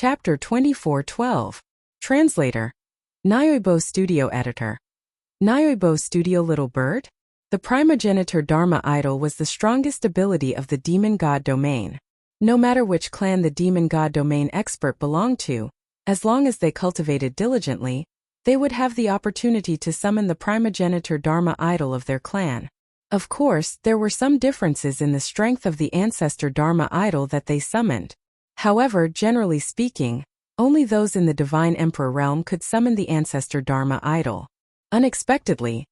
Chapter 24:12. Translator. Nyoibo Studio Editor. Nyoibo Studio Little Bird? The primogenitor Dharma idol was the strongest ability of the demon god domain. No matter which clan the demon god domain expert belonged to, as long as they cultivated diligently, they would have the opportunity to summon the primogenitor Dharma idol of their clan. Of course, there were some differences in the strength of the ancestor Dharma idol that they summoned. However, generally speaking, only those in the Divine Emperor realm could summon the ancestor Dharma idol. Unexpectedly,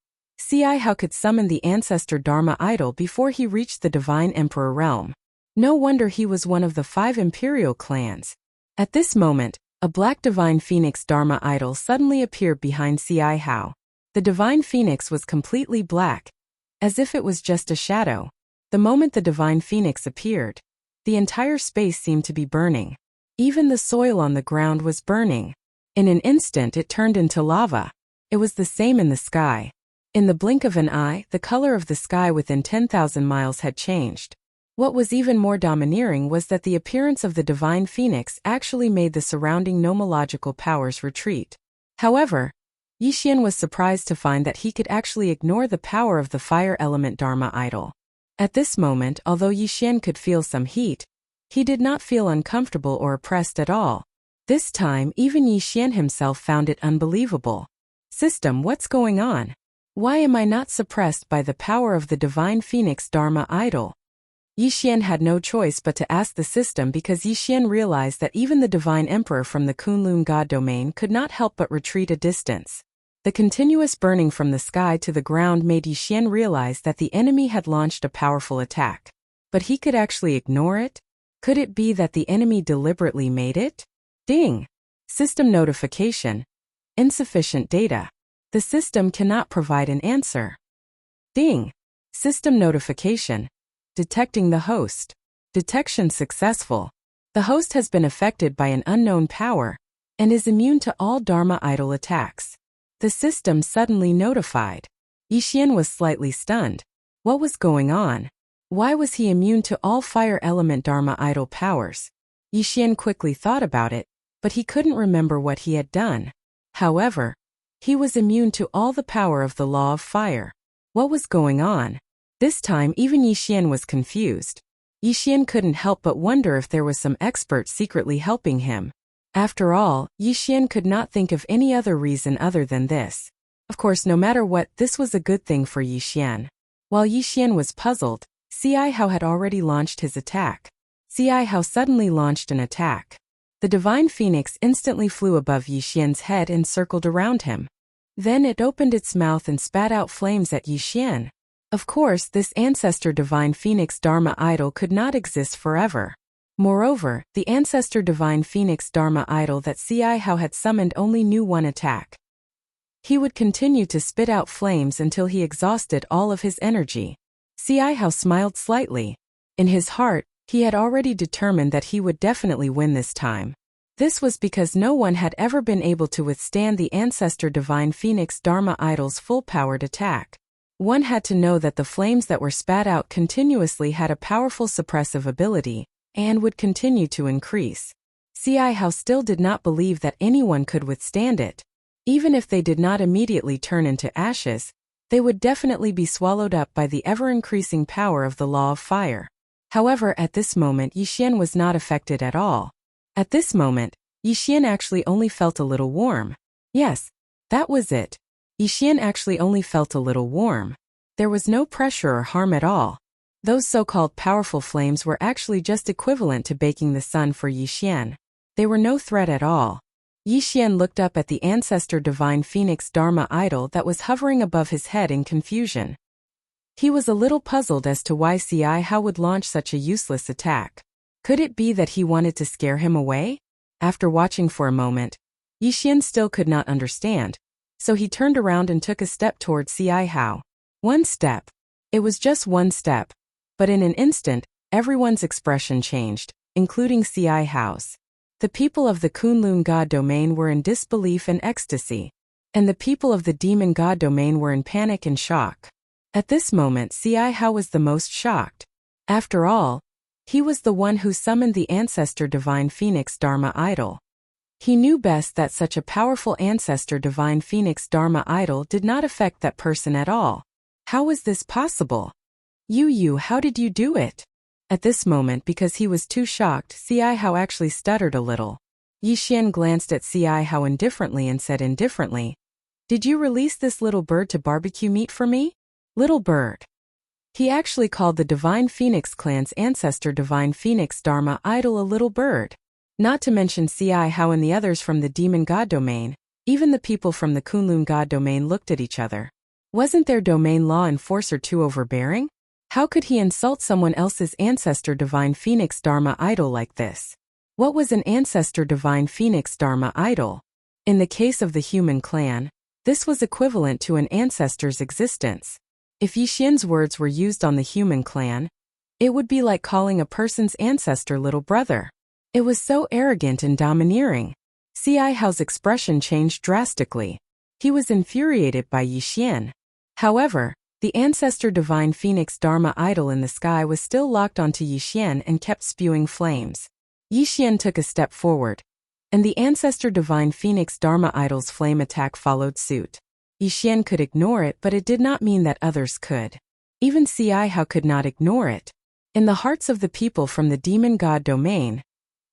Hao could summon the ancestor Dharma idol before he reached the Divine Emperor realm. No wonder he was one of the 5 imperial clans. At this moment, a black Divine Phoenix Dharma idol suddenly appeared behind Hao. The Divine Phoenix was completely black, as if it was just a shadow. The moment the Divine Phoenix appeared, the entire space seemed to be burning. Even the soil on the ground was burning. In an instant it turned into lava. It was the same in the sky. In the blink of an eye, the color of the sky within 10,000 miles had changed. What was even more domineering was that the appearance of the Divine Phoenix actually made the surrounding nomological powers retreat. However, Yixian was surprised to find that he could actually ignore the power of the fire element Dharma idol. At this moment, although Yixian could feel some heat, he did not feel uncomfortable or oppressed at all. This time, even Yixian himself found it unbelievable. System, what's going on? Why am I not suppressed by the power of the Divine Phoenix Dharma idol? Yixian had no choice but to ask the system because Yixian realized that even the Divine Emperor from the Kunlun God domain could not help but retreat a distance. The continuous burning from the sky to the ground made Yixian realize that the enemy had launched a powerful attack. But he could actually ignore it? Could it be that the enemy deliberately made it? Ding! System notification. Insufficient data. The system cannot provide an answer. Ding! System notification. Detecting the host. Detection successful. The host has been affected by an unknown power and is immune to all Dharma idol attacks. The system suddenly notified. Yixian was slightly stunned. What was going on? Why was he immune to all fire element Dharma idol powers? Yixian quickly thought about it, but he couldn't remember what he had done. However, he was immune to all the power of the law of fire. What was going on? This time even Yixian was confused. Yixian couldn't help but wonder if there was some expert secretly helping him. After all, Yixian could not think of any other reason other than this. Of course, no matter what, this was a good thing for Yixian. While Yixian was puzzled, Hao had already launched his attack. Hao suddenly launched an attack. The Divine Phoenix instantly flew above Yixian's head and circled around him. Then it opened its mouth and spat out flames at Yixian. Of course, this ancestor Divine Phoenix Dharma idol could not exist forever. Moreover, the ancestor Divine Phoenix Dharma idol that Hao had summoned only knew one attack. He would continue to spit out flames until he exhausted all of his energy. Hao smiled slightly. In his heart, he had already determined that he would definitely win this time. This was because no one had ever been able to withstand the ancestor Divine Phoenix Dharma idol's full-powered attack. One had to know that the flames that were spat out continuously had a powerful suppressive ability, and would continue to increase. Hao still did not believe that anyone could withstand it. Even if they did not immediately turn into ashes, they would definitely be swallowed up by the ever-increasing power of the law of fire. However, at this moment Yixian was not affected at all. At this moment, Yixian actually only felt a little warm. Yes, that was it. Yixian actually only felt a little warm. There was no pressure or harm at all. Those so-called powerful flames were actually just equivalent to baking the sun for Yixian. They were no threat at all. Yixian looked up at the ancestor Divine Phoenix Dharma idol that was hovering above his head in confusion. He was a little puzzled as to why Hao would launch such a useless attack. Could it be that he wanted to scare him away? After watching for a moment, Yixian still could not understand, so he turned around and took a step towards Hao. One step. It was just one step. But in an instant, everyone's expression changed, including Hao's. The people of the Kunlun God domain were in disbelief and ecstasy, and the people of the Demon God domain were in panic and shock. At this moment, Hao was the most shocked. After all, He was the one who summoned the ancestor divine phoenix Dharma idol. He knew best that such a powerful ancestor divine phoenix Dharma idol did not affect that person at all. How was this possible? How did you do it? At this moment, because he was too shocked, Xiai Hao actually stuttered a little. Yixian glanced at Xiai Hao indifferently and said indifferently, "Did you release this little bird to barbecue meat for me?" Little bird. He actually called the Divine Phoenix clan's ancestor Divine Phoenix Dharma idol a little bird. Not to mention Xiai Hao and the others from the Demon God domain, even the people from the Kunlun God domain looked at each other. Wasn't their domain law enforcer too overbearing? How could he insult someone else's ancestor Divine Phoenix Dharma idol like this? What was an ancestor Divine Phoenix Dharma idol? In the case of the human clan, this was equivalent to an ancestor's existence. If Yixian's words were used on the human clan, it would be like calling a person's ancestor little brother. It was so arrogant and domineering. Xiai Hao's expression changed drastically. He was infuriated by Yixian. However, the ancestor divine phoenix Dharma idol in the sky was still locked onto Yixian and kept spewing flames. Yixian took a step forward, and the ancestor divine phoenix Dharma idol's flame attack followed suit. Yixian could ignore it, but it did not mean that others could. Even Xiai Hao could not ignore it. In the hearts of the people from the demon god domain,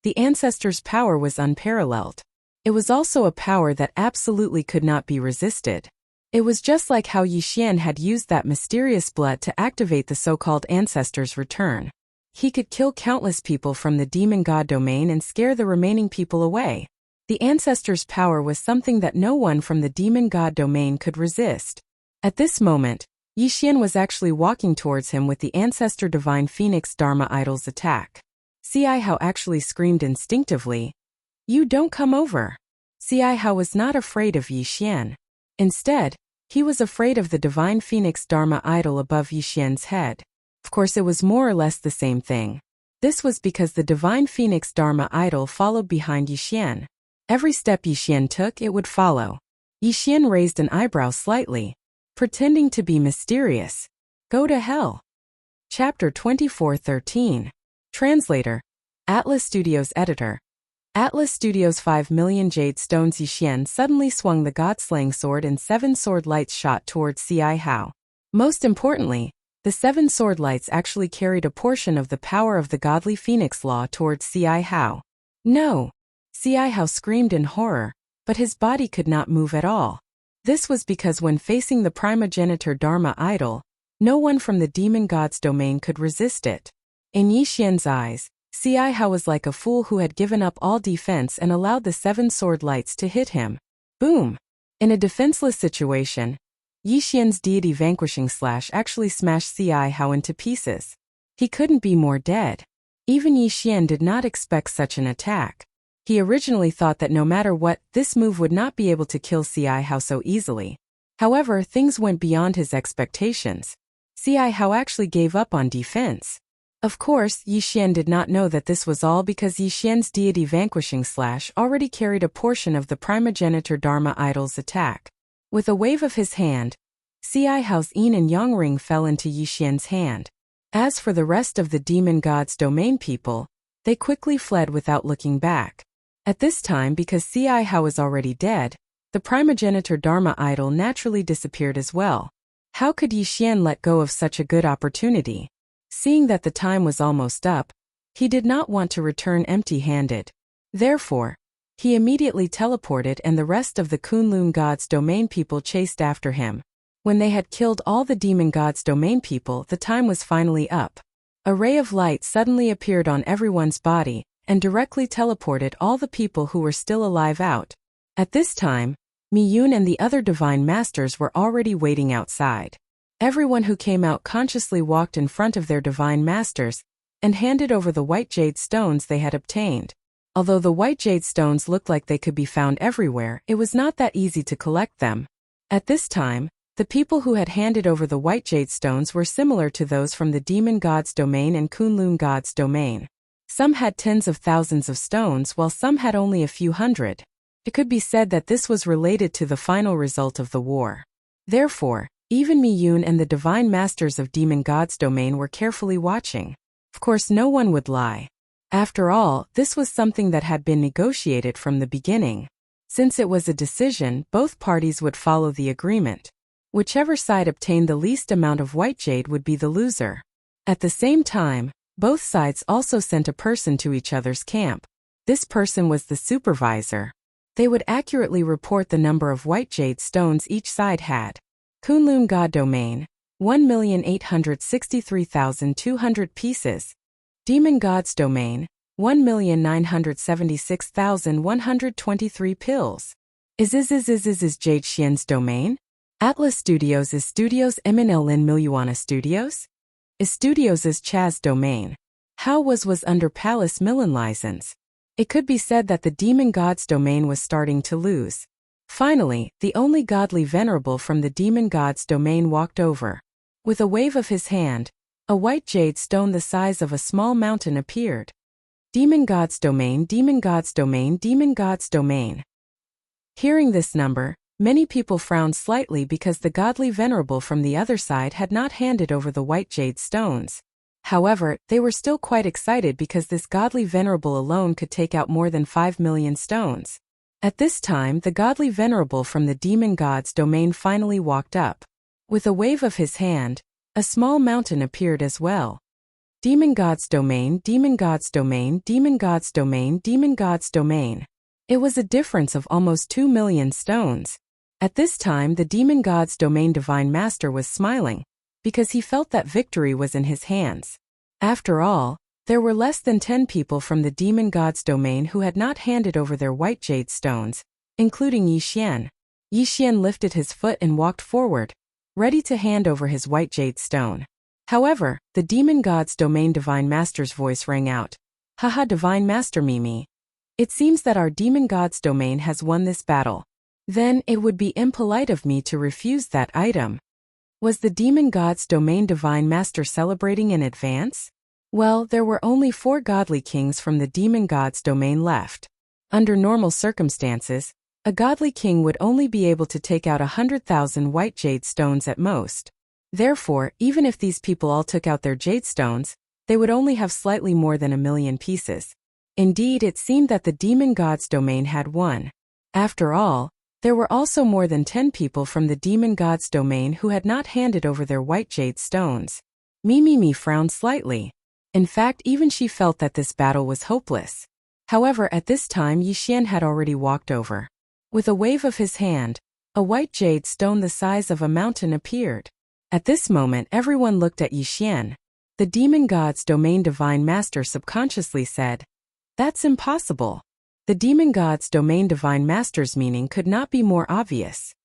the ancestor's power was unparalleled. It was also a power that absolutely could not be resisted. It was just like how Yixian had used that mysterious blood to activate the so-called ancestor's return. He could kill countless people from the demon god domain and scare the remaining people away. The ancestor's power was something that no one from the demon god domain could resist. At this moment, Yixian was actually walking towards him with the ancestor divine phoenix Dharma idol's attack. Xiai Hao actually screamed instinctively, "You don't come over." Xiai Hao was not afraid of Yixian. Instead, he was afraid of the divine phoenix Dharma idol above Yixian's head. Of course, it was more or less the same thing. This was because the divine phoenix Dharma idol followed behind Yixian. Every step Yixian took, it would follow. Yixian raised an eyebrow slightly, pretending to be mysterious. Go to hell. Chapter 24:13. Translator. Atlas Studios Editor. Atlas Studios 5 million jade stones. Yixian suddenly swung the god-slaying sword and 7 sword lights shot towards Xiai Hao. Most importantly, the 7 sword lights actually carried a portion of the power of the godly phoenix law towards Xiai Hao. No! Xiai Hao screamed in horror, but his body could not move at all. This was because when facing the primogenitor Dharma idol, no one from the demon god's domain could resist it. In Yixian's eyes, Xiai Hao was like a fool who had given up all defense and allowed the 7 sword lights to hit him. Boom! In a defenseless situation, Yixian's deity vanquishing slash actually smashed Xiai Hao into pieces. He couldn't be more dead. Even Yixian did not expect such an attack. He originally thought that no matter what, this move would not be able to kill Xiai Hao so easily. However, things went beyond his expectations. Xiai Hao actually gave up on defense. Of course, Yixian did not know that this was all because Yixian's deity vanquishing slash already carried a portion of the primogenitor Dharma idol's attack. With a wave of his hand, Xiai Hao's yin and yang ring fell into Yixian's hand. As for the rest of the demon god's domain people, they quickly fled without looking back. At this time, because Xiai Hao was already dead, the primogenitor Dharma idol naturally disappeared as well. How could Yixian let go of such a good opportunity? Seeing that the time was almost up, he did not want to return empty-handed. Therefore, he immediately teleported and the rest of the Kunlun god's domain people chased after him. When they had killed all the demon god's domain people, the time was finally up. A ray of light suddenly appeared on everyone's body and directly teleported all the people who were still alive out. At this time, Mi-Yun and the other divine masters were already waiting outside. Everyone who came out consciously walked in front of their divine masters and handed over the white jade stones they had obtained. Although the white jade stones looked like they could be found everywhere, it was not that easy to collect them. At this time, the people who had handed over the white jade stones were similar to those from the demon god's domain and Kunlun god's domain. Some had tens of thousands of stones while some had only a few hundred. It could be said that this was related to the final result of the war. Therefore, even Mi-Yun and the divine masters of demon god's domain were carefully watching. Of course, no one would lie. After all, this was something that had been negotiated from the beginning. Since it was a decision, both parties would follow the agreement. Whichever side obtained the least amount of white jade would be the loser. At the same time, both sides also sent a person to each other's camp. This person was the supervisor. They would accurately report the number of white jade stones each side had. Kunlun God Domain, 1,863,200 pieces. Demon God's Domain, 1,976,123 pills. Is Jade Xian's domain? Atlas Studios is Studios MNL Lin Miluana Studios? Is Studios is Chaz domain? How was under Palace Milan license? It could be said that the demon god's domain was starting to lose. Finally, the only godly venerable from the demon god's domain walked over. With a wave of his hand, a white jade stone the size of a small mountain appeared. Demon God's Domain, Demon God's Domain, Demon God's Domain. Hearing this number, many people frowned slightly because the godly venerable from the other side had not handed over the white jade stones. However, they were still quite excited because this godly venerable alone could take out more than 5 million stones. At this time, the godly venerable from the Demon God's Domain finally walked up. With a wave of his hand, a small mountain appeared as well. Demon God's Domain, Demon God's Domain, Demon God's Domain, Demon God's Domain. It was a difference of almost 2 million stones. At this time, the Demon God's Domain Divine Master was smiling, because he felt that victory was in his hands. After all, there were less than 10 people from the Demon God's Domain who had not handed over their white jade stones, including Yi Xian. Yi Xian lifted his foot and walked forward, ready to hand over his white jade stone. However, the Demon God's Domain Divine Master's voice rang out. Haha, Divine Master Mimi. It seems that our Demon God's Domain has won this battle. Then it would be impolite of me to refuse that item. Was the Demon God's Domain Divine Master celebrating in advance? Well, there were only 4 godly kings from the Demon God's Domain left. Under normal circumstances, a godly king would only be able to take out 100,000 white jade stones at most. Therefore, even if these people all took out their jade stones, they would only have slightly more than 1 million pieces. Indeed, it seemed that the Demon God's Domain had won. After all, there were also more than 10 people from the Demon God's Domain who had not handed over their white jade stones. Mimi frowned slightly. In fact, even she felt that this battle was hopeless. However, at this time Yi Xian had already walked over. With a wave of his hand, a white jade stone the size of a mountain appeared. At this moment, everyone looked at Yi Xian. The Demon God's Domain Divine Master subconsciously said, "That's impossible." The Demon God's Domain Divine Master's meaning could not be more obvious.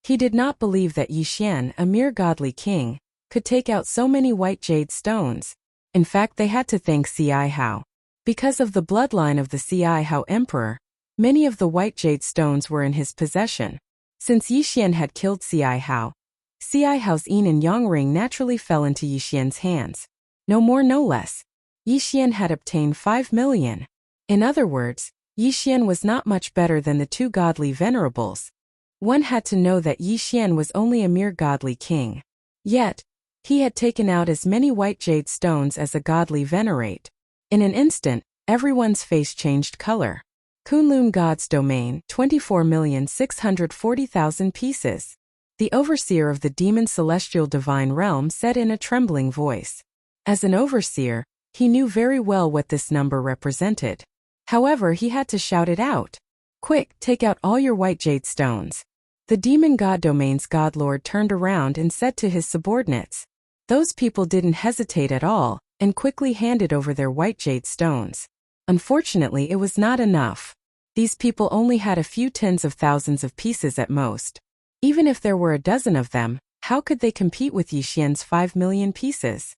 He did not believe that Yi Xian, a mere godly king, could take out so many white jade stones. In fact, they had to thank Ci Hao. Because of the bloodline of the Ci Hao Emperor, many of the white jade stones were in his possession. Since Yi Xian had killed Ci Hao, Ci Hao's yin and yang ring naturally fell into Yi Xian's hands. No more no less. Yi Xian had obtained 5 million. In other words, Yi Xian was not much better than the 2 godly venerables. One had to know that Yi Xian was only a mere godly king. Yet, he had taken out as many white jade stones as a godly venerate. In an instant, everyone's face changed color. Kunlun God's Domain, 24,640,000 pieces. The overseer of the demon celestial divine realm said in a trembling voice. As an overseer, he knew very well what this number represented. However, he had to shout it out. Quick, take out all your white jade stones. The Demon God Domain's God Lord turned around and said to his subordinates. Those people didn't hesitate at all, and quickly handed over their white jade stones. Unfortunately, it was not enough. These people only had a few tens of thousands of pieces at most. Even if there were a dozen of them, how could they compete with Yi Xian's 5 million pieces?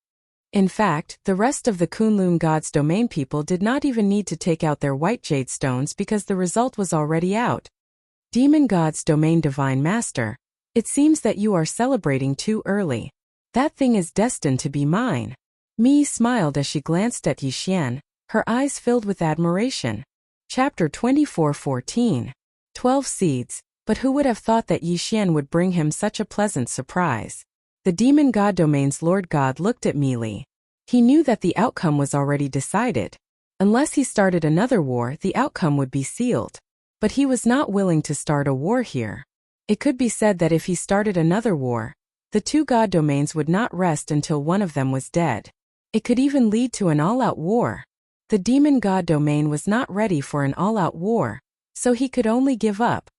In fact, the rest of the Kunlun God's Domain people did not even need to take out their white jade stones because the result was already out. Demon God's Domain Divine Master, it seems that you are celebrating too early. That thing is destined to be mine. Mi smiled as she glanced at Yi Xian, her eyes filled with admiration. Chapter 24:14. 12 Seeds. But who would have thought that Yi Xian would bring him such a pleasant surprise? The Demon God Domain's Lord God looked at Mi Li. He knew that the outcome was already decided. Unless he started another war, the outcome would be sealed. But he was not willing to start a war here. It could be said that if he started another war, the two god domains would not rest until one of them was dead. It could even lead to an all-out war. The demon god domain was not ready for an all-out war, so he could only give up.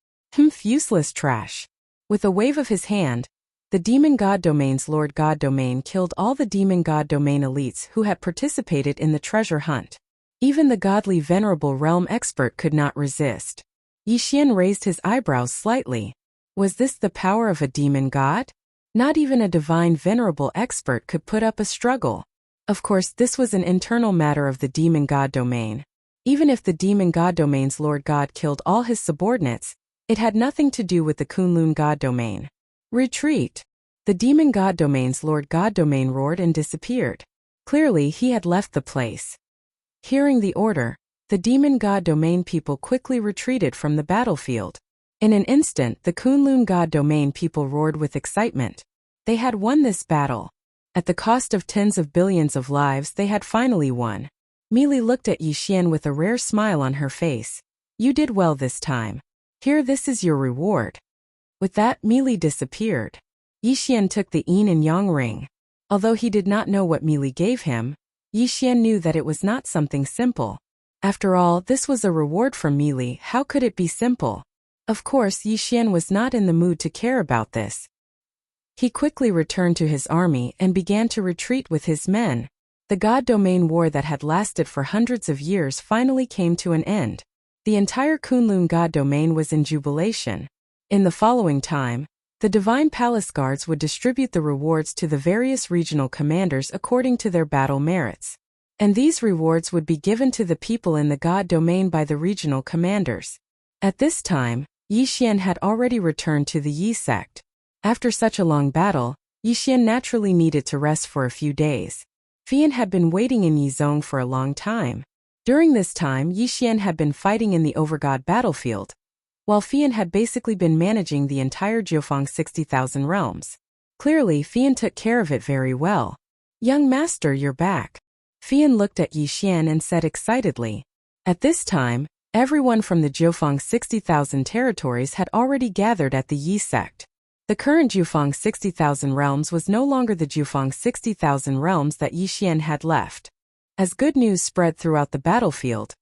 Useless trash. With a wave of his hand, the demon god domain's lord god domain killed all the demon god domain elites who had participated in the treasure hunt. Even the godly venerable realm expert could not resist. Yi Xian raised his eyebrows slightly. Was this the power of a demon god? Not even a divine venerable expert could put up a struggle. Of course, this was an internal matter of the demon god domain. Even if the demon god domain's lord god killed all his subordinates, it had nothing to do with the Kunlun god domain. Retreat! The demon god domain's lord god domain roared and disappeared. Clearly, he had left the place. Hearing the order, the demon god domain people quickly retreated from the battlefield. In an instant, the Kunlun god domain people roared with excitement. They had won this battle. At the cost of tens of billions of lives, they had finally won. Meili looked at Yi Xian with a rare smile on her face. You did well this time. Here, this is your reward. With that, Meili disappeared. Yi Xian took the yin and yang ring. Although he did not know what Meili gave him, Yi Xian knew that it was not something simple. After all, this was a reward from Meili. How could it be simple? Of course, Yi Xian was not in the mood to care about this. He quickly returned to his army and began to retreat with his men. The god domain war that had lasted for hundreds of years finally came to an end. The entire Kunlun god domain was in jubilation. In the following time, the divine palace guards would distribute the rewards to the various regional commanders according to their battle merits. And these rewards would be given to the people in the god domain by the regional commanders. At this time, Yi Xian had already returned to the Yi sect. After such a long battle, Yi Xian naturally needed to rest for a few days. Fian had been waiting in Yizong for a long time. During this time, Yi Xian had been fighting in the Overgod battlefield, while Fian had basically been managing the entire Jiufeng 60,000 realms. Clearly, Fian took care of it very well. Young master, you're back. Fian looked at Yi Xian and said excitedly. At this time, everyone from the Jiufeng 60,000 territories had already gathered at the Yi sect. The current Jiufeng 60,000 realms was no longer the Jiufeng 60,000 realms that Yi Xian had left. As good news spread throughout the battlefield,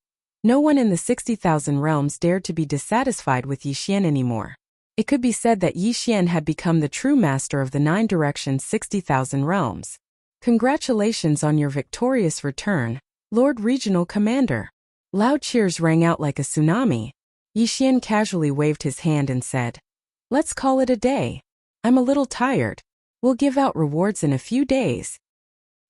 no one in the 60,000 realms dared to be dissatisfied with Yi Xian anymore. It could be said that Yi Xian had become the true master of the 9 directions 60,000 realms. Congratulations on your victorious return, Lord Regional Commander. Loud cheers rang out like a tsunami. Yi Xian casually waved his hand and said, Let's call it a day. I'm a little tired. We'll give out rewards in a few days.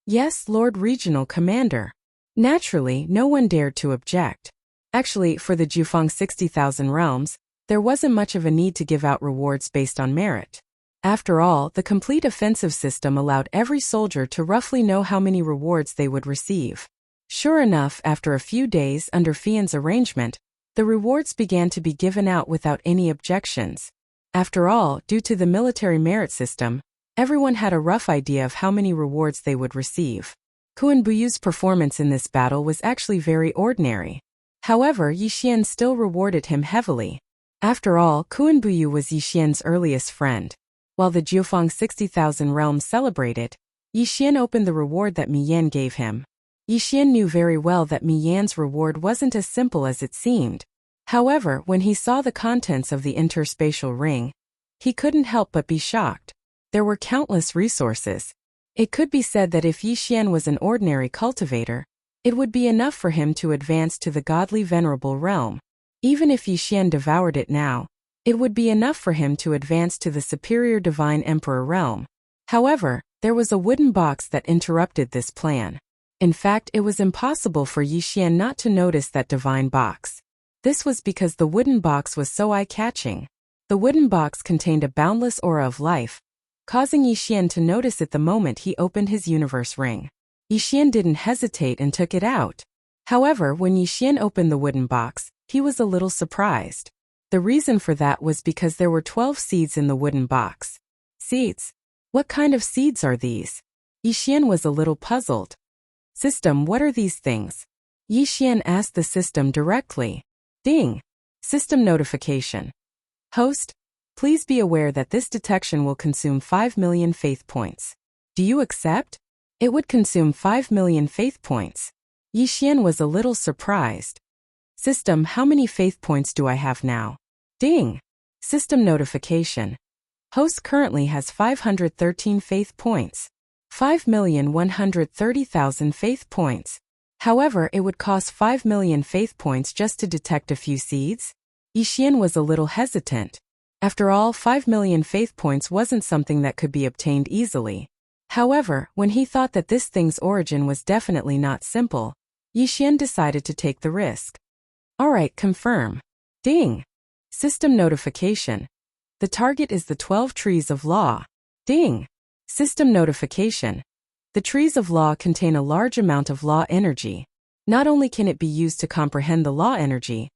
Yes, Lord Regional Commander. Naturally, no one dared to object. Actually, for the Jiufeng 60,000 realms, there wasn't much of a need to give out rewards based on merit. After all, the complete offensive system allowed every soldier to roughly know how many rewards they would receive. Sure enough, after a few days under Fian's arrangement, the rewards began to be given out without any objections. After all, due to the military merit system, everyone had a rough idea of how many rewards they would receive. Kuan Buyu's performance in this battle was actually very ordinary. However, Yi Xian still rewarded him heavily. After all, Kuan Buyu was Yi Xian's earliest friend. While the Jiufeng 60,000 realms celebrated, Yi Xian opened the reward that Mi Yan gave him. Yi Xian knew very well that Mi Yan's reward wasn't as simple as it seemed. However, when he saw the contents of the interspatial ring, he couldn't help but be shocked. There were countless resources. It could be said that if Yi Xian was an ordinary cultivator, it would be enough for him to advance to the godly venerable realm. Even if Yi Xian devoured it now, it would be enough for him to advance to the superior divine emperor realm. However, there was a wooden box that interrupted this plan. In fact, it was impossible for Yi Xian not to notice that divine box. This was because the wooden box was so eye-catching. The wooden box contained a boundless aura of life, causing Yi Xian to notice it the moment he opened his universe ring. Yi Xian didn't hesitate and took it out. However, when Yi Xian opened the wooden box, he was a little surprised. The reason for that was because there were 12 seeds in the wooden box. Seeds? What kind of seeds are these? Yi Xian was a little puzzled. System, what are these things? Yi Xian asked the system directly. Ding. System notification. Host, please be aware that this detection will consume 5 million faith points. Do you accept? It would consume 5 million faith points. Yi Xian was a little surprised. System, how many faith points do I have now? Ding. System notification. Host currently has 513 faith points. 5,130,000 faith points. However, it would cost 5 million faith points just to detect a few seeds? Yi Xian was a little hesitant. After all, 5 million faith points wasn't something that could be obtained easily. However, when he thought that this thing's origin was definitely not simple, Yi Xian decided to take the risk. Alright, confirm. Ding. System notification. The target is the 12 trees of law. Ding. System notification. The trees of law contain a large amount of law energy. Not only can it be used to comprehend the law energy,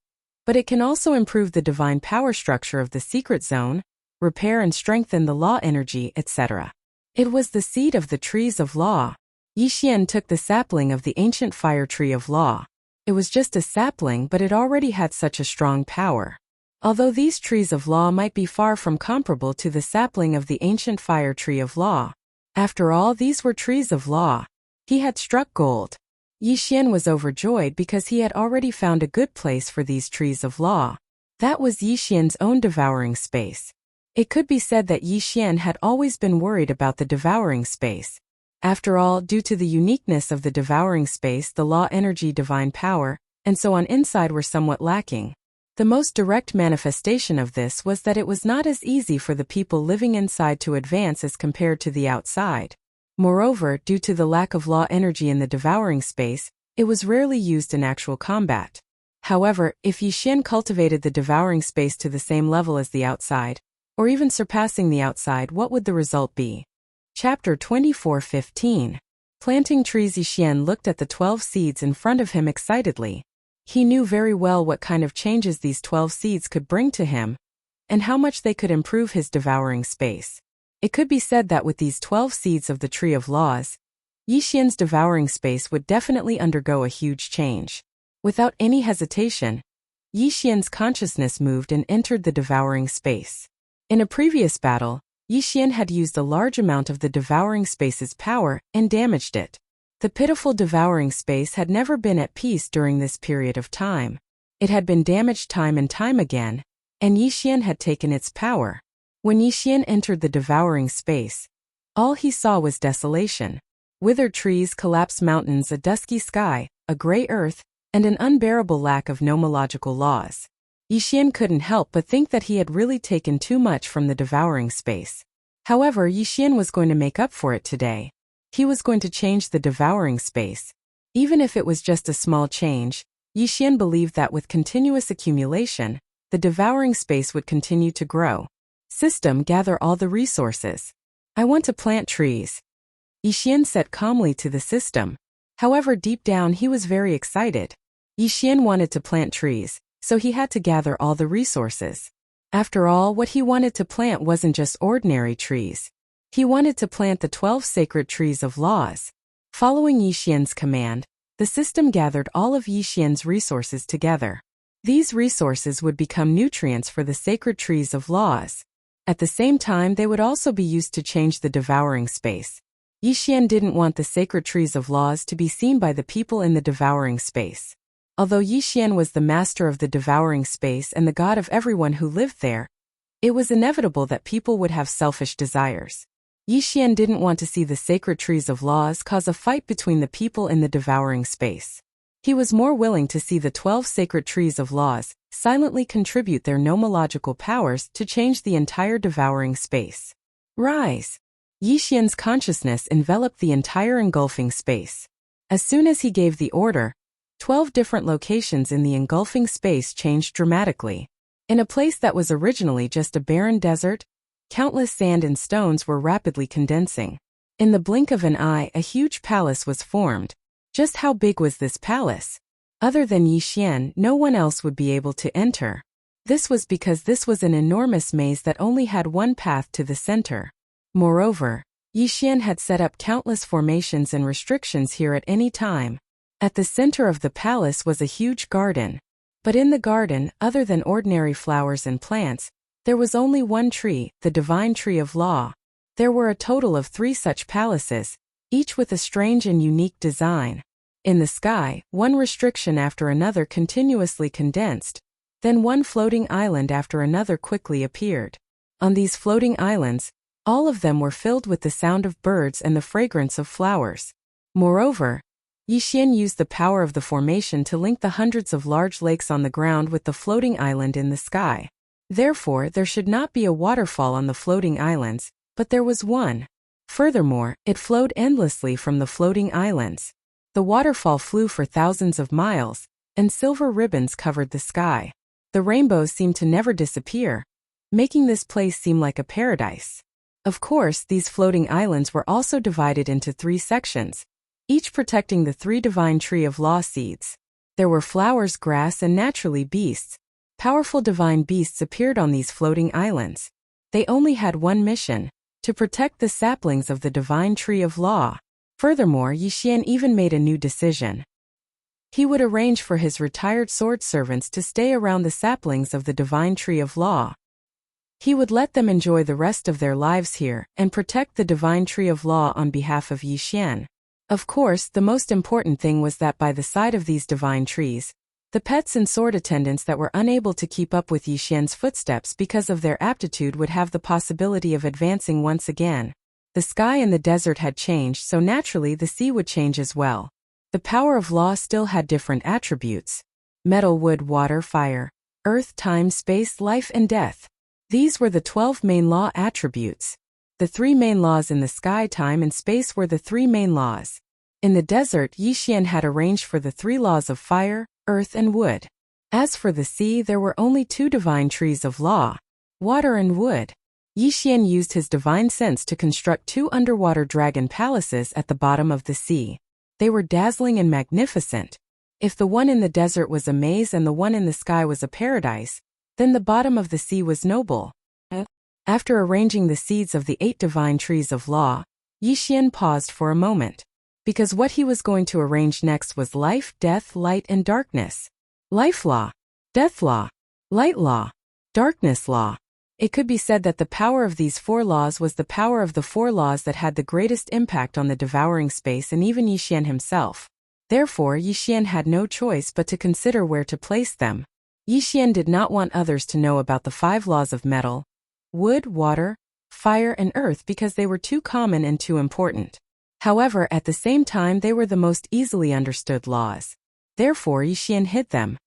but it can also improve the divine power structure of the secret zone, repair and strengthen the law energy, etc. It was the seed of the trees of law. Yi Xian took the sapling of the ancient fire tree of law. It was just a sapling, but it already had such a strong power. Although these trees of law might be far from comparable to the sapling of the ancient fire tree of law. After all, these were trees of law. He had struck gold. Yi Xian was overjoyed because he had already found a good place for these trees of law. That was Yi Xian's own devouring space. It could be said that Yi Xian had always been worried about the devouring space. After all, due to the uniqueness of the devouring space, the law energy, divine power, and so on inside were somewhat lacking. The most direct manifestation of this was that it was not as easy for the people living inside to advance as compared to the outside. Moreover, due to the lack of law energy in the devouring space, it was rarely used in actual combat. However, if Yi Xian cultivated the devouring space to the same level as the outside, or even surpassing the outside, what would the result be? Chapter 24:15. Planting trees. Yi Xian looked at the 12 seeds in front of him excitedly. He knew very well what kind of changes these 12 seeds could bring to him, and how much they could improve his devouring space. It could be said that with these 12 seeds of the Tree of Laws, Yi Xian's devouring space would definitely undergo a huge change. Without any hesitation, Yi Xian's consciousness moved and entered the devouring space. In a previous battle, Yi Xian had used a large amount of the devouring space's power and damaged it. The pitiful devouring space had never been at peace during this period of time. It had been damaged time and time again, and Yi Xian had taken its power. When Yi Xian entered the devouring space, all he saw was desolation. Withered trees, collapsed mountains, a dusky sky, a gray earth, and an unbearable lack of nomological laws. Yi Xian couldn't help but think that he had really taken too much from the devouring space. However, Yi Xian was going to make up for it today. He was going to change the devouring space. Even if it was just a small change, Yi Xian believed that with continuous accumulation, the devouring space would continue to grow. System, gather all the resources. I want to plant trees. Yi Xian said calmly to the system. However, deep down he was very excited. Yi Xian wanted to plant trees, so he had to gather all the resources. After all, what he wanted to plant wasn't just ordinary trees. He wanted to plant the 12 sacred trees of laws. Following Yi Xian's command, the system gathered all of Yi Xian's resources together. These resources would become nutrients for the sacred trees of laws. At the same time, they would also be used to change the devouring space. Yi Xian didn't want the sacred trees of laws to be seen by the people in the devouring space. Although Yi Xian was the master of the devouring space and the god of everyone who lived there, it was inevitable that people would have selfish desires. Yi Xian didn't want to see the sacred trees of laws cause a fight between the people in the devouring space. He was more willing to see the 12 sacred trees of laws silently contribute their nomological powers to change the entire devouring space. Rise! Yi Xian's consciousness enveloped the entire engulfing space. As soon as he gave the order, 12 different locations in the engulfing space changed dramatically. In a place that was originally just a barren desert, countless sand and stones were rapidly condensing. In the blink of an eye, a huge palace was formed. Just how big was this palace? Other than Yi Xian, no one else would be able to enter. This was because this was an enormous maze that only had one path to the center. Moreover, Yixian had set up countless formations and restrictions here at any time. At the center of the palace was a huge garden. But in the garden, other than ordinary flowers and plants, there was only one tree, the divine tree of law. There were a total of 3 such palaces, each with a strange and unique design. In the sky, one restriction after another continuously condensed. Then one floating island after another quickly appeared. On these floating islands, all of them were filled with the sound of birds and the fragrance of flowers. Moreover, Yixian used the power of the formation to link the hundreds of large lakes on the ground with the floating island in the sky. Therefore, there should not be a waterfall on the floating islands, but there was one. Furthermore, it flowed endlessly from the floating islands. The waterfall flew for thousands of miles, and silver ribbons covered the sky. The rainbows seemed to never disappear, making this place seem like a paradise. Of course, these floating islands were also divided into 3 sections, each protecting the 3 divine tree of law seeds. There were flowers, grass, and naturally beasts. Powerful divine beasts appeared on these floating islands. They only had one mission: to protect the saplings of the divine tree of law. Furthermore, Yixian even made a new decision. He would arrange for his retired sword servants to stay around the saplings of the divine tree of law. He would let them enjoy the rest of their lives here and protect the divine tree of law on behalf of Yixian. Of course, the most important thing was that by the side of these divine trees, the pets and sword attendants that were unable to keep up with Yixian's footsteps because of their aptitude would have the possibility of advancing once again. The sky and the desert had changed, so naturally the sea would change as well. The power of law still had different attributes: metal, wood, water, fire, earth, time, space, life, and death. These were the 12 main law attributes. The 3 main laws in the sky, time, and space were the 3 main laws. In the desert, Yixian had arranged for the 3 laws of fire, earth, and wood. As for the sea, there were only 2 divine trees of law: water and wood. Yixian used his divine sense to construct 2 underwater dragon palaces at the bottom of the sea. They were dazzling and magnificent. If the one in the desert was a maze and the one in the sky was a paradise, then the bottom of the sea was noble. After arranging the seeds of the 8 divine trees of law, Yixian paused for a moment, because what he was going to arrange next was life, death, light, and darkness. Life law, death law, light law, darkness law. It could be said that the power of these 4 laws was the power of the 4 laws that had the greatest impact on the devouring space and even Yixian himself. Therefore, Yixian had no choice but to consider where to place them. Yixian did not want others to know about the 5 laws of metal, wood, water, fire, and earth because they were too common and too important. However, at the same time they were the most easily understood laws. Therefore, Yixian hid them.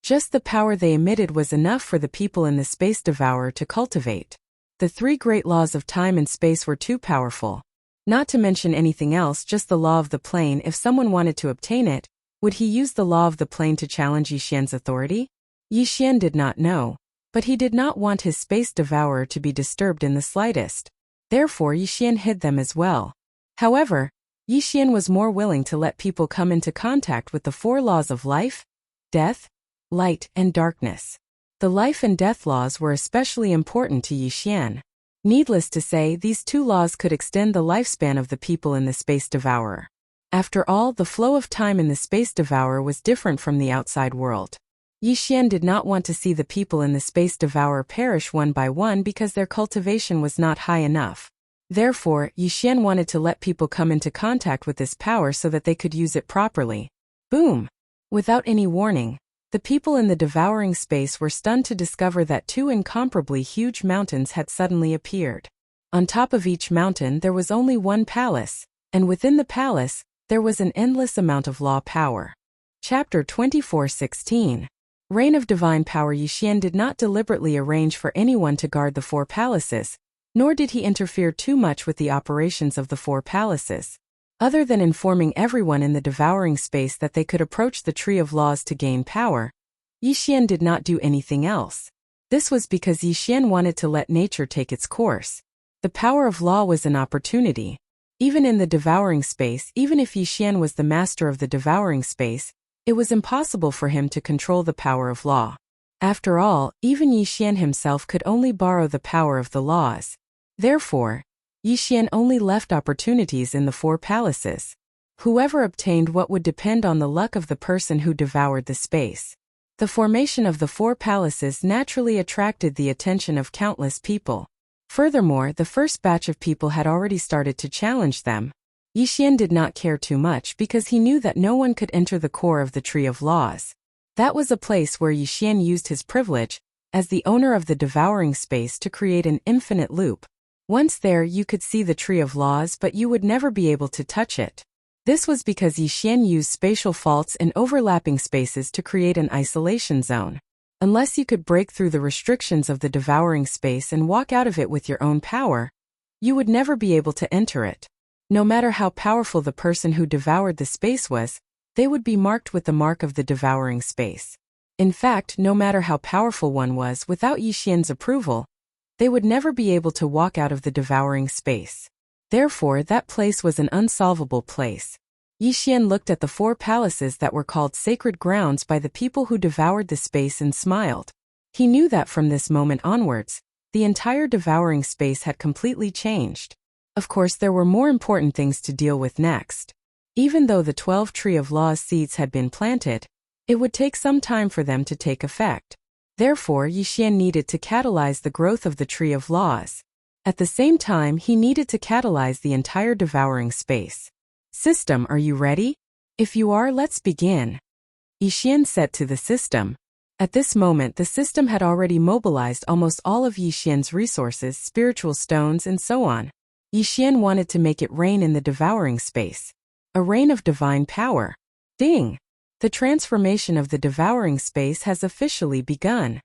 Just the power they emitted was enough for the people in the space devourer to cultivate. The 3 great laws of time and space were too powerful. Not to mention anything else, just the law of the plane. If someone wanted to obtain it, would he use the law of the plane to challenge Yixian's authority? Yixian did not know, but he did not want his space devourer to be disturbed in the slightest. Therefore, Yixian hid them as well. However, Yixian was more willing to let people come into contact with the 4 laws of life, death, light, and darkness. The life and death laws were especially important to Yixian. Needless to say, these 2 laws could extend the lifespan of the people in the space devourer. After all, the flow of time in the space devourer was different from the outside world. Yixian did not want to see the people in the space devourer perish one by one because their cultivation was not high enough. Therefore, Yixian wanted to let people come into contact with this power so that they could use it properly. Boom! Without any warning, the people in the devouring space were stunned to discover that 2 incomparably huge mountains had suddenly appeared. On top of each mountain there was only one palace, and within the palace, there was an endless amount of law power. Chapter 24:16. Reign of Divine Power. Yixian did not deliberately arrange for anyone to guard the 4 palaces, nor did he interfere too much with the operations of the 4 palaces. Other than informing everyone in the devouring space that they could approach the Tree of Laws to gain power, Yixian did not do anything else. This was because Yixian wanted to let nature take its course. The power of law was an opportunity. Even in the devouring space, even if Yixian was the master of the devouring space, it was impossible for him to control the power of law. After all, even Yixian himself could only borrow the power of the laws. Therefore, Yixian only left opportunities in the four palaces. Whoever obtained what would depend on the luck of the person who devoured the space. The formation of the four palaces naturally attracted the attention of countless people. Furthermore, the first batch of people had already started to challenge them. Yixian did not care too much because he knew that no one could enter the core of the Tree of Laws. That was a place where Yixian used his privilege, as the owner of the devouring space, to create an infinite loop. Once there, you could see the Tree of Laws, but you would never be able to touch it. This was because Yixian used spatial faults and overlapping spaces to create an isolation zone. Unless you could break through the restrictions of the devouring space and walk out of it with your own power, you would never be able to enter it. No matter how powerful the person who devoured the space was, they would be marked with the mark of the devouring space. In fact, no matter how powerful one was, without Yixian's approval, they would never be able to walk out of the devouring space. Therefore, that place was an unsolvable place. Yixian looked at the four palaces that were called sacred grounds by the people who devoured the space and smiled. He knew that from this moment onwards, the entire devouring space had completely changed. Of course, there were more important things to deal with next. Even though the 12 Tree of Laws seeds had been planted, it would take some time for them to take effect. Therefore, Yixian needed to catalyze the growth of the Tree of Laws. At the same time, he needed to catalyze the entire devouring space. System, are you ready? If you are, let's begin. Yixian said to the system. At this moment, the system had already mobilized almost all of Yixian's resources, spiritual stones, and so on. Yixian wanted to make it rain in the devouring space. A rain of divine power. Ding! The transformation of the devouring space has officially begun.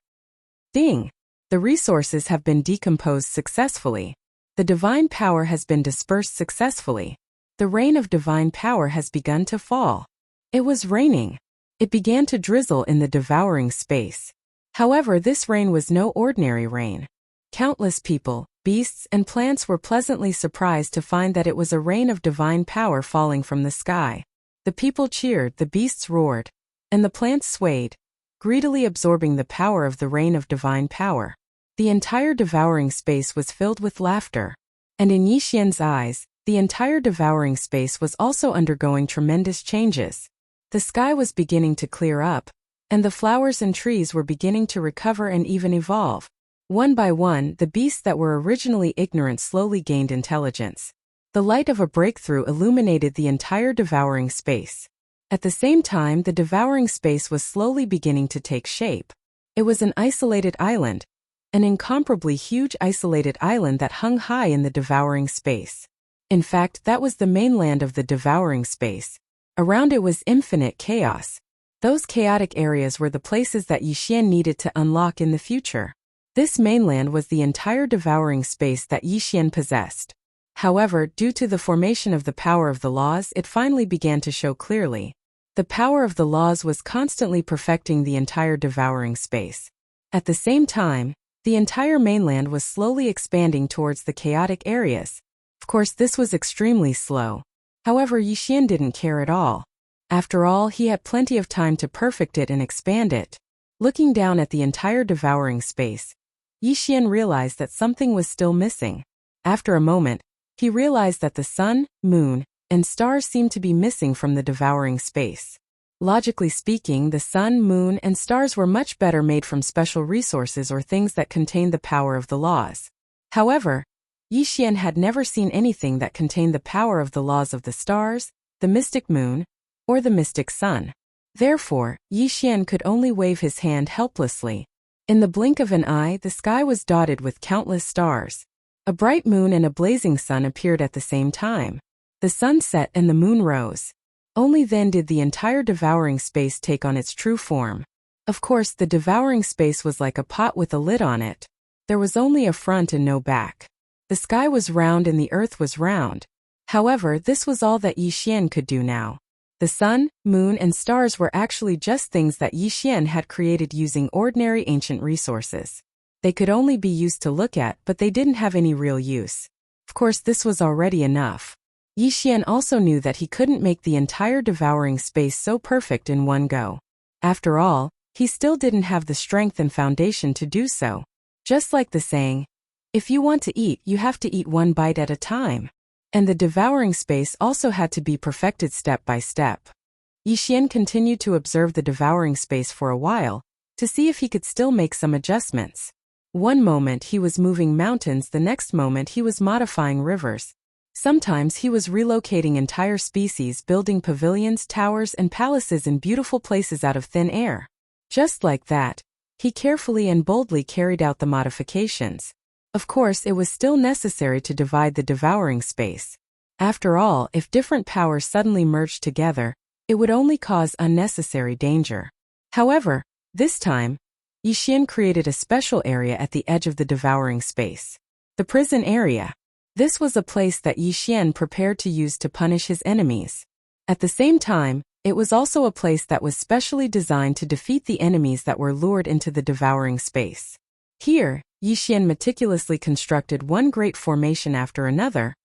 Ding! The resources have been decomposed successfully. The divine power has been dispersed successfully. The rain of divine power has begun to fall. It was raining. It began to drizzle in the devouring space. However, this rain was no ordinary rain. Countless people, beasts, and plants were pleasantly surprised to find that it was a rain of divine power falling from the sky. The people cheered, the beasts roared, and the plants swayed, greedily absorbing the power of the rain of divine power. The entire devouring space was filled with laughter. And in Yixian's eyes, the entire devouring space was also undergoing tremendous changes. The sky was beginning to clear up, and the flowers and trees were beginning to recover and even evolve. One by one, the beasts that were originally ignorant slowly gained intelligence. The light of a breakthrough illuminated the entire devouring space. At the same time, the devouring space was slowly beginning to take shape. It was an isolated island, an incomparably huge isolated island that hung high in the devouring space. In fact, that was the mainland of the devouring space. Around it was infinite chaos. Those chaotic areas were the places that Yixian needed to unlock in the future. This mainland was the entire devouring space that Yixian possessed. However, due to the formation of the power of the laws, it finally began to show clearly. The power of the laws was constantly perfecting the entire devouring space. At the same time, the entire mainland was slowly expanding towards the chaotic areas. Of course, this was extremely slow. However, Yixian didn't care at all. After all, he had plenty of time to perfect it and expand it. Looking down at the entire devouring space, Yixian realized that something was still missing. After a moment, he realized that the sun, moon, and stars seemed to be missing from the devouring space. Logically speaking, the sun, moon, and stars were much better made from special resources or things that contained the power of the laws. However, Yixian had never seen anything that contained the power of the laws of the stars, the mystic moon, or the mystic sun. Therefore, Yixian could only wave his hand helplessly. In the blink of an eye, the sky was dotted with countless stars. A bright moon and a blazing sun appeared at the same time. The sun set and the moon rose. Only then did the entire devouring space take on its true form. Of course, the devouring space was like a pot with a lid on it. There was only a front and no back. The sky was round and the earth was round. However, this was all that Yixian could do now. The sun, moon, and stars were actually just things that Yixian had created using ordinary ancient resources. They could only be used to look at, but they didn't have any real use. Of course, this was already enough. Yixian also knew that he couldn't make the entire devouring space so perfect in one go. After all, he still didn't have the strength and foundation to do so. Just like the saying, If you want to eat, you have to eat one bite at a time. And the devouring space also had to be perfected step by step. Yixian continued to observe the devouring space for a while, to see if he could still make some adjustments. One moment he was moving mountains, the next moment he was modifying rivers. Sometimes he was relocating entire species, building pavilions, towers, and palaces in beautiful places out of thin air. Just like that, he carefully and boldly carried out the modifications. Of course, it was still necessary to divide the devouring space. After all, if different powers suddenly merged together, it would only cause unnecessary danger. However, this time, Yixian created a special area at the edge of the devouring space. The prison area. This was a place that Yixian prepared to use to punish his enemies. At the same time, it was also a place that was specially designed to defeat the enemies that were lured into the devouring space. Here, Yixian meticulously constructed one great formation after another,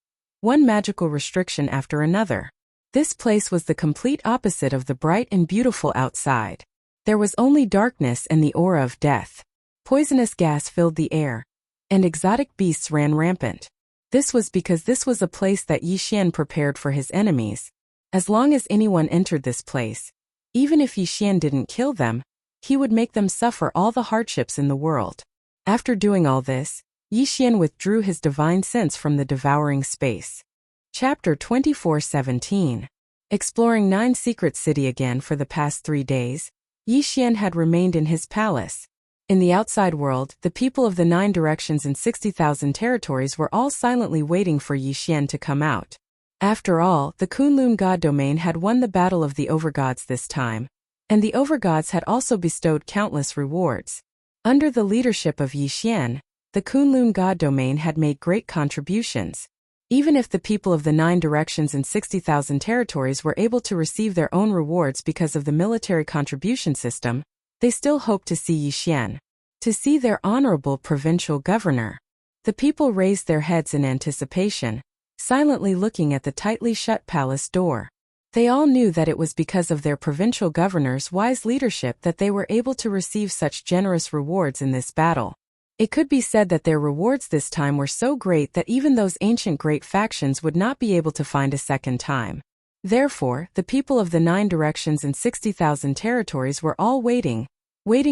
one magical restriction after another. This place was the complete opposite of the bright and beautiful outside. There was only darkness and the aura of death. Poisonous gas filled the air, and exotic beasts ran rampant. This was because this was a place that Yixian prepared for his enemies. As long as anyone entered this place, even if Yixian didn't kill them, he would make them suffer all the hardships in the world. After doing all this, Yixian withdrew his divine sense from the devouring space. Chapter 24:17. Exploring 9 Secret City again for the past 3 days, Yixian had remained in his palace. In the outside world, the people of the 9 directions and 60,000 territories were all silently waiting for Yixian to come out. After all, the Kunlun god domain had won the battle of the overgods this time, and the overgods had also bestowed countless rewards. Under the leadership of Yixian, the Kunlun god domain had made great contributions. Even if the people of the 9 directions and 60,000 territories were able to receive their own rewards because of the military contribution system, they still hoped to see Yixian, to see their honorable provincial governor. The people raised their heads in anticipation, silently looking at the tightly shut palace door. They all knew that it was because of their provincial governor's wise leadership that they were able to receive such generous rewards in this battle. It could be said that their rewards this time were so great that even those ancient great factions would not be able to find a second time. Therefore, the people of the 9 directions and 60,000 territories were all waiting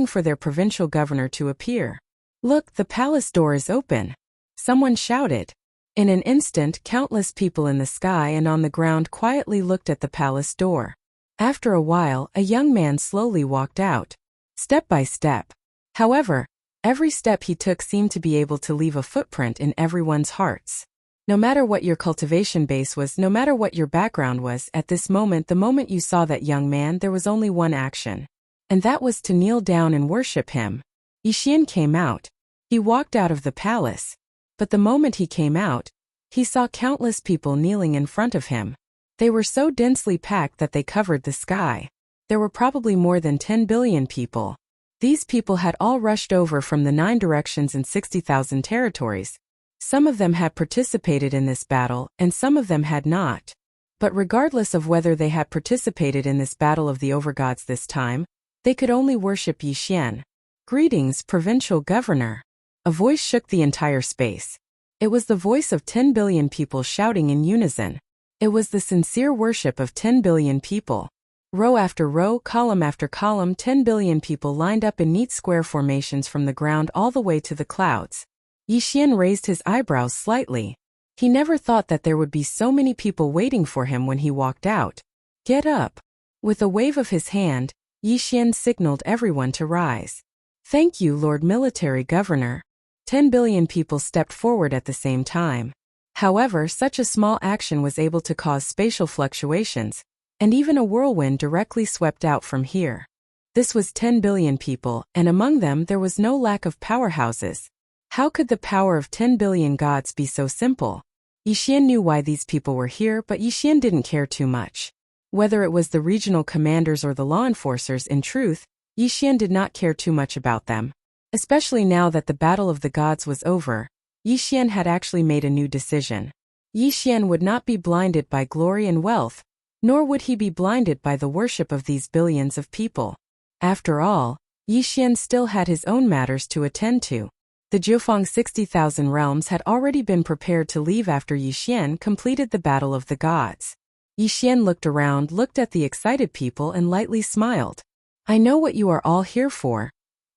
for their provincial governor to appear. "Look, the palace door is open," someone shouted. In an instant, countless people in the sky and on the ground quietly looked at the palace door. After a while, a young man slowly walked out, step by step. However, every step he took seemed to be able to leave a footprint in everyone's hearts. No matter what your cultivation base was, no matter what your background was, at this moment, the moment you saw that young man, there was only one action. And that was to kneel down and worship him. Yixian came out. He walked out of the palace. But the moment he came out, he saw countless people kneeling in front of him. They were so densely packed that they covered the sky. There were probably more than 10 billion people. These people had all rushed over from the 9 directions and 60,000 territories. Some of them had participated in this battle, and some of them had not. But regardless of whether they had participated in this battle of the overgods this time, they could only worship Yixian. "Greetings, provincial governor." A voice shook the entire space. It was the voice of 10 billion people shouting in unison. It was the sincere worship of 10 billion people. Row after row, column after column, 10 billion people lined up in neat square formations from the ground all the way to the clouds. Yixian raised his eyebrows slightly. He never thought that there would be so many people waiting for him when he walked out. "Get up." With a wave of his hand, Yixian signaled everyone to rise. "Thank you, Lord Military Governor." 10 billion people stepped forward at the same time. However, such a small action was able to cause spatial fluctuations, and even a whirlwind directly swept out from here. This was 10 billion people, and among them there was no lack of powerhouses. How could the power of 10 billion gods be so simple? Yixian knew why these people were here, but Yixian didn't care too much. Whether it was the regional commanders or the law enforcers, in truth, Yixian did not care too much about them. Especially now that the battle of the gods was over, Yixian had actually made a new decision. Yixian would not be blinded by glory and wealth, nor would he be blinded by the worship of these billions of people. After all, Yixian still had his own matters to attend to. The Jiufeng 60,000 realms had already been prepared to leave after Yi Xian completed the Battle of the Gods. Yi Xian looked around, looked at the excited people and lightly smiled. I know what you are all here for,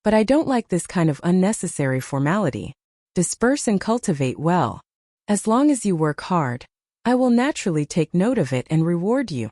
but I don't like this kind of unnecessary formality. Disperse and cultivate well. As long as you work hard, I will naturally take note of it and reward you.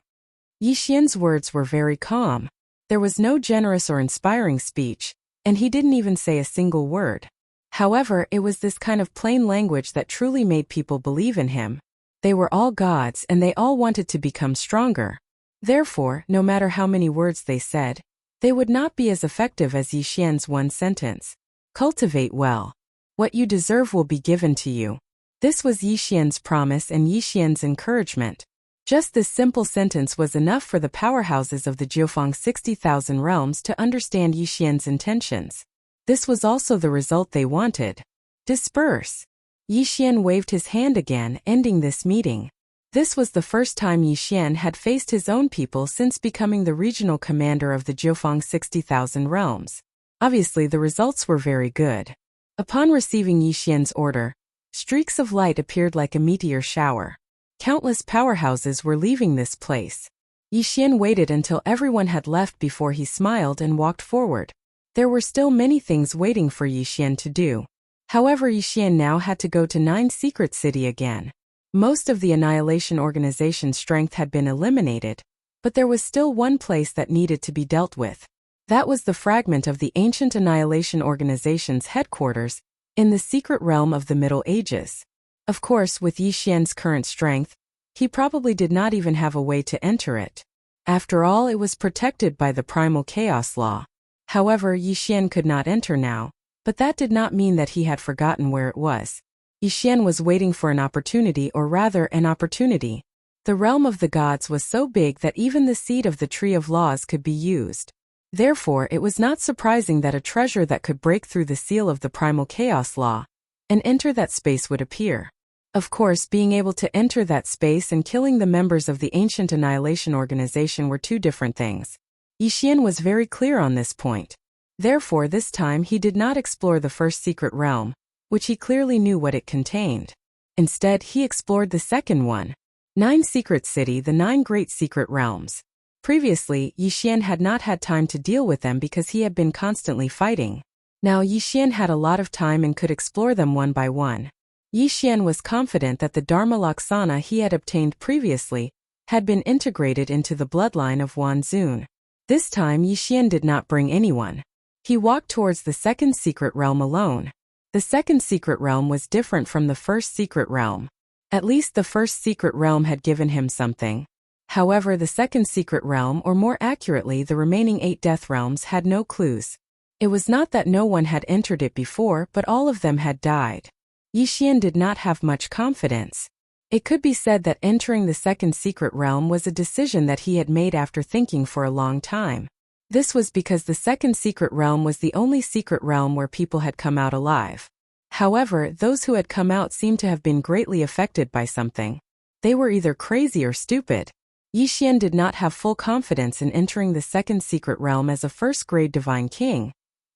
Yi Xian's words were very calm. There was no generous or inspiring speech, and he didn't even say a single word. However, it was this kind of plain language that truly made people believe in him. They were all gods and they all wanted to become stronger. Therefore, no matter how many words they said, they would not be as effective as Yi Xian's one sentence. Cultivate well. What you deserve will be given to you. This was Yi Xian's promise and Yi Xian's encouragement. Just this simple sentence was enough for the powerhouses of the Jiufeng 60,000 realms to understand Yi Xian's intentions. This was also the result they wanted. Disperse. Yi Xian waved his hand again, ending this meeting. This was the first time Yi Xian had faced his own people since becoming the regional commander of the Jiufeng 60,000 realms. Obviously, the results were very good. Upon receiving Yi Xian's order, streaks of light appeared like a meteor shower. Countless powerhouses were leaving this place. Yi Xian waited until everyone had left before he smiled and walked forward. There were still many things waiting for Yi Xian to do. However, Yi Xian now had to go to 9 Secret City again. Most of the Annihilation Organization's strength had been eliminated, but there was still one place that needed to be dealt with. That was the fragment of the ancient Annihilation Organization's headquarters in the secret realm of the Middle Ages. Of course, with Yi Xian's current strength, he probably did not even have a way to enter it. After all, it was protected by the Primal Chaos Law. However, Yi Xian could not enter now, but that did not mean that he had forgotten where it was. Yi Xian was waiting for an opportunity, or rather an opportunity. The realm of the gods was so big that even the seed of the Tree of Laws could be used. Therefore, it was not surprising that a treasure that could break through the seal of the Primal Chaos Law and enter that space would appear. Of course, being able to enter that space and killing the members of the ancient Annihilation Organization were two different things. Yi Xian was very clear on this point. Therefore, this time he did not explore the first secret realm, which he clearly knew what it contained. Instead, he explored the second one. 9 Secret City, the 9 Great Secret Realms. Previously, Yi Xian had not had time to deal with them because he had been constantly fighting. Now Yi Xian had a lot of time and could explore them one by one. Yi Xian was confident that the Dharma Laksana he had obtained previously had been integrated into the bloodline of Wan Zun. This time Yi Xian did not bring anyone. He walked towards the second secret realm alone. The second secret realm was different from the first secret realm. At least the first secret realm had given him something. However, the second secret realm, or more accurately the remaining 8 death realms, had no clues. It was not that no one had entered it before, but all of them had died. Yi Xian did not have much confidence. It could be said that entering the second secret realm was a decision that he had made after thinking for a long time. This was because the second secret realm was the only secret realm where people had come out alive. However, those who had come out seemed to have been greatly affected by something. They were either crazy or stupid. Yi Xian did not have full confidence in entering the second secret realm as a first-grade divine king,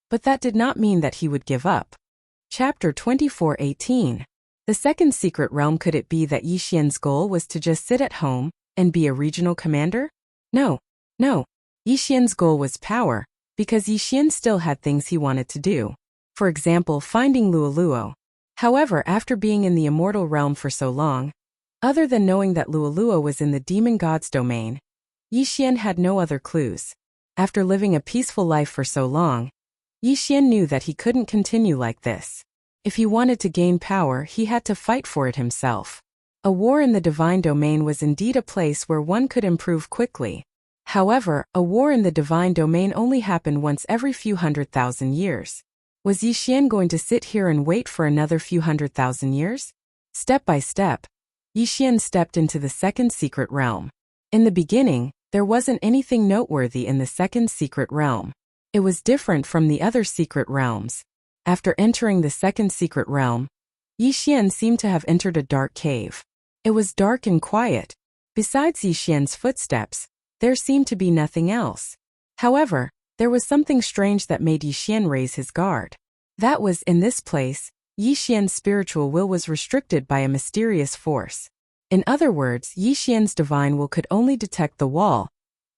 but that did not mean that he would give up. Chapter 24:18. The second secret realm. Could it be that Yi Xian's goal was to just sit at home and be a regional commander? No. Yi Xian's goal was power, because Yi Xian still had things he wanted to do. For example, finding Luoluo. However, after being in the immortal realm for so long, other than knowing that Luoluo was in the demon god's domain, Yi Xian had no other clues. After living a peaceful life for so long, Yi Xian knew that he couldn't continue like this. If he wanted to gain power, he had to fight for it himself. A war in the divine domain was indeed a place where one could improve quickly. However, a war in the divine domain only happened once every few 100,000 years. Was Yi Xian going to sit here and wait for another few 100,000 years? Step by step, Yi Xian stepped into the second secret realm. In the beginning, there wasn't anything noteworthy in the second secret realm. It was different from the other secret realms. After entering the second secret realm, Yi Xian seemed to have entered a dark cave. It was dark and quiet. Besides Yi Xian's footsteps, there seemed to be nothing else. However, there was something strange that made Yi Xian raise his guard. That was, in this place, Yixian's spiritual will was restricted by a mysterious force. In other words, Yixian's divine will could only detect the wall,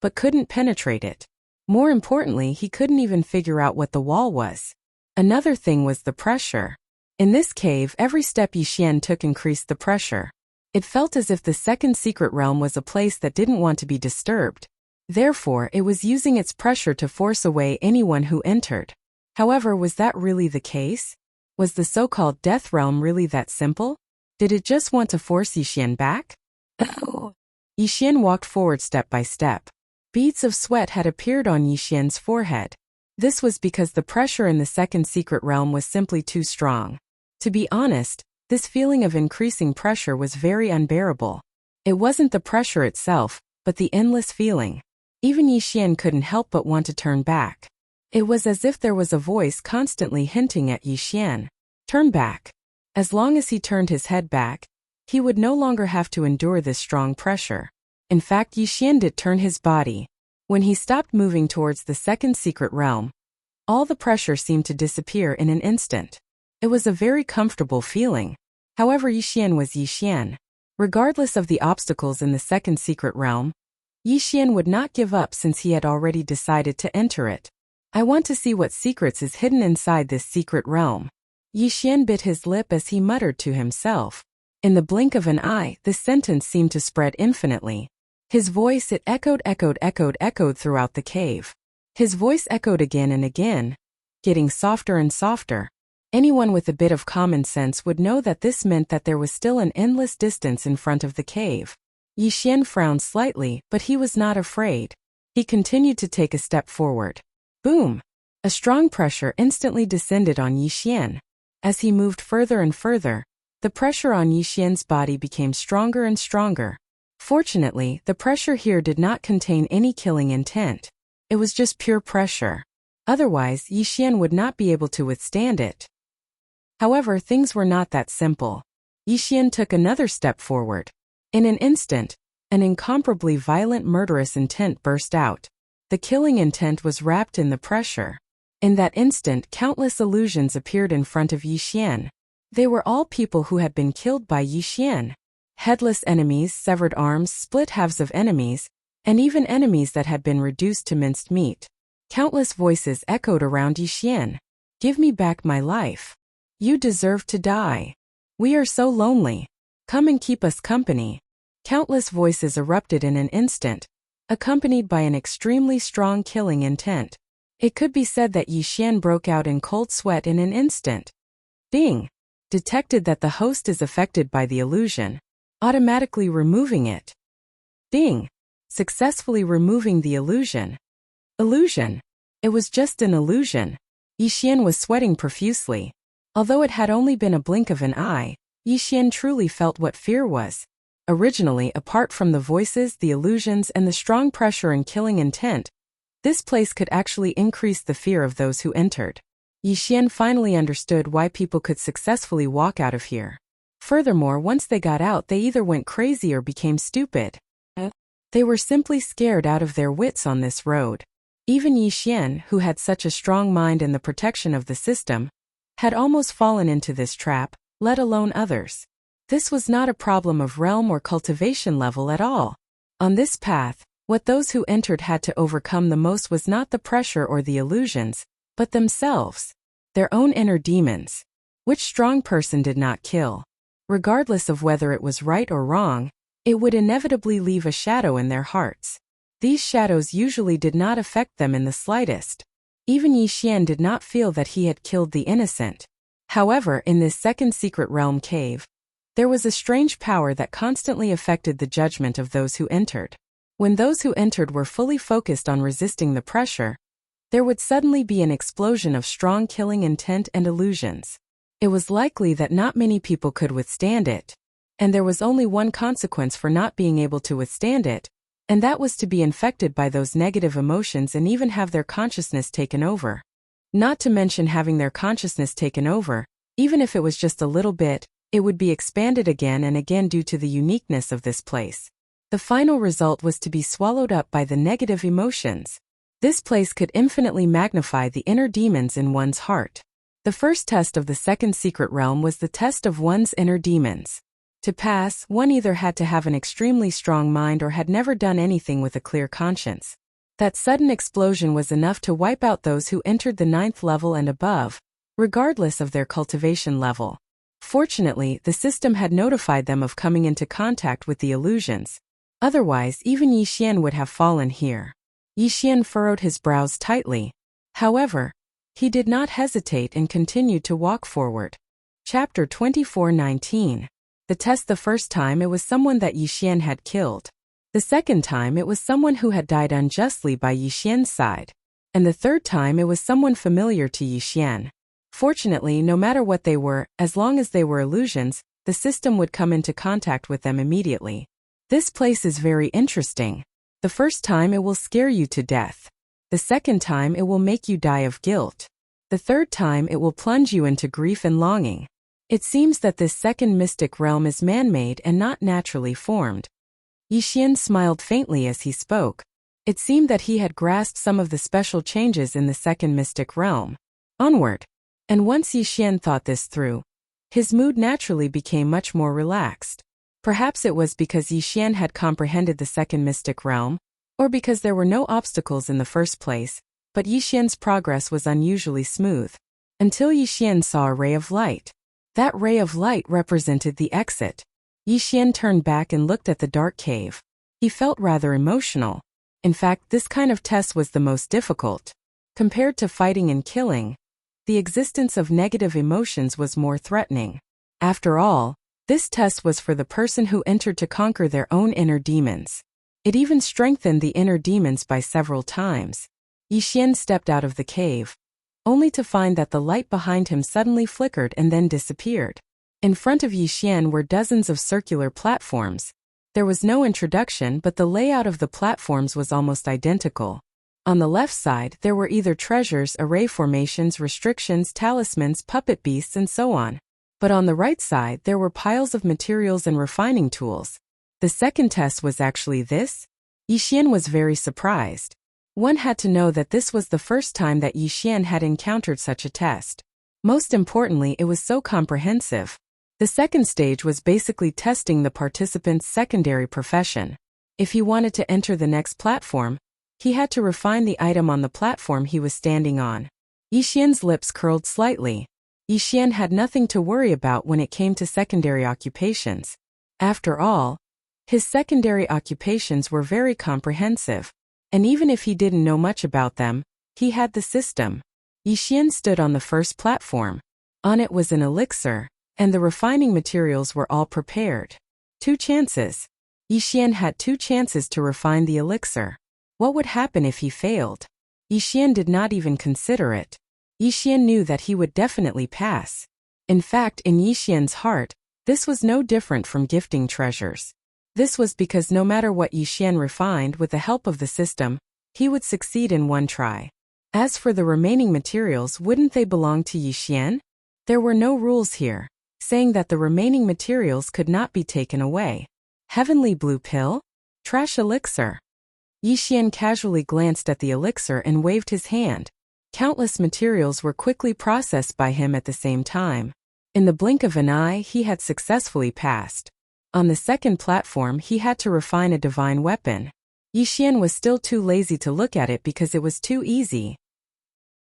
but couldn't penetrate it. More importantly, he couldn't even figure out what the wall was. Another thing was the pressure. In this cave, every step Yixian took increased the pressure. It felt as if the second secret realm was a place that didn't want to be disturbed. Therefore, it was using its pressure to force away anyone who entered. However, was that really the case? Was the so-called death realm really that simple? Did it just want to force Yixian back? Oh. Yixian walked forward step by step. Beads of sweat had appeared on Yixian's forehead. This was because the pressure in the second secret realm was simply too strong. To be honest, this feeling of increasing pressure was very unbearable. It wasn't the pressure itself, but the endless feeling. Even Yixian couldn't help but want to turn back. It was as if there was a voice constantly hinting at Yixian. Turn back. As long as he turned his head back, he would no longer have to endure this strong pressure. In fact, Yixian did turn his body. When he stopped moving towards the second secret realm, all the pressure seemed to disappear in an instant. It was a very comfortable feeling. However, Yixian was Yixian. Regardless of the obstacles in the second secret realm, Yixian would not give up since he had already decided to enter it. I want to see what secrets is hidden inside this secret realm. Yixian bit his lip as he muttered to himself. In the blink of an eye, this sentence seemed to spread infinitely. His voice, it echoed throughout the cave. His voice echoed again and again, getting softer and softer. Anyone with a bit of common sense would know that this meant that there was still an endless distance in front of the cave. Yixian frowned slightly, but he was not afraid. He continued to take a step forward. Boom! A strong pressure instantly descended on Yixian. As he moved further and further, the pressure on Yixian's body became stronger and stronger. Fortunately, the pressure here did not contain any killing intent. It was just pure pressure. Otherwise, Yixian would not be able to withstand it. However, things were not that simple. Yixian took another step forward. In an instant, an incomparably violent murderous intent burst out. The killing intent was wrapped in the pressure. In that instant, countless illusions appeared in front of Yixian. They were all people who had been killed by Yixian. Headless enemies, severed arms, split halves of enemies, and even enemies that had been reduced to minced meat. Countless voices echoed around Yixian. Give me back my life. You deserve to die. We are so lonely. Come and keep us company. Countless voices erupted in an instant, accompanied by an extremely strong killing intent. It could be said that Yixian broke out in cold sweat in an instant. Ding! Detected that the host is affected by the illusion, automatically removing it. Ding! Successfully removing the illusion. Illusion. It was just an illusion. Yixian was sweating profusely. Although it had only been a blink of an eye, Yixian truly felt what fear was. Originally, apart from the voices, the illusions, and the strong pressure and killing intent, this place could actually increase the fear of those who entered. Yixian finally understood why people could successfully walk out of here. Furthermore, once they got out, they either went crazy or became stupid. They were simply scared out of their wits on this road. Even Yixian, who had such a strong mind in the protection of the system, had almost fallen into this trap, let alone others. This was not a problem of realm or cultivation level at all. On this path, what those who entered had to overcome the most was not the pressure or the illusions, but themselves, their own inner demons. Which strong person did not kill? Regardless of whether it was right or wrong, it would inevitably leave a shadow in their hearts. These shadows usually did not affect them in the slightest. Even Yixian did not feel that he had killed the innocent. However, in this second secret realm cave, there was a strange power that constantly affected the judgment of those who entered. When those who entered were fully focused on resisting the pressure, there would suddenly be an explosion of strong killing intent and illusions. It was likely that not many people could withstand it, and there was only one consequence for not being able to withstand it, and that was to be infected by those negative emotions and even have their consciousness taken over. Not to mention having their consciousness taken over, even if it was just a little bit, it would be expanded again and again due to the uniqueness of this place. The final result was to be swallowed up by the negative emotions. This place could infinitely magnify the inner demons in one's heart. The first test of the second secret realm was the test of one's inner demons. To pass, one either had to have an extremely strong mind or had never done anything with a clear conscience. That sudden explosion was enough to wipe out those who entered the 9th level and above, regardless of their cultivation level. Fortunately, the system had notified them of coming into contact with the illusions. Otherwise, even Yixian would have fallen here. Yixian furrowed his brows tightly. However, he did not hesitate and continued to walk forward. Chapter 24:19. The test. The first time it was someone that Yixian had killed. The second time it was someone who had died unjustly by Yixian's side. And the third time it was someone familiar to Yixian. Fortunately, no matter what they were, as long as they were illusions, the system would come into contact with them immediately. This place is very interesting. The first time it will scare you to death. The second time it will make you die of guilt. The third time it will plunge you into grief and longing. It seems that this second mystic realm is man-made and not naturally formed. Yixian smiled faintly as he spoke. It seemed that he had grasped some of the special changes in the second mystic realm. Onward. And once Yixian thought this through, his mood naturally became much more relaxed. Perhaps it was because Yixian had comprehended the second mystic realm, or because there were no obstacles in the first place, but Yixian's progress was unusually smooth. Until Yixian saw a ray of light. That ray of light represented the exit. Yixian turned back and looked at the dark cave. He felt rather emotional. In fact, this kind of test was the most difficult. Compared to fighting and killing, the existence of negative emotions was more threatening. After all, this test was for the person who entered to conquer their own inner demons. It even strengthened the inner demons by several times. Yixian stepped out of the cave, only to find that the light behind him suddenly flickered and then disappeared. In front of Yixian were dozens of circular platforms. There was no introduction, but the layout of the platforms was almost identical. On the left side, there were either treasures, array formations, restrictions, talismans, puppet beasts, and so on. But on the right side, there were piles of materials and refining tools. The second test was actually this? Yixian was very surprised. One had to know that this was the first time that Yixian had encountered such a test. Most importantly, it was so comprehensive. The second stage was basically testing the participant's secondary profession. If he wanted to enter the next platform, he had to refine the item on the platform he was standing on. Yixian's lips curled slightly. Yixian had nothing to worry about when it came to secondary occupations. After all, his secondary occupations were very comprehensive. And even if he didn't know much about them, he had the system. Yixian stood on the first platform. On it was an elixir, and the refining materials were all prepared. 2 chances. Yixian had 2 chances to refine the elixir. What would happen if he failed? Yixian did not even consider it. Yixian knew that he would definitely pass. In fact, in Yixian's heart, this was no different from gifting treasures. This was because no matter what Yixian refined with the help of the system, he would succeed in one try. As for the remaining materials, wouldn't they belong to Yixian? There were no rules here, saying that the remaining materials could not be taken away. Heavenly blue pill? Trash elixir. Yixian casually glanced at the elixir and waved his hand. Countless materials were quickly processed by him at the same time. In the blink of an eye, he had successfully passed. On the second platform, he had to refine a divine weapon. Yixian was still too lazy to look at it because it was too easy.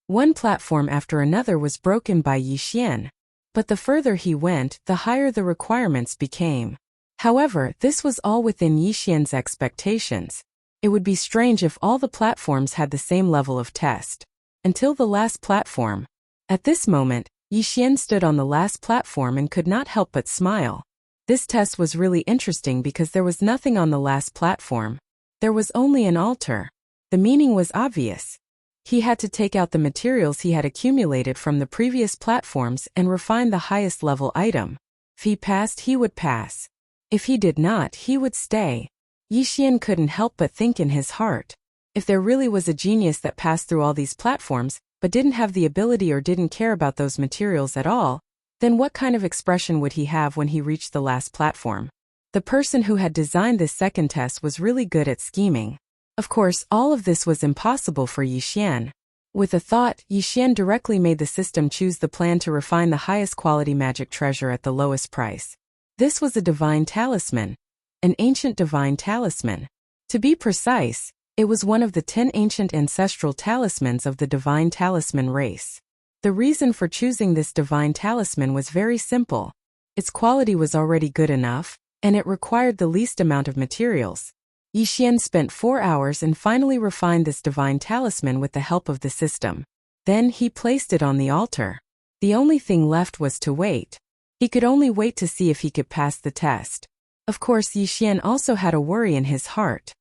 One platform after another was broken by Yixian. But the further he went, the higher the requirements became. However, this was all within Yixian's expectations. It would be strange if all the platforms had the same level of test. Until the last platform. At this moment, Yixian stood on the last platform and could not help but smile. This test was really interesting because there was nothing on the last platform. There was only an altar. The meaning was obvious. He had to take out the materials he had accumulated from the previous platforms and refine the highest level item. If he passed, he would pass. If he did not, he would stay. Yixian couldn't help but think in his heart. If there really was a genius that passed through all these platforms, but didn't have the ability or didn't care about those materials at all, then what kind of expression would he have when he reached the last platform? The person who had designed this second test was really good at scheming. Of course, all of this was impossible for Yixian. With a thought, Yixian directly made the system choose the plan to refine the highest quality magic treasure at the lowest price. This was a divine talisman. An ancient divine talisman. To be precise, it was one of the 10 ancient ancestral talismans of the divine talisman race. The reason for choosing this divine talisman was very simple. Its quality was already good enough, and it required the least amount of materials. Yixian spent 4 hours and finally refined this divine talisman with the help of the system. Then he placed it on the altar. The only thing left was to wait. He could only wait to see if he could pass the test. Of course, Yixian also had a worry in his heart.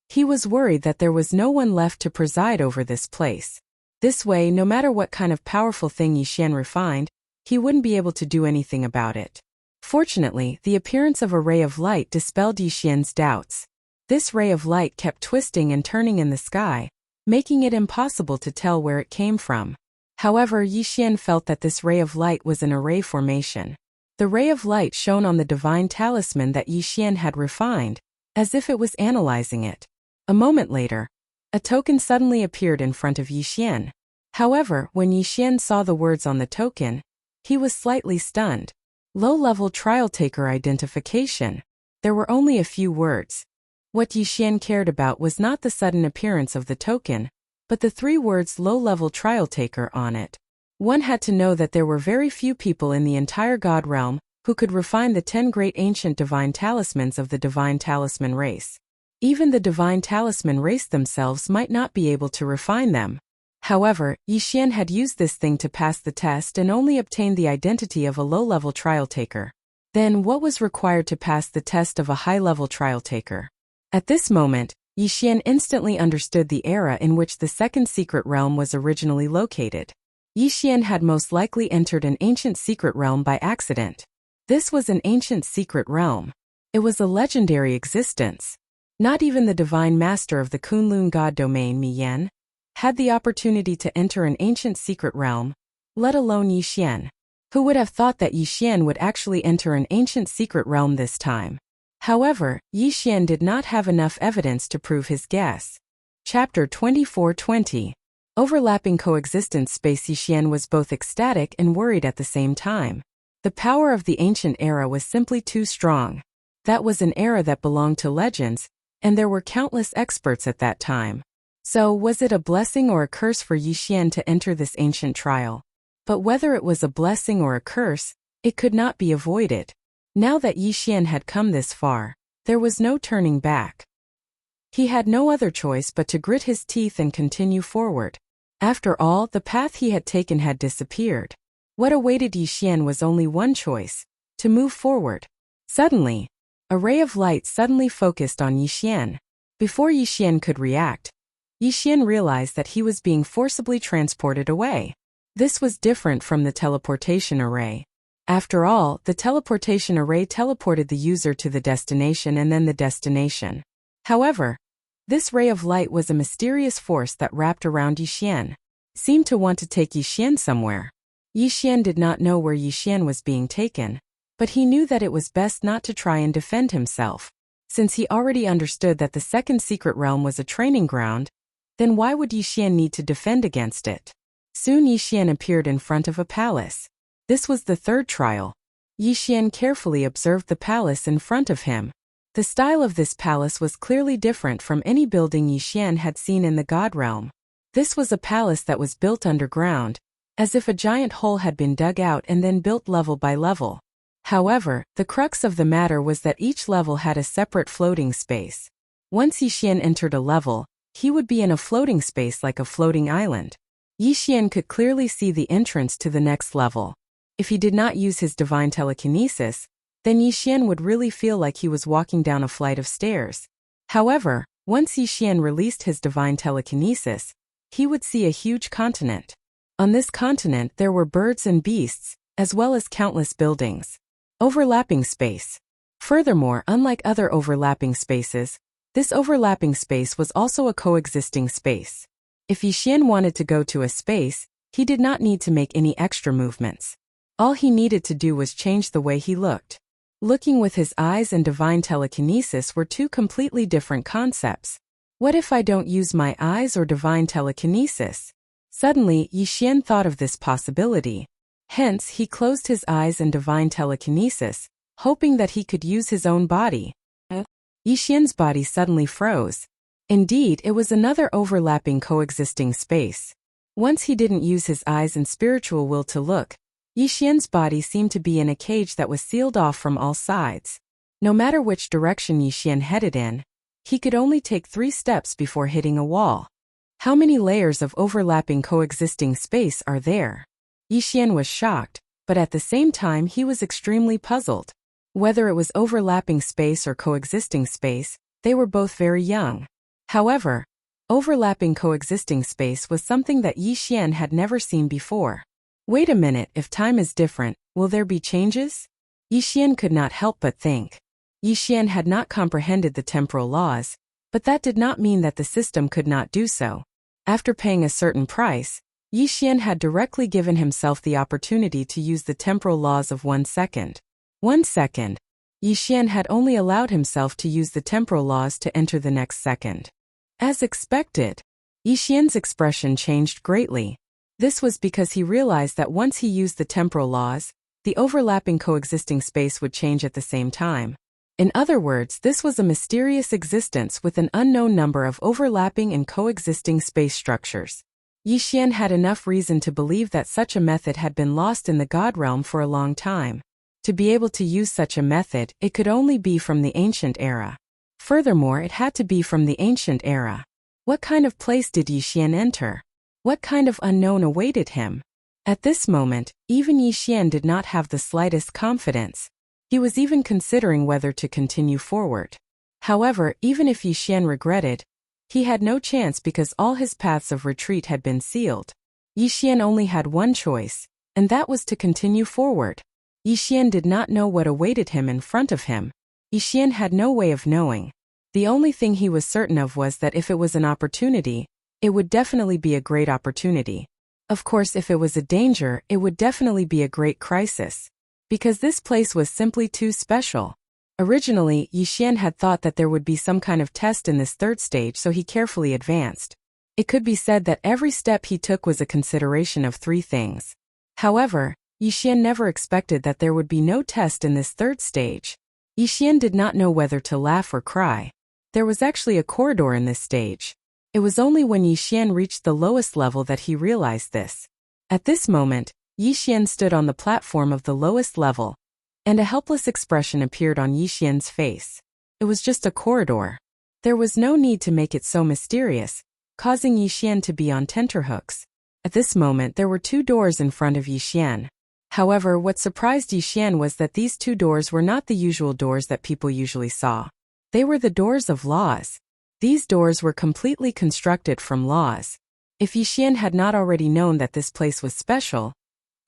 He was worried that there was no one left to preside over this place. This way, no matter what kind of powerful thing Yixian refined, he wouldn't be able to do anything about it. Fortunately, the appearance of a ray of light dispelled Yixian's doubts. This ray of light kept twisting and turning in the sky, making it impossible to tell where it came from. However, Yixian felt that this ray of light was an array formation. The ray of light shone on the divine talisman that Yixian had refined, as if it was analyzing it. A moment later, a token suddenly appeared in front of Yixian. However, when Yixian saw the words on the token, he was slightly stunned. Low-level trial taker identification. There were only a few words. What Yixian cared about was not the sudden appearance of the token, but the 3 words low-level trial taker on it. One had to know that there were very few people in the entire God realm who could refine the 10 great ancient divine talismans of the divine talisman race. Even the divine talisman race themselves might not be able to refine them. However, Yixian had used this thing to pass the test and only obtained the identity of a low-level trial taker. Then what was required to pass the test of a high-level trial taker? At this moment, Yixian instantly understood the era in which the second secret realm was originally located. Yixian had most likely entered an ancient secret realm by accident. This was an ancient secret realm. It was a legendary existence. Not even the divine master of the Kunlun god domain, Mi Yan, had the opportunity to enter an ancient secret realm, let alone Yixian. Who would have thought that Yixian would actually enter an ancient secret realm this time? However, Yixian did not have enough evidence to prove his guess. Chapter 2420. Overlapping coexistence space. Yixian was both ecstatic and worried at the same time. The power of the ancient era was simply too strong. That was an era that belonged to legends, and there were countless experts at that time. So, was it a blessing or a curse for Yixian to enter this ancient trial? But whether it was a blessing or a curse, it could not be avoided. Now that Yixian had come this far, there was no turning back. He had no other choice but to grit his teeth and continue forward. After all, the path he had taken had disappeared. What awaited Yixian was only one choice: to move forward. Suddenly, a ray of light suddenly focused on Yixian. Before Yixian could react, Yixian realized that he was being forcibly transported away. This was different from the teleportation array. After all, the teleportation array teleported the user to the destination and then the destination. However, this ray of light was a mysterious force that wrapped around Yixian, seemed to want to take Yixian somewhere. Yixian did not know where Yixian was being taken, but he knew that it was best not to try and defend himself. Since he already understood that the second secret realm was a training ground, then why would Yixian need to defend against it? Soon Yixian appeared in front of a palace. This was the third trial. Yixian carefully observed the palace in front of him. The style of this palace was clearly different from any building Yixian had seen in the God realm. This was a palace that was built underground, as if a giant hole had been dug out and then built level by level. However, the crux of the matter was that each level had a separate floating space. Once Yixian entered a level, he would be in a floating space like a floating island. Yixian could clearly see the entrance to the next level. If he did not use his divine telekinesis, then Yixian would really feel like he was walking down a flight of stairs. However, once Yixian released his divine telekinesis, he would see a huge continent. On this continent there were birds and beasts, as well as countless buildings. Overlapping space. Furthermore, unlike other overlapping spaces, this overlapping space was also a coexisting space. If Yixian wanted to go to a space, he did not need to make any extra movements. All he needed to do was change the way he looked. Looking with his eyes and divine telekinesis were two completely different concepts. What if I don't use my eyes or divine telekinesis? Suddenly, Yixian thought of this possibility. Hence, he closed his eyes in divine telekinesis, hoping that he could use his own body. Yixian's body suddenly froze. Indeed, it was another overlapping coexisting space. Once he didn't use his eyes and spiritual will to look, Yixian's body seemed to be in a cage that was sealed off from all sides. No matter which direction Yixian headed in, he could only take 3 steps before hitting a wall. How many layers of overlapping coexisting space are there? Yixian was shocked, but at the same time he was extremely puzzled. Whether it was overlapping space or coexisting space, they were both very young. However, overlapping coexisting space was something that Yixian had never seen before. Wait a minute, if time is different, will there be changes? Yixian could not help but think. Yixian had not comprehended the temporal laws, but that did not mean that the system could not do so. After paying a certain price, Yixian had directly given himself the opportunity to use the temporal laws of 1 second. 1 second. Yixian had only allowed himself to use the temporal laws to enter the next second. As expected, Yixian's expression changed greatly. This was because he realized that once he used the temporal laws, the overlapping coexisting space would change at the same time. In other words, this was a mysterious existence with an unknown number of overlapping and coexisting space structures. Yixian had enough reason to believe that such a method had been lost in the God realm for a long time. To be able to use such a method, it could only be from the ancient era. Furthermore, it had to be from the ancient era. What kind of place did Yixian enter? What kind of unknown awaited him? At this moment, even Yixian did not have the slightest confidence. He was even considering whether to continue forward. However, even if Yixian regretted, he had no chance because all his paths of retreat had been sealed. Yixian only had one choice, and that was to continue forward. Yixian did not know what awaited him in front of him. Yixian had no way of knowing. The only thing he was certain of was that if it was an opportunity, it would definitely be a great opportunity. Of course, if it was a danger, it would definitely be a great crisis. Because this place was simply too special. Originally, Yixian had thought that there would be some kind of test in this 3rd stage, so he carefully advanced. It could be said that every step he took was a consideration of 3 things. However, Yixian never expected that there would be no test in this 3rd stage. Yixian did not know whether to laugh or cry. There was actually a corridor in this stage. It was only when Yixian reached the lowest level that he realized this. At this moment, Yixian stood on the platform of the lowest level, and a helpless expression appeared on Yixian's face. It was just a corridor. There was no need to make it so mysterious, causing Yixian to be on tenterhooks. At this moment there were 2 doors in front of Yixian. However, what surprised Yixian was that these 2 doors were not the usual doors that people usually saw. They were the doors of laws. These doors were completely constructed from laws. If Yixian had not already known that this place was special,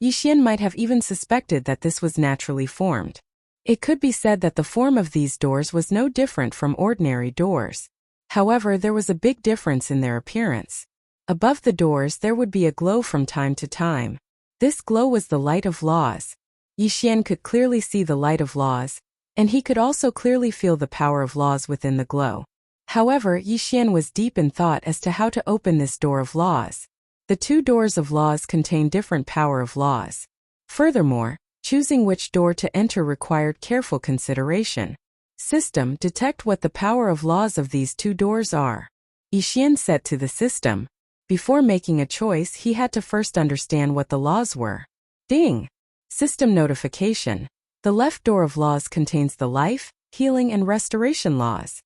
Yixian might have even suspected that this was naturally formed. It could be said that the form of these doors was no different from ordinary doors. However, there was a big difference in their appearance. Above the doors there would be a glow from time to time. This glow was the light of laws. Yixian could clearly see the light of laws, and he could also clearly feel the power of laws within the glow. However, Yixian was deep in thought as to how to open this door of laws. The 2 doors of laws contain different power of laws. Furthermore, choosing which door to enter required careful consideration. System, detect what the power of laws of these 2 doors are. Yixian said to the system. Before making a choice, he had to first understand what the laws were. Ding! System notification. The left door of laws contains the life, healing, and restoration laws.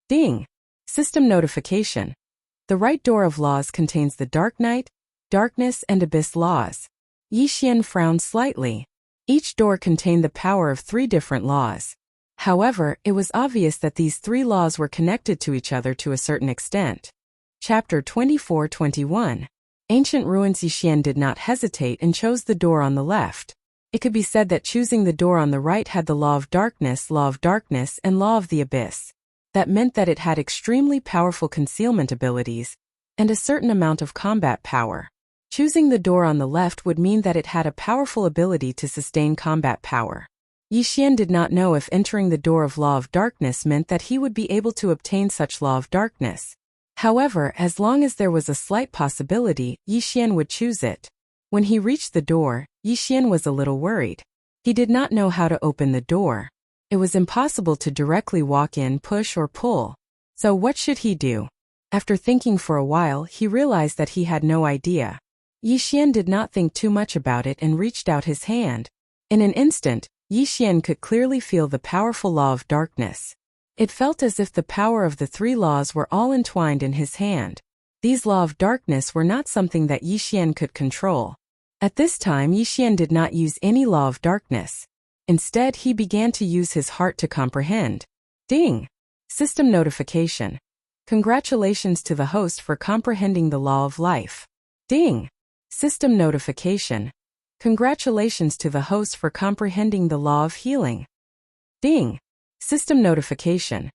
Ding! System notification. The right door of laws contains the dark night, darkness, and abyss laws. Yixian frowned slightly. Each door contained the power of 3 different laws. However, it was obvious that these 3 laws were connected to each other to a certain extent. Chapter 24-21. Ancient Ruins. Yixian did not hesitate and chose the door on the left. It could be said that choosing the door on the right had the law of darkness, and law of the abyss. That meant that it had extremely powerful concealment abilities, and a certain amount of combat power. Choosing the door on the left would mean that it had a powerful ability to sustain combat power. Yixian did not know if entering the door of law of darkness meant that he would be able to obtain such law of darkness. However, as long as there was a slight possibility, Yixian would choose it. When he reached the door, Yixian was a little worried. He did not know how to open the door. It was impossible to directly walk in, push or pull. So what should he do? After thinking for a while, he realized that he had no idea. Yixian did not think too much about it and reached out his hand. In an instant, Yixian could clearly feel the powerful law of darkness. It felt as if the power of the three laws were all entwined in his hand. These laws of darkness were not something that Yixian could control. At this time, Yixian did not use any law of darkness. Instead, he began to use his heart to comprehend. Ding! System notification. Congratulations to the host for comprehending the law of life. Ding! System notification. Congratulations to the host for comprehending the law of healing. Ding! System notification.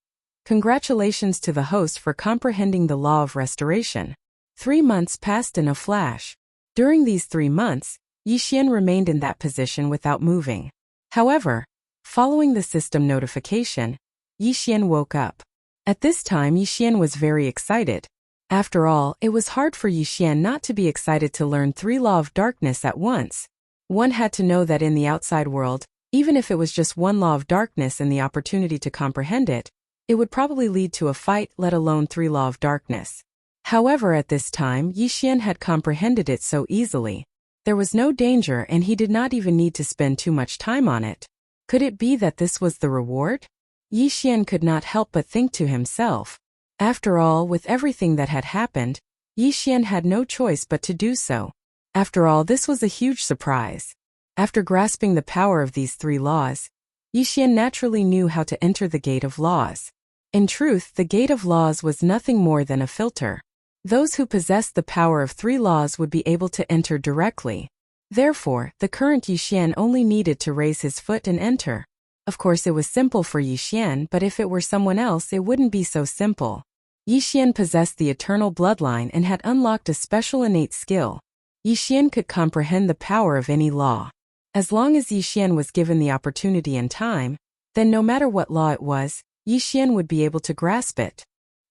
Congratulations to the host for comprehending the law of restoration. 3 months passed in a flash. During these 3 months, Yixian remained in that position without moving. However, following the system notification, Yixian woke up. At this time, Yixian was very excited. After all, it was hard for Yixian not to be excited to learn 3 laws of darkness at once. One had to know that in the outside world, even if it was just 1 law of darkness and the opportunity to comprehend it, it would probably lead to a fight, let alone 3 laws of darkness. However, at this time, Yixian had comprehended it so easily. There was no danger and he did not even need to spend too much time on it. Could it be that this was the reward? Yixian could not help but think to himself. After all, with everything that had happened, Yixian had no choice but to do so. After all, this was a huge surprise. After grasping the power of these 3 laws, Yixian naturally knew how to enter the gate of laws. In truth, the gate of laws was nothing more than a filter. Those who possessed the power of 3 laws would be able to enter directly. Therefore, the current Yixian only needed to raise his foot and enter. Of course, it was simple for Yixian, but if it were someone else, it wouldn't be so simple. Yixian possessed the eternal bloodline and had unlocked a special innate skill. Yixian could comprehend the power of any law. As long as Yixian was given the opportunity and time, then no matter what law it was, Yixian would be able to grasp it.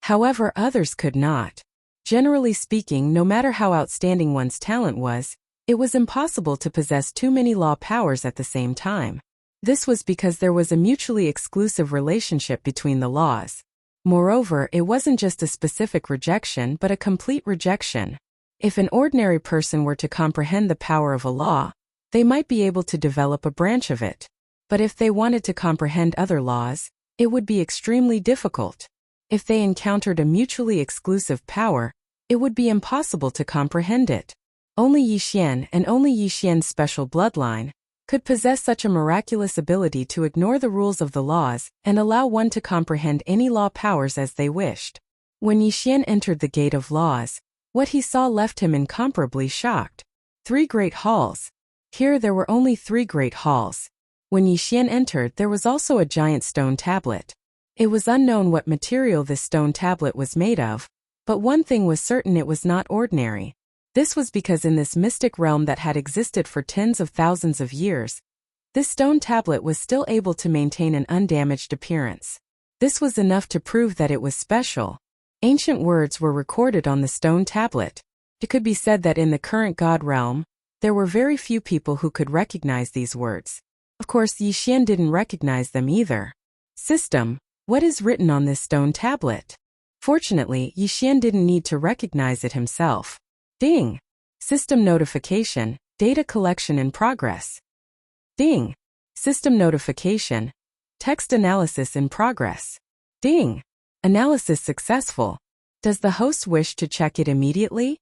However, others could not. Generally speaking, no matter how outstanding one's talent was, it was impossible to possess too many law powers at the same time. This was because there was a mutually exclusive relationship between the laws. Moreover, it wasn't just a specific rejection but a complete rejection. If an ordinary person were to comprehend the power of a law, they might be able to develop a branch of it. But if they wanted to comprehend other laws, it would be extremely difficult. If they encountered a mutually exclusive power, it would be impossible to comprehend it. Only Yixian, and only Yixian's special bloodline, could possess such a miraculous ability to ignore the rules of the laws and allow one to comprehend any law powers as they wished. When Yixian entered the gate of laws, what he saw left him incomparably shocked. 3 great halls. Here there were only 3 great halls. When Yixian entered, there was also a giant stone tablet. It was unknown what material this stone tablet was made of, but one thing was certain: it was not ordinary. This was because in this mystic realm that had existed for tens of thousands of years, this stone tablet was still able to maintain an undamaged appearance. This was enough to prove that it was special. Ancient words were recorded on the stone tablet. It could be said that in the current God realm, there were very few people who could recognize these words. Of course, Yixian didn't recognize them either. System: what is written on this stone tablet? Fortunately, Yixian didn't need to recognize it himself. Ding! System notification: data collection in progress. Ding! System notification: text analysis in progress. Ding! Analysis successful. Does the host wish to check it immediately?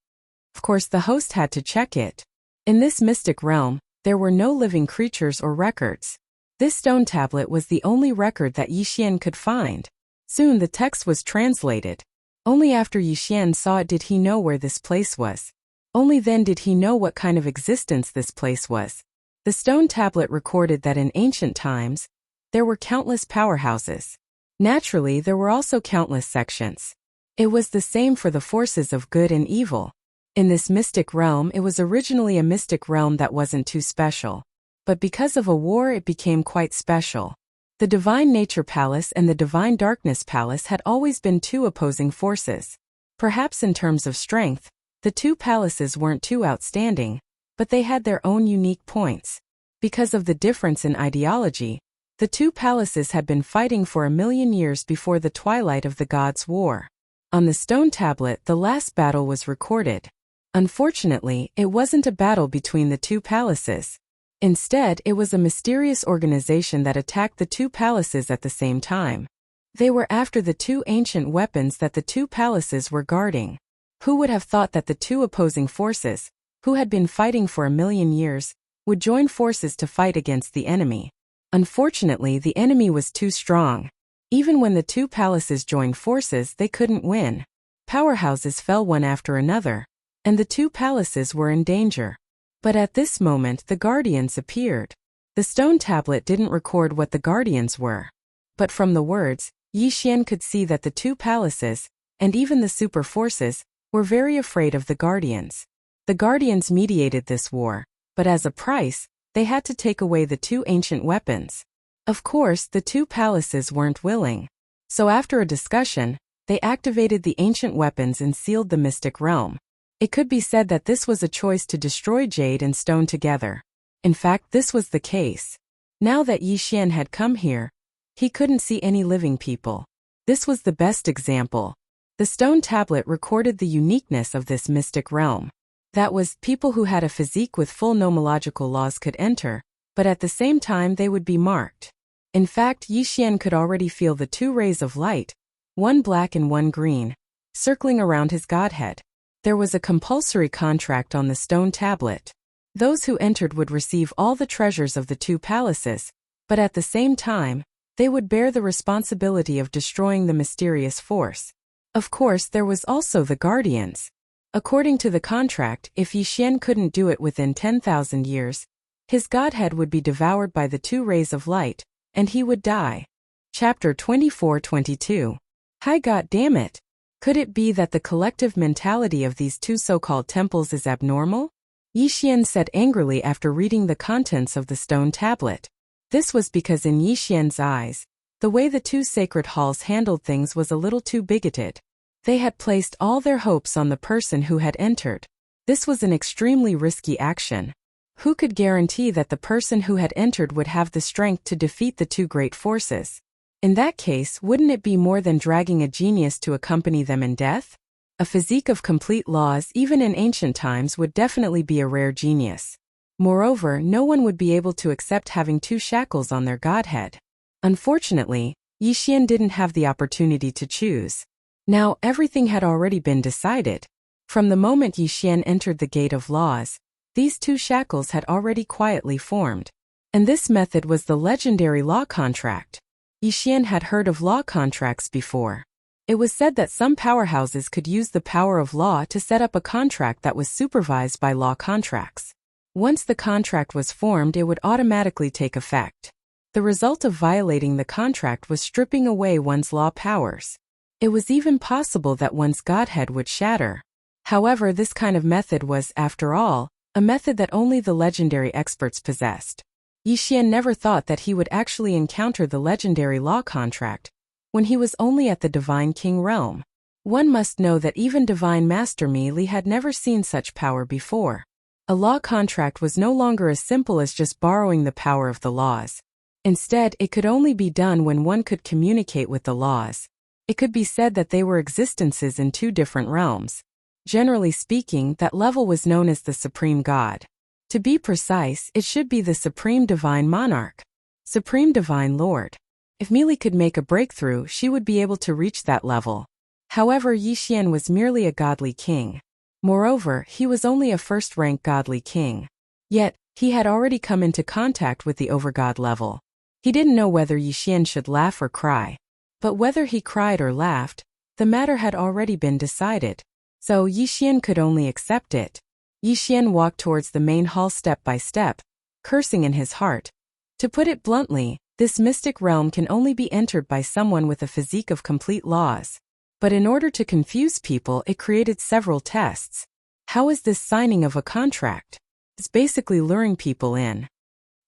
Of course, the host had to check it. In this mystic realm, there were no living creatures or records. This stone tablet was the only record that Yixian could find. Soon the text was translated. Only after Yixian saw it did he know where this place was. Only then did he know what kind of existence this place was. The stone tablet recorded that in ancient times, there were countless powerhouses. Naturally, there were also countless sections. It was the same for the forces of good and evil. In this mystic realm, it was originally a mystic realm that wasn't too special. But because of a war, it became quite special. The Divine Nature Palace and the Divine Darkness Palace had always been 2 opposing forces. Perhaps in terms of strength, the two palaces weren't too outstanding, but they had their own unique points. Because of the difference in ideology, the two palaces had been fighting for 1,000,000 years before the twilight of the gods' war. On the stone tablet, the last battle was recorded. Unfortunately, it wasn't a battle between the two palaces. Instead, it was a mysterious organization that attacked the two palaces at the same time. They were after the two ancient weapons that the two palaces were guarding. Who would have thought that the two opposing forces, who had been fighting for 1,000,000 years, would join forces to fight against the enemy? Unfortunately, the enemy was too strong. Even when the two palaces joined forces, they couldn't win. Powerhouses fell one after another, and the two palaces were in danger. But at this moment, the guardians appeared. The stone tablet didn't record what the guardians were. But from the words, Yi Xian could see that the two palaces, and even the super forces, were very afraid of the guardians. The guardians mediated this war, but as a price, they had to take away the two ancient weapons. Of course, the two palaces weren't willing. So after a discussion, they activated the ancient weapons and sealed the mystic realm. It could be said that this was a choice to destroy jade and stone together. In fact, this was the case. Now that Yi Xian had come here, he couldn't see any living people. This was the best example. The stone tablet recorded the uniqueness of this mystic realm. That was, people who had a physique with full nomological laws could enter, but at the same time they would be marked. In fact, Yi Xian could already feel the two rays of light, one black and one green, circling around his godhead. There was a compulsory contract on the stone tablet. Those who entered would receive all the treasures of the two palaces, but at the same time, they would bear the responsibility of destroying the mysterious force. Of course, there was also the guardians. According to the contract, if Yi Xian couldn't do it within 10,000 years, his godhead would be devoured by the two rays of light, and he would die. Chapter 24-22. Hi, god damn it! Could it be that the collective mentality of these two so-called temples is abnormal? Yi Xian said angrily after reading the contents of the stone tablet. This was because in Yi Xian's eyes, the way the two sacred halls handled things was a little too bigoted. They had placed all their hopes on the person who had entered. This was an extremely risky action. Who could guarantee that the person who had entered would have the strength to defeat the two great forces? In that case, wouldn't it be more than dragging a genius to accompany them in death? A physique of complete laws even in ancient times would definitely be a rare genius. Moreover, no one would be able to accept having two shackles on their godhead. Unfortunately, Yi Xian didn't have the opportunity to choose. Now, everything had already been decided. From the moment Yi Xian entered the Gate of Laws, these two shackles had already quietly formed. And this method was the legendary law contract. Yi Xian had heard of law contracts before. It was said that some powerhouses could use the power of law to set up a contract that was supervised by law contracts. Once the contract was formed, it would automatically take effect. The result of violating the contract was stripping away one's law powers. It was even possible that one's godhead would shatter. However, this kind of method was, after all, a method that only the legendary experts possessed. Yi Xian never thought that he would actually encounter the legendary law contract when he was only at the Divine King realm. One must know that even Divine Master Mi Li had never seen such power before. A law contract was no longer as simple as just borrowing the power of the laws. Instead, it could only be done when one could communicate with the laws. It could be said that they were existences in two different realms. Generally speaking, that level was known as the Supreme God. To be precise, it should be the Supreme Divine Monarch, Supreme Divine Lord. If Mi Li could make a breakthrough, she would be able to reach that level. However, Yi Xian was merely a godly king. Moreover, he was only a first-rank godly king. Yet, he had already come into contact with the overgod level. He didn't know whether Yi Xian should laugh or cry. But whether he cried or laughed, the matter had already been decided. So Yi Xian could only accept it. Yi Xian walked towards the main hall step by step, cursing in his heart. To put it bluntly, this mystic realm can only be entered by someone with a physique of complete laws. But in order to confuse people, it created several tests. How is this signing of a contract? It's basically luring people in.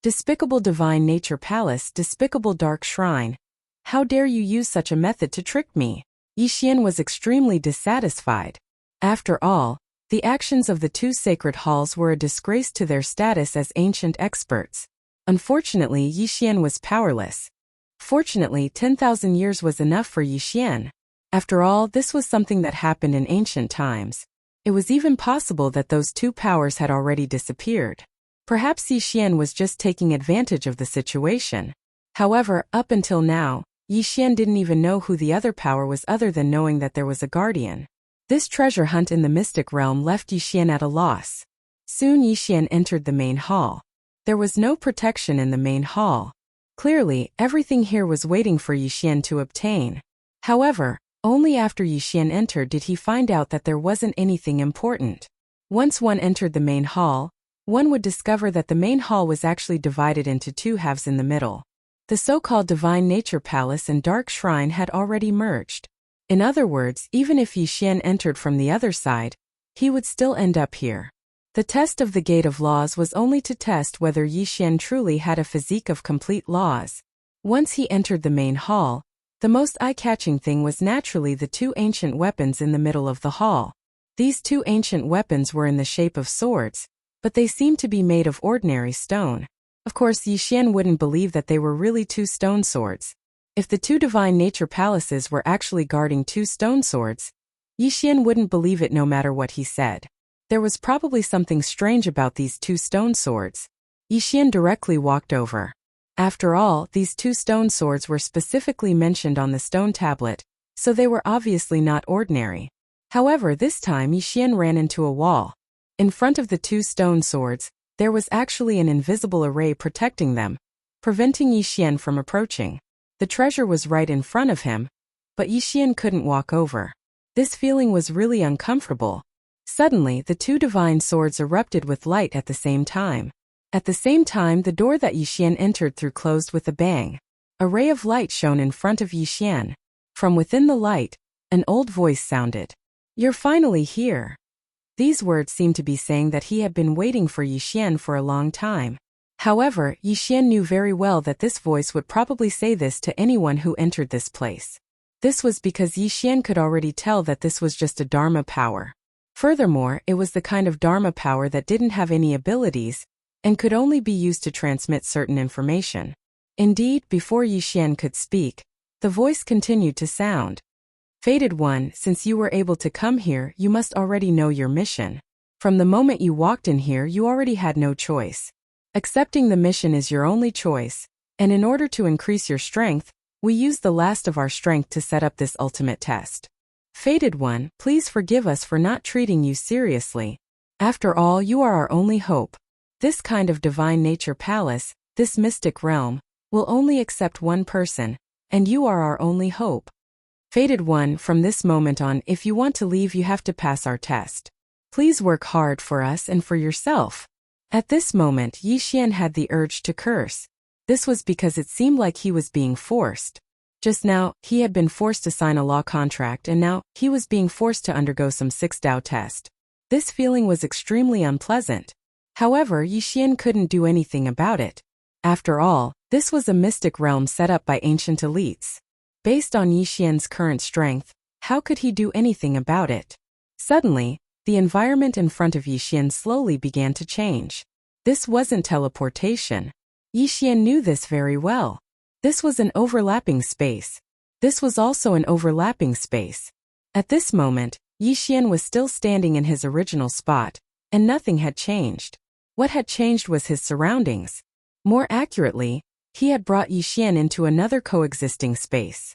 Despicable Divine Nature Palace, despicable Dark Shrine. How dare you use such a method to trick me? Yixian was extremely dissatisfied. After all, the actions of the two sacred halls were a disgrace to their status as ancient experts. Unfortunately, Yixian was powerless. Fortunately, 10,000 years was enough for Yixian. After all, this was something that happened in ancient times. It was even possible that those two powers had already disappeared. Perhaps Yixian was just taking advantage of the situation. However, up until now, Yixian didn't even know who the other power was other than knowing that there was a guardian. This treasure hunt in the mystic realm left Yixian at a loss. Soon Yixian entered the main hall. There was no protection in the main hall. Clearly, everything here was waiting for Yixian to obtain. However, only after Yixian entered did he find out that there wasn't anything important. Once one entered the main hall, one would discover that the main hall was actually divided into two halves in the middle. The so-called Divine Nature Palace and Dark Shrine had already merged. In other words, even if Yixian entered from the other side, he would still end up here. The test of the Gate of Laws was only to test whether Yixian truly had a physique of complete laws. Once he entered the main hall, the most eye-catching thing was naturally the two ancient weapons in the middle of the hall. These two ancient weapons were in the shape of swords, but they seemed to be made of ordinary stone. Of course, Yixian wouldn't believe that they were really two stone swords. If the two Divine Nature Palaces were actually guarding two stone swords, Yixian wouldn't believe it no matter what he said. There was probably something strange about these two stone swords. Yixian directly walked over. After all, these two stone swords were specifically mentioned on the stone tablet, so they were obviously not ordinary. However, this time Yixian ran into a wall. In front of the two stone swords, there was actually an invisible array protecting them, preventing Yixian from approaching. The treasure was right in front of him, but Yixian couldn't walk over. This feeling was really uncomfortable. Suddenly, the two divine swords erupted with light at the same time. At the same time, the door that Yixian entered through closed with a bang. A ray of light shone in front of Yixian. From within the light, an old voice sounded. "You're finally here." These words seemed to be saying that he had been waiting for Yixian for a long time. However, Yixian knew very well that this voice would probably say this to anyone who entered this place. This was because Yixian could already tell that this was just a Dharma power. Furthermore, it was the kind of Dharma power that didn't have any abilities and could only be used to transmit certain information. Indeed, before Yixian could speak, the voice continued to sound. "Fated One, since you were able to come here, you must already know your mission. From the moment you walked in here, you already had no choice. Accepting the mission is your only choice, and in order to increase your strength, we used the last of our strength to set up this ultimate test. Fated One, please forgive us for not treating you seriously. After all, you are our only hope. This kind of Divine Nature Palace, this mystic realm, will only accept one person, and you are our only hope. Fated One, from this moment on, if you want to leave, you have to pass our test. Please work hard for us and for yourself." At this moment, Yixian had the urge to curse. This was because it seemed like he was being forced. Just now, he had been forced to sign a law contract, and now, he was being forced to undergo some 6 Dao test. This feeling was extremely unpleasant. However, Yixian couldn't do anything about it. After all, this was a mystic realm set up by ancient elites. Based on Yixian's current strength, how could he do anything about it? Suddenly, the environment in front of Yixian slowly began to change. This wasn't teleportation. Yixian knew this very well. This was an overlapping space. This was also an overlapping space. At this moment, Yixian was still standing in his original spot, and nothing had changed. What had changed was his surroundings. More accurately, he had brought Yixian into another coexisting space.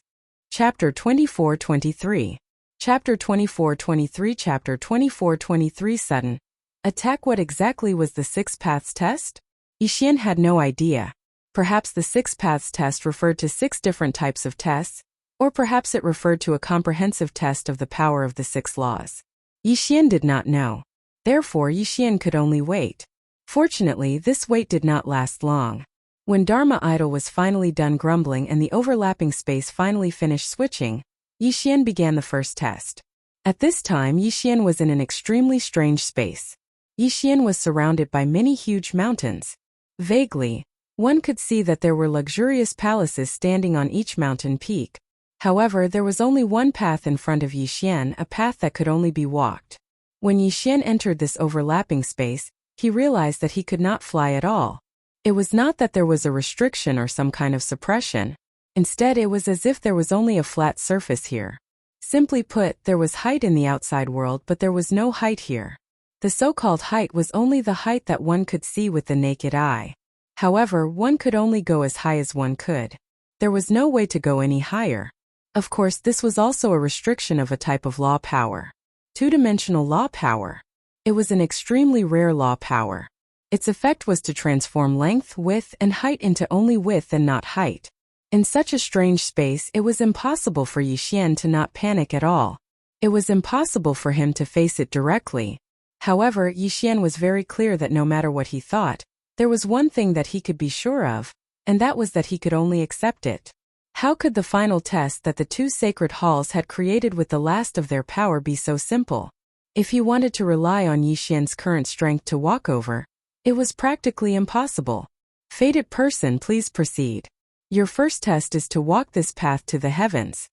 Chapter 24-23. Chapter 24-23. Chapter 24-23. Sudden attack. What exactly was the 6 Paths test? Yixian had no idea. Perhaps the 6 Paths test referred to 6 different types of tests, or perhaps it referred to a comprehensive test of the power of the 6 laws. Yixian did not know. Therefore, Yixian could only wait. Fortunately, this wait did not last long. When Dharma Idol was finally done grumbling and the overlapping space finally finished switching, Yixian began the first test. At this time, Yixian was in an extremely strange space. Yixian was surrounded by many huge mountains. Vaguely, one could see that there were luxurious palaces standing on each mountain peak. However, there was only one path in front of Yixian, a path that could only be walked. When Yixian entered this overlapping space, he realized that he could not fly at all. It was not that there was a restriction or some kind of suppression. Instead, it was as if there was only a flat surface here. Simply put, there was height in the outside world, but there was no height here. The so-called height was only the height that one could see with the naked eye. However, one could only go as high as one could. There was no way to go any higher. Of course, this was also a restriction of a type of law power. Two-dimensional law power. It was an extremely rare law power. Its effect was to transform length, width, and height into only width and not height. In such a strange space, it was impossible for Yixian to not panic at all. It was impossible for him to face it directly. However, Yixian was very clear that no matter what he thought, there was one thing that he could be sure of, and that was that he could only accept it. How could the final test that the two sacred halls had created with the last of their power be so simple? If he wanted to rely on Yixian's current strength to walk over, it was practically impossible. Fated person, please proceed. Your first test is to walk this path to the heavens.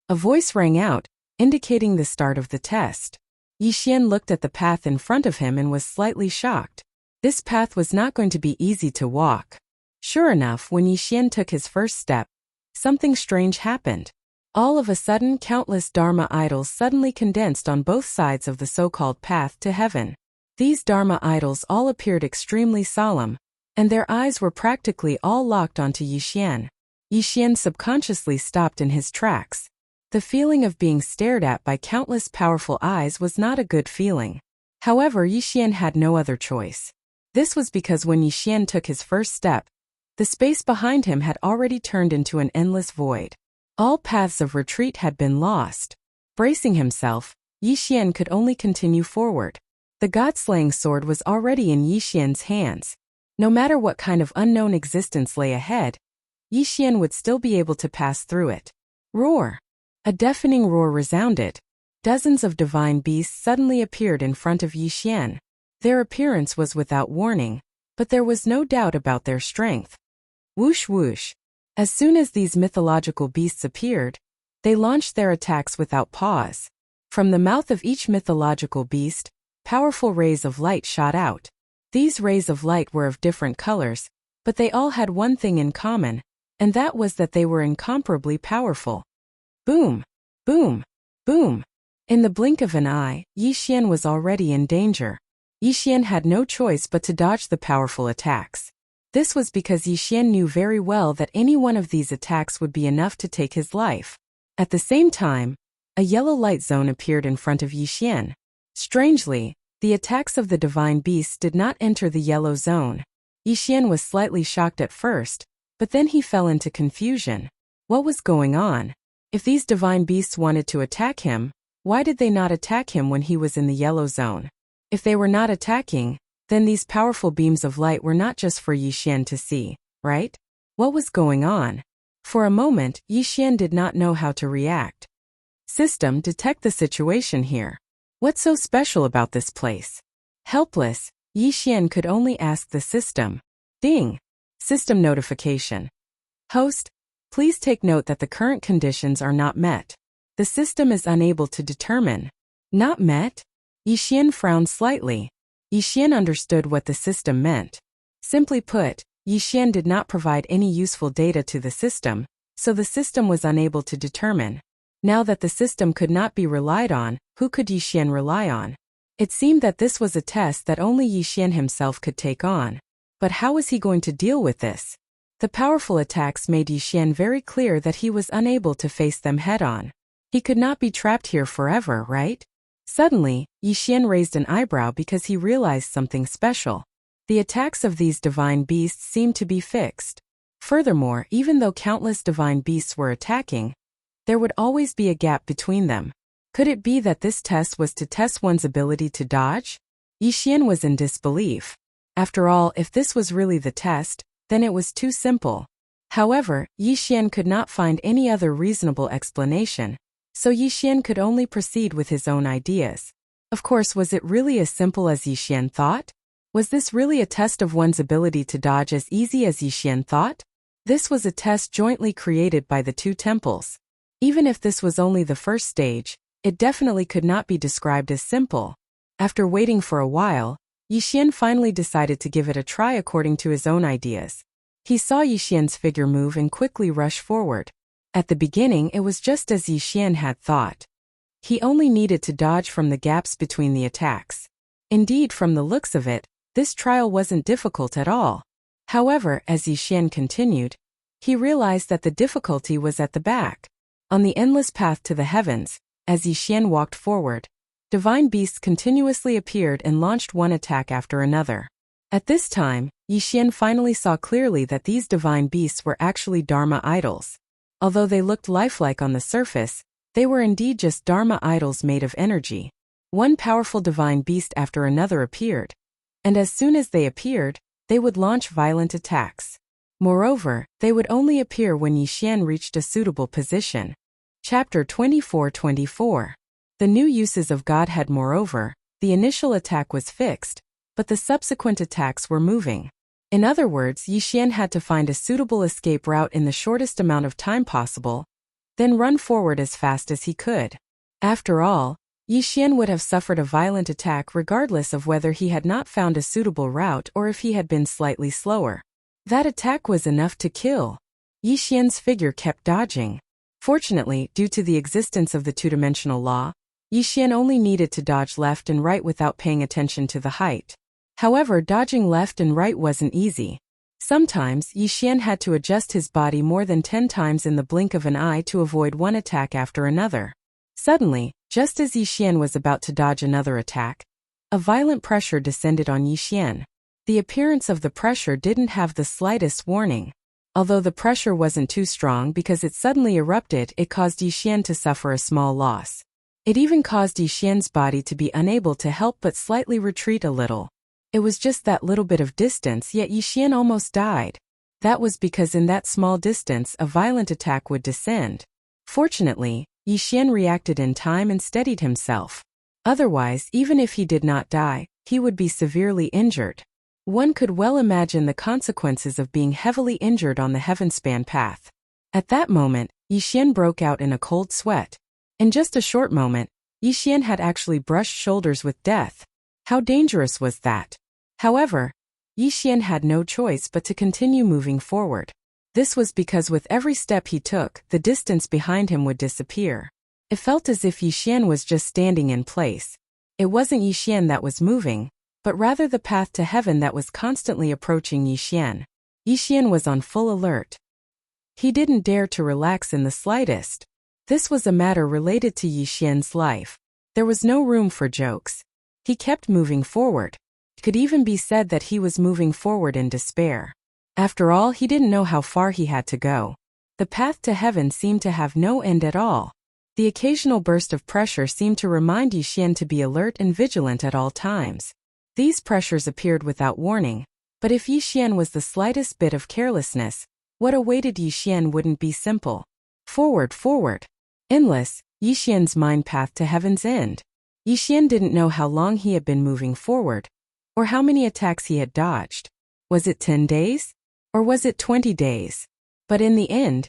A voice rang out, indicating the start of the test. Yixian looked at the path in front of him and was slightly shocked. This path was not going to be easy to walk. Sure enough, when Yixian took his first step, something strange happened. All of a sudden, countless Dharma idols suddenly condensed on both sides of the so-called path to heaven. These Dharma idols all appeared extremely solemn, and their eyes were practically all locked onto Yixian. Yixian subconsciously stopped in his tracks. The feeling of being stared at by countless powerful eyes was not a good feeling. However, Yixian had no other choice. This was because when Yixian took his first step, the space behind him had already turned into an endless void. All paths of retreat had been lost. Bracing himself, Yixian could only continue forward. The god-slaying sword was already in Yixian's hands. No matter what kind of unknown existence lay ahead, Yixian would still be able to pass through it. Roar! A deafening roar resounded. Dozens of divine beasts suddenly appeared in front of Yixian. Their appearance was without warning, but there was no doubt about their strength. Whoosh whoosh! As soon as these mythological beasts appeared, they launched their attacks without pause. From the mouth of each mythological beast, powerful rays of light shot out. These rays of light were of different colors, but they all had one thing in common, and that was that they were incomparably powerful. Boom! Boom! Boom! In the blink of an eye, Yixian was already in danger. Yixian had no choice but to dodge the powerful attacks. This was because Yixian knew very well that any one of these attacks would be enough to take his life. At the same time, a yellow light zone appeared in front of Yixian. Strangely, the attacks of the divine beasts did not enter the yellow zone. Yixian was slightly shocked at first, but then he fell into confusion. What was going on? If these divine beasts wanted to attack him, why did they not attack him when he was in the yellow zone? If they were not attacking, then these powerful beams of light were not just for Yixian to see, right? What was going on? For a moment, Yixian did not know how to react. System, detect the situation here. What's so special about this place? Helpless, Yixian could only ask the system. Ding! System notification. Host, please take note that the current conditions are not met. The system is unable to determine. Not met? Yixian frowned slightly. Yixian understood what the system meant. Simply put, Yixian did not provide any useful data to the system, so the system was unable to determine. Now that the system could not be relied on, who could Yixian rely on? It seemed that this was a test that only Yixian himself could take on. But how was he going to deal with this? The powerful attacks made Yixian very clear that he was unable to face them head-on. He could not be trapped here forever, right? Suddenly, Yixian raised an eyebrow because he realized something special. The attacks of these divine beasts seemed to be fixed. Furthermore, even though countless divine beasts were attacking, there would always be a gap between them. Could it be that this test was to test one's ability to dodge? Yixian was in disbelief. After all, if this was really the test, then it was too simple. However, Yixian could not find any other reasonable explanation, so Yixian could only proceed with his own ideas. Of course, was it really as simple as Yixian thought? Was this really a test of one's ability to dodge as easy as Yixian thought? This was a test jointly created by the two temples. Even if this was only the first stage, it definitely could not be described as simple. After waiting for a while, Yixian finally decided to give it a try according to his own ideas. He saw Yixian's figure move and quickly rush forward. At the beginning, it was just as Yixian had thought. He only needed to dodge from the gaps between the attacks. Indeed, from the looks of it, this trial wasn't difficult at all. However, as Yixian continued, he realized that the difficulty was at the back. On the endless path to the heavens, as Yixian walked forward, divine beasts continuously appeared and launched one attack after another. At this time, Yixian finally saw clearly that these divine beasts were actually Dharma idols. Although they looked lifelike on the surface, they were indeed just Dharma idols made of energy. One powerful divine beast after another appeared, and as soon as they appeared, they would launch violent attacks. Moreover, they would only appear when Yixian reached a suitable position. Chapter 24-24. The new uses of Godhead. Moreover, the initial attack was fixed, but the subsequent attacks were moving. In other words, Yixian had to find a suitable escape route in the shortest amount of time possible, then run forward as fast as he could. After all, Yixian would have suffered a violent attack regardless of whether he had not found a suitable route or if he had been slightly slower. That attack was enough to kill. Yixian's figure kept dodging. Fortunately, due to the existence of the two-dimensional law, Yixian only needed to dodge left and right without paying attention to the height. However, dodging left and right wasn't easy. Sometimes, Yixian had to adjust his body more than 10 times in the blink of an eye to avoid one attack after another. Suddenly, just as Yixian was about to dodge another attack, a violent pressure descended on Yixian. The appearance of the pressure didn't have the slightest warning. Although the pressure wasn't too strong because it suddenly erupted, it caused Yixian to suffer a small loss. It even caused Yixian's body to be unable to help but slightly retreat a little. It was just that little bit of distance, yet Yixian almost died. That was because in that small distance a violent attack would descend. Fortunately, Yixian reacted in time and steadied himself. Otherwise, even if he did not die, he would be severely injured. One could well imagine the consequences of being heavily injured on the heavenspan path. At that moment, Yixian broke out in a cold sweat. In just a short moment, Yixian had actually brushed shoulders with death. How dangerous was that? However, Yixian had no choice but to continue moving forward. This was because with every step he took, the distance behind him would disappear. It felt as if Yixian was just standing in place. It wasn't Yixian that was moving, but rather the path to heaven that was constantly approaching Yixian. Yixian was on full alert. He didn't dare to relax in the slightest. This was a matter related to Yixian's life. There was no room for jokes. He kept moving forward. It could even be said that he was moving forward in despair. After all, he didn't know how far he had to go. The path to heaven seemed to have no end at all. The occasional burst of pressure seemed to remind Yixian to be alert and vigilant at all times. These pressures appeared without warning, but if Yixian was the slightest bit of carelessness, what awaited Yixian wouldn't be simple. Forward, forward. Endless, Yixian's mind path to heaven's end. Yixian didn't know how long he had been moving forward, or how many attacks he had dodged. Was it 10 days? Or was it 20 days? But in the end,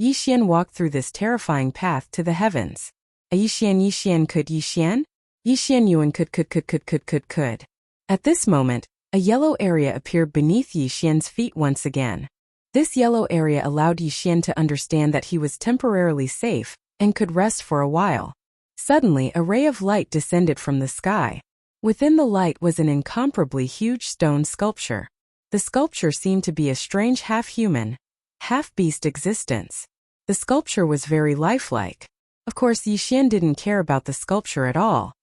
Yixian walked through this terrifying path to the heavens. A Yixian could Yixian? Yixian Yuan could. At this moment, a yellow area appeared beneath Yixian's feet once again. This yellow area allowed Yixian to understand that he was temporarily safe and could rest for a while. Suddenly, a ray of light descended from the sky. Within the light was an incomparably huge stone sculpture. The sculpture seemed to be a strange half-human, half-beast existence. The sculpture was very lifelike. Of course, Yixian didn't care about the sculpture at all.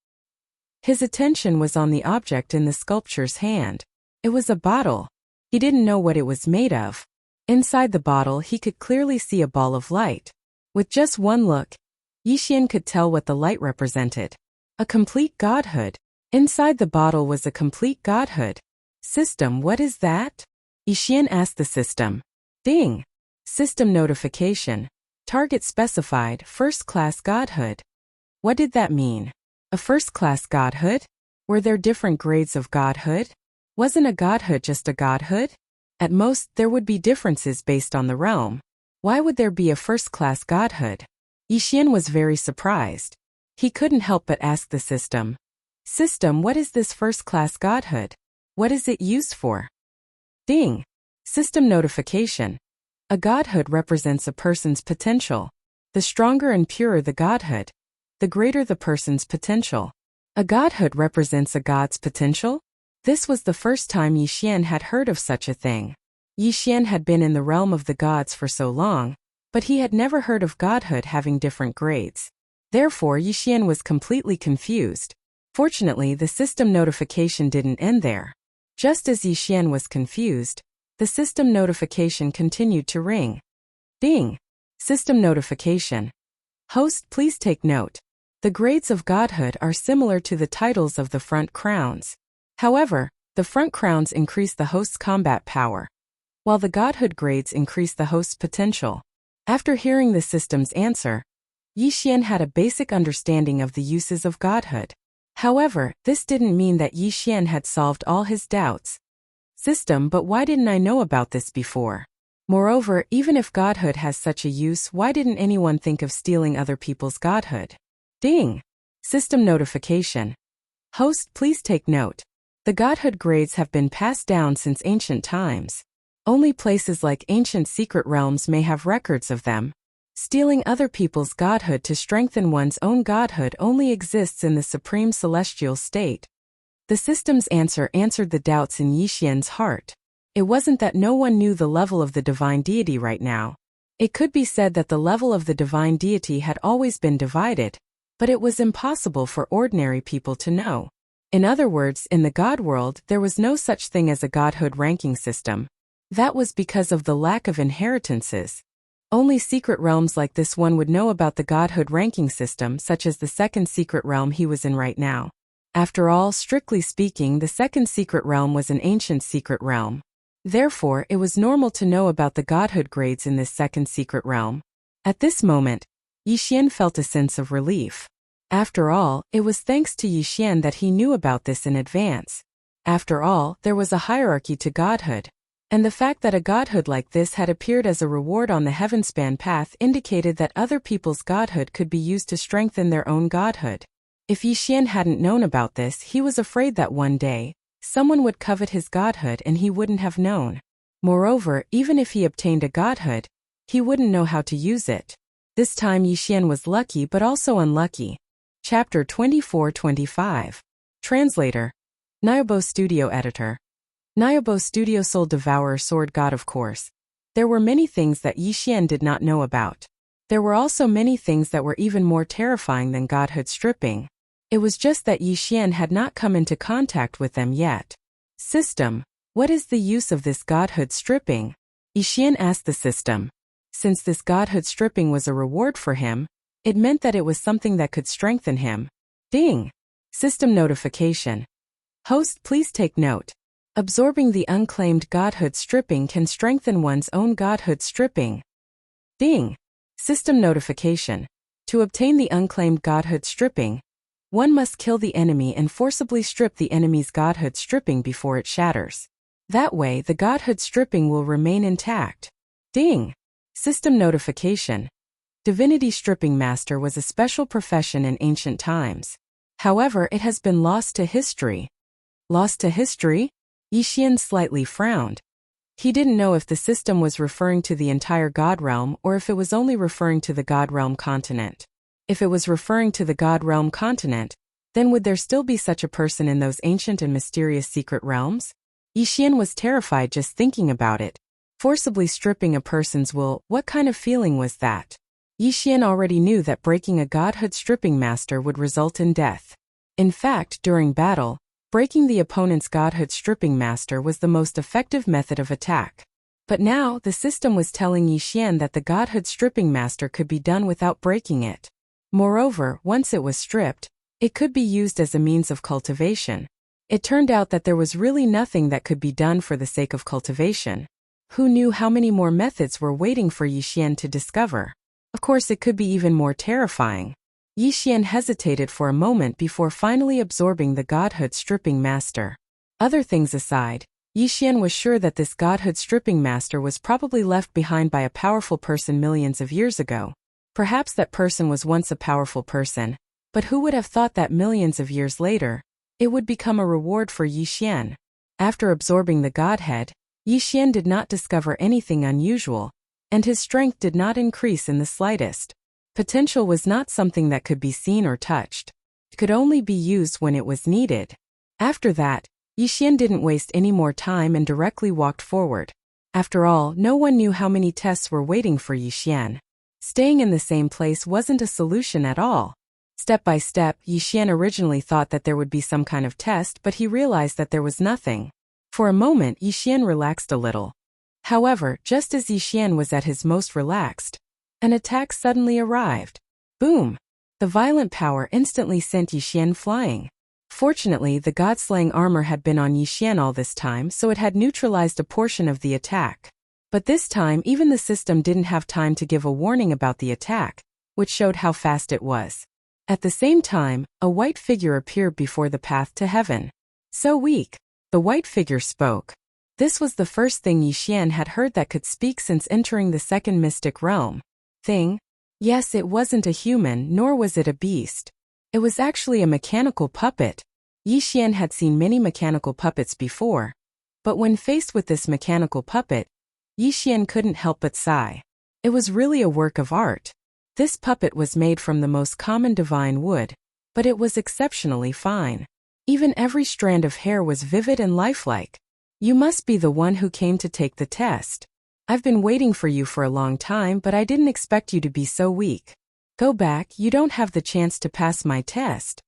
His attention was on the object in the sculpture's hand. It was a bottle. He didn't know what it was made of. Inside the bottle, he could clearly see a ball of light. With just one look, Yixian could tell what the light represented. A complete godhood. Inside the bottle was a complete godhood. System, what is that? Yixian asked the system. Ding. System notification. Target specified, first-class godhood. What did that mean? A first-class godhood? Were there different grades of godhood? Wasn't a godhood just a godhood? At most, there would be differences based on the realm. Why would there be a first-class godhood? Yixian was very surprised. He couldn't help but ask the system. System, what is this first-class godhood? What is it used for? Ding! System notification. A godhood represents a person's potential. The stronger and purer the godhood, the greater the person's potential. A godhood represents a god's potential? This was the first time Yixian had heard of such a thing. Yixian had been in the realm of the gods for so long, but he had never heard of godhood having different grades. Therefore, Yixian was completely confused. Fortunately, the system notification didn't end there. Just as Yixian was confused, the system notification continued to ring. Ding! System notification. Host, please take note. The grades of godhood are similar to the titles of the front crowns. However, the front crowns increase the host's combat power, while the godhood grades increase the host's potential. After hearing the system's answer, Yixian had a basic understanding of the uses of godhood. However, this didn't mean that Yixian had solved all his doubts. System, but why didn't I know about this before? Moreover, even if godhood has such a use, why didn't anyone think of stealing other people's godhood? Ding! System notification. Host, please take note. The godhood grades have been passed down since ancient times. Only places like ancient secret realms may have records of them. Stealing other people's godhood to strengthen one's own godhood only exists in the supreme celestial state. The system's answer answered the doubts in Yixian's heart. It wasn't that no one knew the level of the divine deity right now. It could be said that the level of the divine deity had always been divided, but it was impossible for ordinary people to know. In other words, in the god world, there was no such thing as a godhood ranking system. That was because of the lack of inheritances. Only secret realms like this one would know about the godhood ranking system, such as the second secret realm he was in right now. After all, strictly speaking, the second secret realm was an ancient secret realm. Therefore, it was normal to know about the godhood grades in this second secret realm. At this moment, Yixian felt a sense of relief. After all, it was thanks to Yixian that he knew about this in advance. After all, there was a hierarchy to godhood. And the fact that a godhood like this had appeared as a reward on the Heavenspan path indicated that other people's godhood could be used to strengthen their own godhood. If Yixian hadn't known about this, he was afraid that one day, someone would covet his godhood and he wouldn't have known. Moreover, even if he obtained a godhood, he wouldn't know how to use it. This time Yixian was lucky but also unlucky. Chapter 24-25. Translator. Nyobo Studio Editor. Nyobo Studio Soul Devourer Sword God. Of course, there were many things that Yixian did not know about. There were also many things that were even more terrifying than godhood stripping. It was just that Yixian had not come into contact with them yet. System, what is the use of this godhood stripping? Yixian asked the system. Since this godhood stripping was a reward for him, it meant that it was something that could strengthen him. Ding! System notification. Host, please take note. Absorbing the unclaimed godhood stripping can strengthen one's own godhood stripping. Ding! System notification. To obtain the unclaimed godhood stripping, one must kill the enemy and forcibly strip the enemy's godhood stripping before it shatters. That way, the godhood stripping will remain intact. Ding! System notification. Divinity Stripping Master was a special profession in ancient times. However, it has been lost to history. Lost to history? Yixian slightly frowned. He didn't know if the system was referring to the entire God Realm or if it was only referring to the God Realm continent. If it was referring to the God Realm continent, then would there still be such a person in those ancient and mysterious secret realms? Yixian was terrified just thinking about it. Forcibly stripping a person's will, what kind of feeling was that? Yixian already knew that breaking a godhood stripping master would result in death. In fact, during battle, breaking the opponent's godhood stripping master was the most effective method of attack. But now, the system was telling Yixian that the godhood stripping master could be done without breaking it. Moreover, once it was stripped, it could be used as a means of cultivation. It turned out that there was really nothing that could be done for the sake of cultivation. Who knew how many more methods were waiting for Yixian to discover? Of course, it could be even more terrifying. Yixian hesitated for a moment before finally absorbing the godhood stripping master. Other things aside, Yixian was sure that this godhood stripping master was probably left behind by a powerful person millions of years ago. Perhaps that person was once a powerful person, but who would have thought that millions of years later, it would become a reward for Yi Xian? After absorbing the godhead, Yi Xian did not discover anything unusual, and his strength did not increase in the slightest. Potential was not something that could be seen or touched. It could only be used when it was needed. After that, Yi Xian didn't waste any more time and directly walked forward. After all, no one knew how many tests were waiting for Yi Xian. Staying in the same place wasn't a solution at all. Step by step, Yi Xian originally thought that there would be some kind of test, but he realized that there was nothing. For a moment, Yi Xian relaxed a little. However, just as Yi Xian was at his most relaxed, an attack suddenly arrived. Boom! The violent power instantly sent Yi Xian flying. Fortunately, the god-slaying armor had been on Yi Xian all this time, so it had neutralized a portion of the attack. But this time, even the system didn't have time to give a warning about the attack, which showed how fast it was. At the same time, a white figure appeared before the path to heaven. So weak. The white figure spoke. This was the first thing Yi Xian had heard that could speak since entering the second mystic realm. Thing? Yes, it wasn't a human, nor was it a beast. It was actually a mechanical puppet. Yi Xian had seen many mechanical puppets before. But when faced with this mechanical puppet, Yi Xian couldn't help but sigh. It was really a work of art. This puppet was made from the most common divine wood, but it was exceptionally fine. Even every strand of hair was vivid and lifelike. You must be the one who came to take the test. I've been waiting for you for a long time, but I didn't expect you to be so weak. Go back, you don't have the chance to pass my test.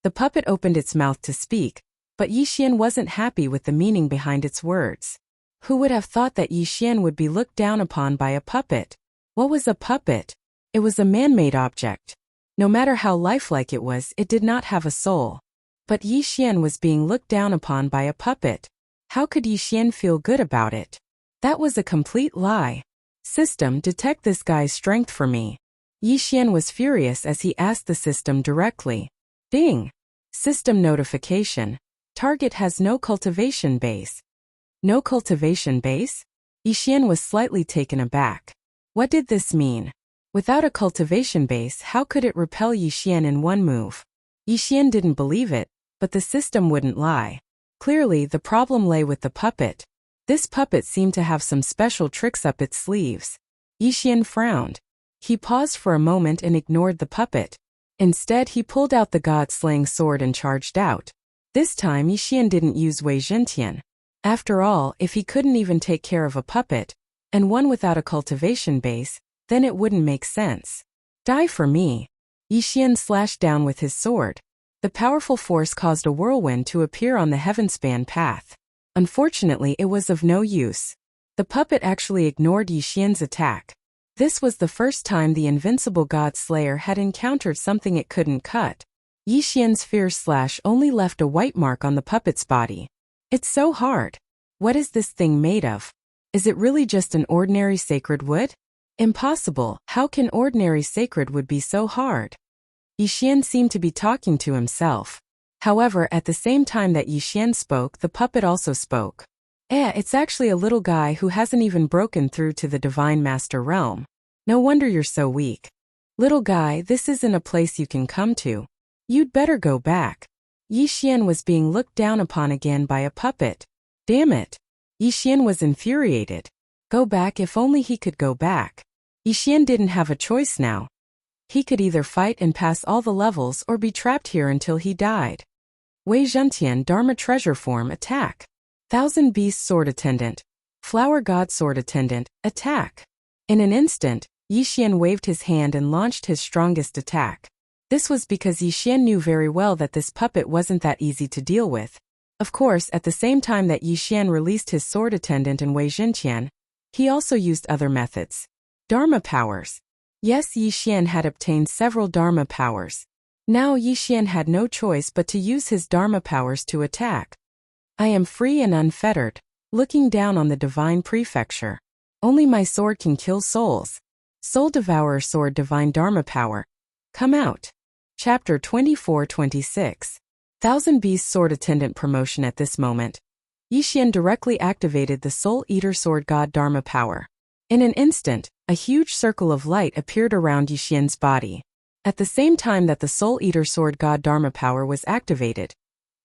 The puppet opened its mouth to speak, but Yi Xian wasn't happy with the meaning behind its words. Who would have thought that Yi Xian would be looked down upon by a puppet? What was a puppet? It was a man-made object. No matter how lifelike it was, it did not have a soul. But Yi Xian was being looked down upon by a puppet. How could Yi Xian feel good about it? That was a complete lie. System, detect this guy's strength for me. Yi Xian was furious as he asked the system directly. Ding! System notification. Target has no cultivation base. No cultivation base? Yi Xian was slightly taken aback. What did this mean? Without a cultivation base, how could it repel Yi Xian in one move? Yi Xian didn't believe it, but the system wouldn't lie. Clearly, the problem lay with the puppet. This puppet seemed to have some special tricks up its sleeves. Yi Xian frowned. He paused for a moment and ignored the puppet. Instead, he pulled out the god-slaying sword and charged out. This time, Yi Xian didn't use Wei Zhentian. After all, if he couldn't even take care of a puppet, and one without a cultivation base, then it wouldn't make sense. Die for me. Yi Xian slashed down with his sword. The powerful force caused a whirlwind to appear on the heavenspan path. Unfortunately, it was of no use. The puppet actually ignored Yi Xian's attack. This was the first time the invincible god slayer had encountered something it couldn't cut. Yi Xian's fierce slash only left a white mark on the puppet's body. It's so hard. What is this thing made of? Is it really just an ordinary sacred wood? Impossible. How can ordinary sacred wood be so hard? Yi Xian seemed to be talking to himself. However, at the same time that Yi Xian spoke, the puppet also spoke. It's actually a little guy who hasn't even broken through to the Divine Master realm. No wonder you're so weak. Little guy, this isn't a place you can come to. You'd better go back. Yi Xian was being looked down upon again by a puppet. Damn it. Yi Xian was infuriated. Go back, if only he could go back. Yi Xian didn't have a choice now. He could either fight and pass all the levels or be trapped here until he died. Wei Zhentian Dharma Treasure Form Attack. Thousand Beast Sword Attendant. Flower God Sword Attendant, Attack. In an instant, Yi Xian waved his hand and launched his strongest attack. This was because Yi Xian knew very well that this puppet wasn't that easy to deal with. Of course, at the same time that Yi Xian released his sword attendant and Wei Zhentian, he also used other methods. Dharma powers. Yes, Yi Xian had obtained several Dharma powers. Now Yi Xian had no choice but to use his Dharma powers to attack. I am free and unfettered, looking down on the divine prefecture. Only my sword can kill souls. Soul Devourer Sword Divine Dharma Power. Come out. Chapter 24-26. Thousand Beast Sword Attendant Promotion. At this moment, Yi Xian directly activated the Soul Eater Sword God Dharma Power. In an instant, a huge circle of light appeared around Yixian's body. At the same time that the Soul Eater Sword God Dharma power was activated,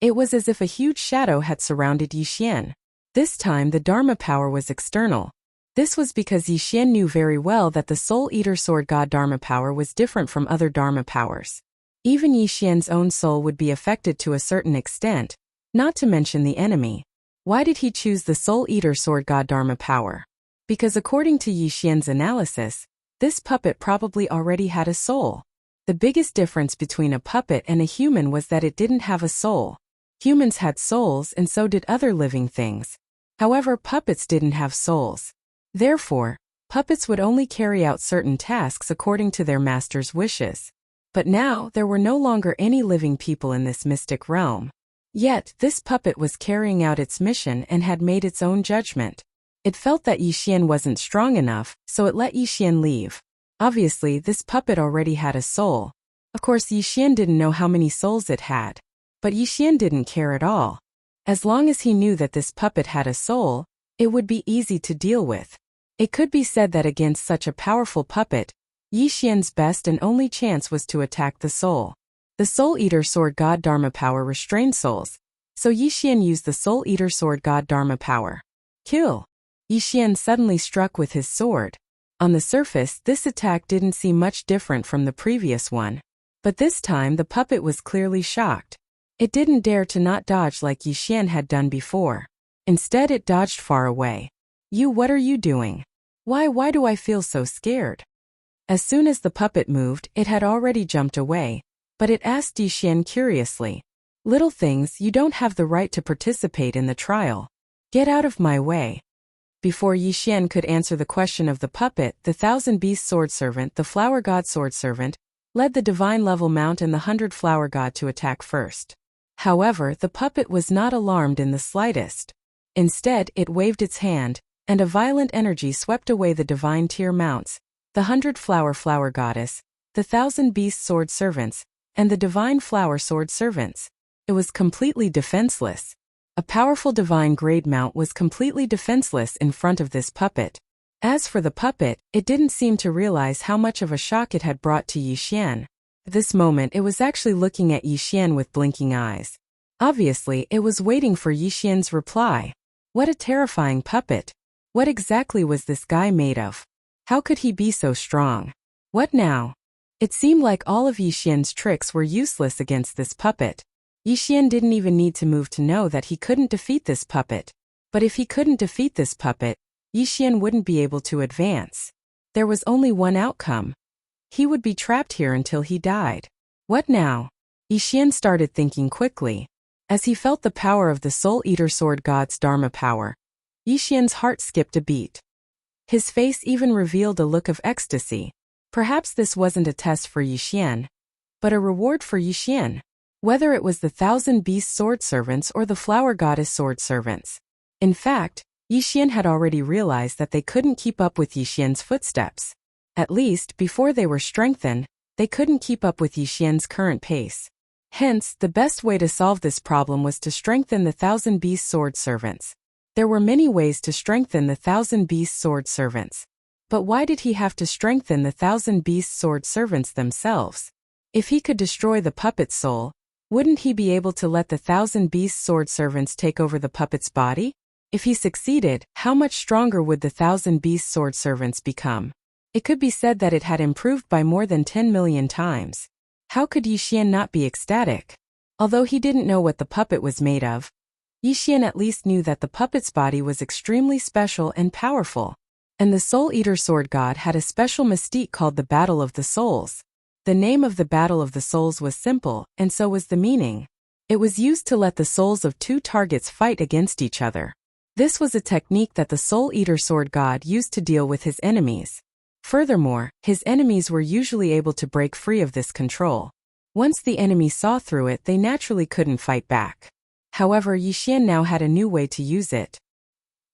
it was as if a huge shadow had surrounded Yixian. This time the Dharma power was external. This was because Yixian knew very well that the Soul Eater Sword God Dharma power was different from other Dharma powers. Even Yixian's own soul would be affected to a certain extent, not to mention the enemy. Why did he choose the Soul Eater Sword God Dharma power? Because according to Yixian's analysis, this puppet probably already had a soul. The biggest difference between a puppet and a human was that it didn't have a soul. Humans had souls and so did other living things. However, puppets didn't have souls. Therefore, puppets would only carry out certain tasks according to their master's wishes. But now, there were no longer any living people in this mystic realm. Yet, this puppet was carrying out its mission and had made its own judgment. It felt that Yixian wasn't strong enough, so it let Yixian leave. Obviously, this puppet already had a soul. Of course, Yixian didn't know how many souls it had. But Yixian didn't care at all. As long as he knew that this puppet had a soul, it would be easy to deal with. It could be said that against such a powerful puppet, Yixian's best and only chance was to attack the soul. The Soul Eater Sword God Dharma power restrained souls, so Yixian used the Soul Eater Sword God Dharma power. Kill! Yixian suddenly struck with his sword. On the surface, this attack didn't seem much different from the previous one. But this time the puppet was clearly shocked. It didn't dare to not dodge like Yixian had done before. Instead it dodged far away. What are you doing? Why do I feel so scared? As soon as the puppet moved, it had already jumped away. But it asked Yixian curiously, "Little things, you don't have the right to participate in the trial. Get out of my way." Before Yixian could answer the question of the puppet, the Thousand Beast Sword Servant, the Flower God Sword Servant, led the Divine Level Mount and the 100 Flower God to attack first. However, the puppet was not alarmed in the slightest. Instead, it waved its hand, and a violent energy swept away the divine tier mounts, the 100 Flower Goddess, the 1,000 Beast Sword Servants, and the Divine Flower Sword Servants. It was completely defenseless. A powerful divine grade mount was completely defenseless in front of this puppet. As for the puppet, it didn't seem to realize how much of a shock it had brought to Yixian. At this moment it was actually looking at Yixian with blinking eyes. Obviously, it was waiting for Yixian's reply. What a terrifying puppet. What exactly was this guy made of? How could he be so strong? What now? It seemed like all of Yixian's tricks were useless against this puppet. Yixian didn't even need to move to know that he couldn't defeat this puppet. But if he couldn't defeat this puppet, Yixian wouldn't be able to advance. There was only one outcome. He would be trapped here until he died. What now? Yixian started thinking quickly. As he felt the power of the Soul Eater Sword God's Dharma power, Yixian's heart skipped a beat. His face even revealed a look of ecstasy. Perhaps this wasn't a test for Yixian, but a reward for Yixian. Whether it was the 1,000 Beast Sword Servants or the Flower Goddess Sword Servants. In fact, Yixian had already realized that they couldn't keep up with Yixian's footsteps. At least, before they were strengthened, they couldn't keep up with Yixian's current pace. Hence, the best way to solve this problem was to strengthen the 1,000 Beast Sword Servants. There were many ways to strengthen the 1,000 Beast Sword Servants. But why did he have to strengthen the 1,000 Beast Sword Servants themselves? If he could destroy the puppet's soul, wouldn't he be able to let the 1,000 Beast Sword Servants take over the puppet's body? If he succeeded, how much stronger would the 1,000 Beast Sword Servants become? It could be said that it had improved by more than 10 million times. How could Yixian not be ecstatic? Although he didn't know what the puppet was made of, Yixian at least knew that the puppet's body was extremely special and powerful. And the Soul Eater Sword God had a special mystique called the Battle of the Souls. The name of the Battle of the Souls was simple, and so was the meaning. It was used to let the souls of two targets fight against each other. This was a technique that the Soul Eater Sword God used to deal with his enemies. Furthermore, his enemies were usually able to break free of this control. Once the enemy saw through it, they naturally couldn't fight back. However, Yixian now had a new way to use it.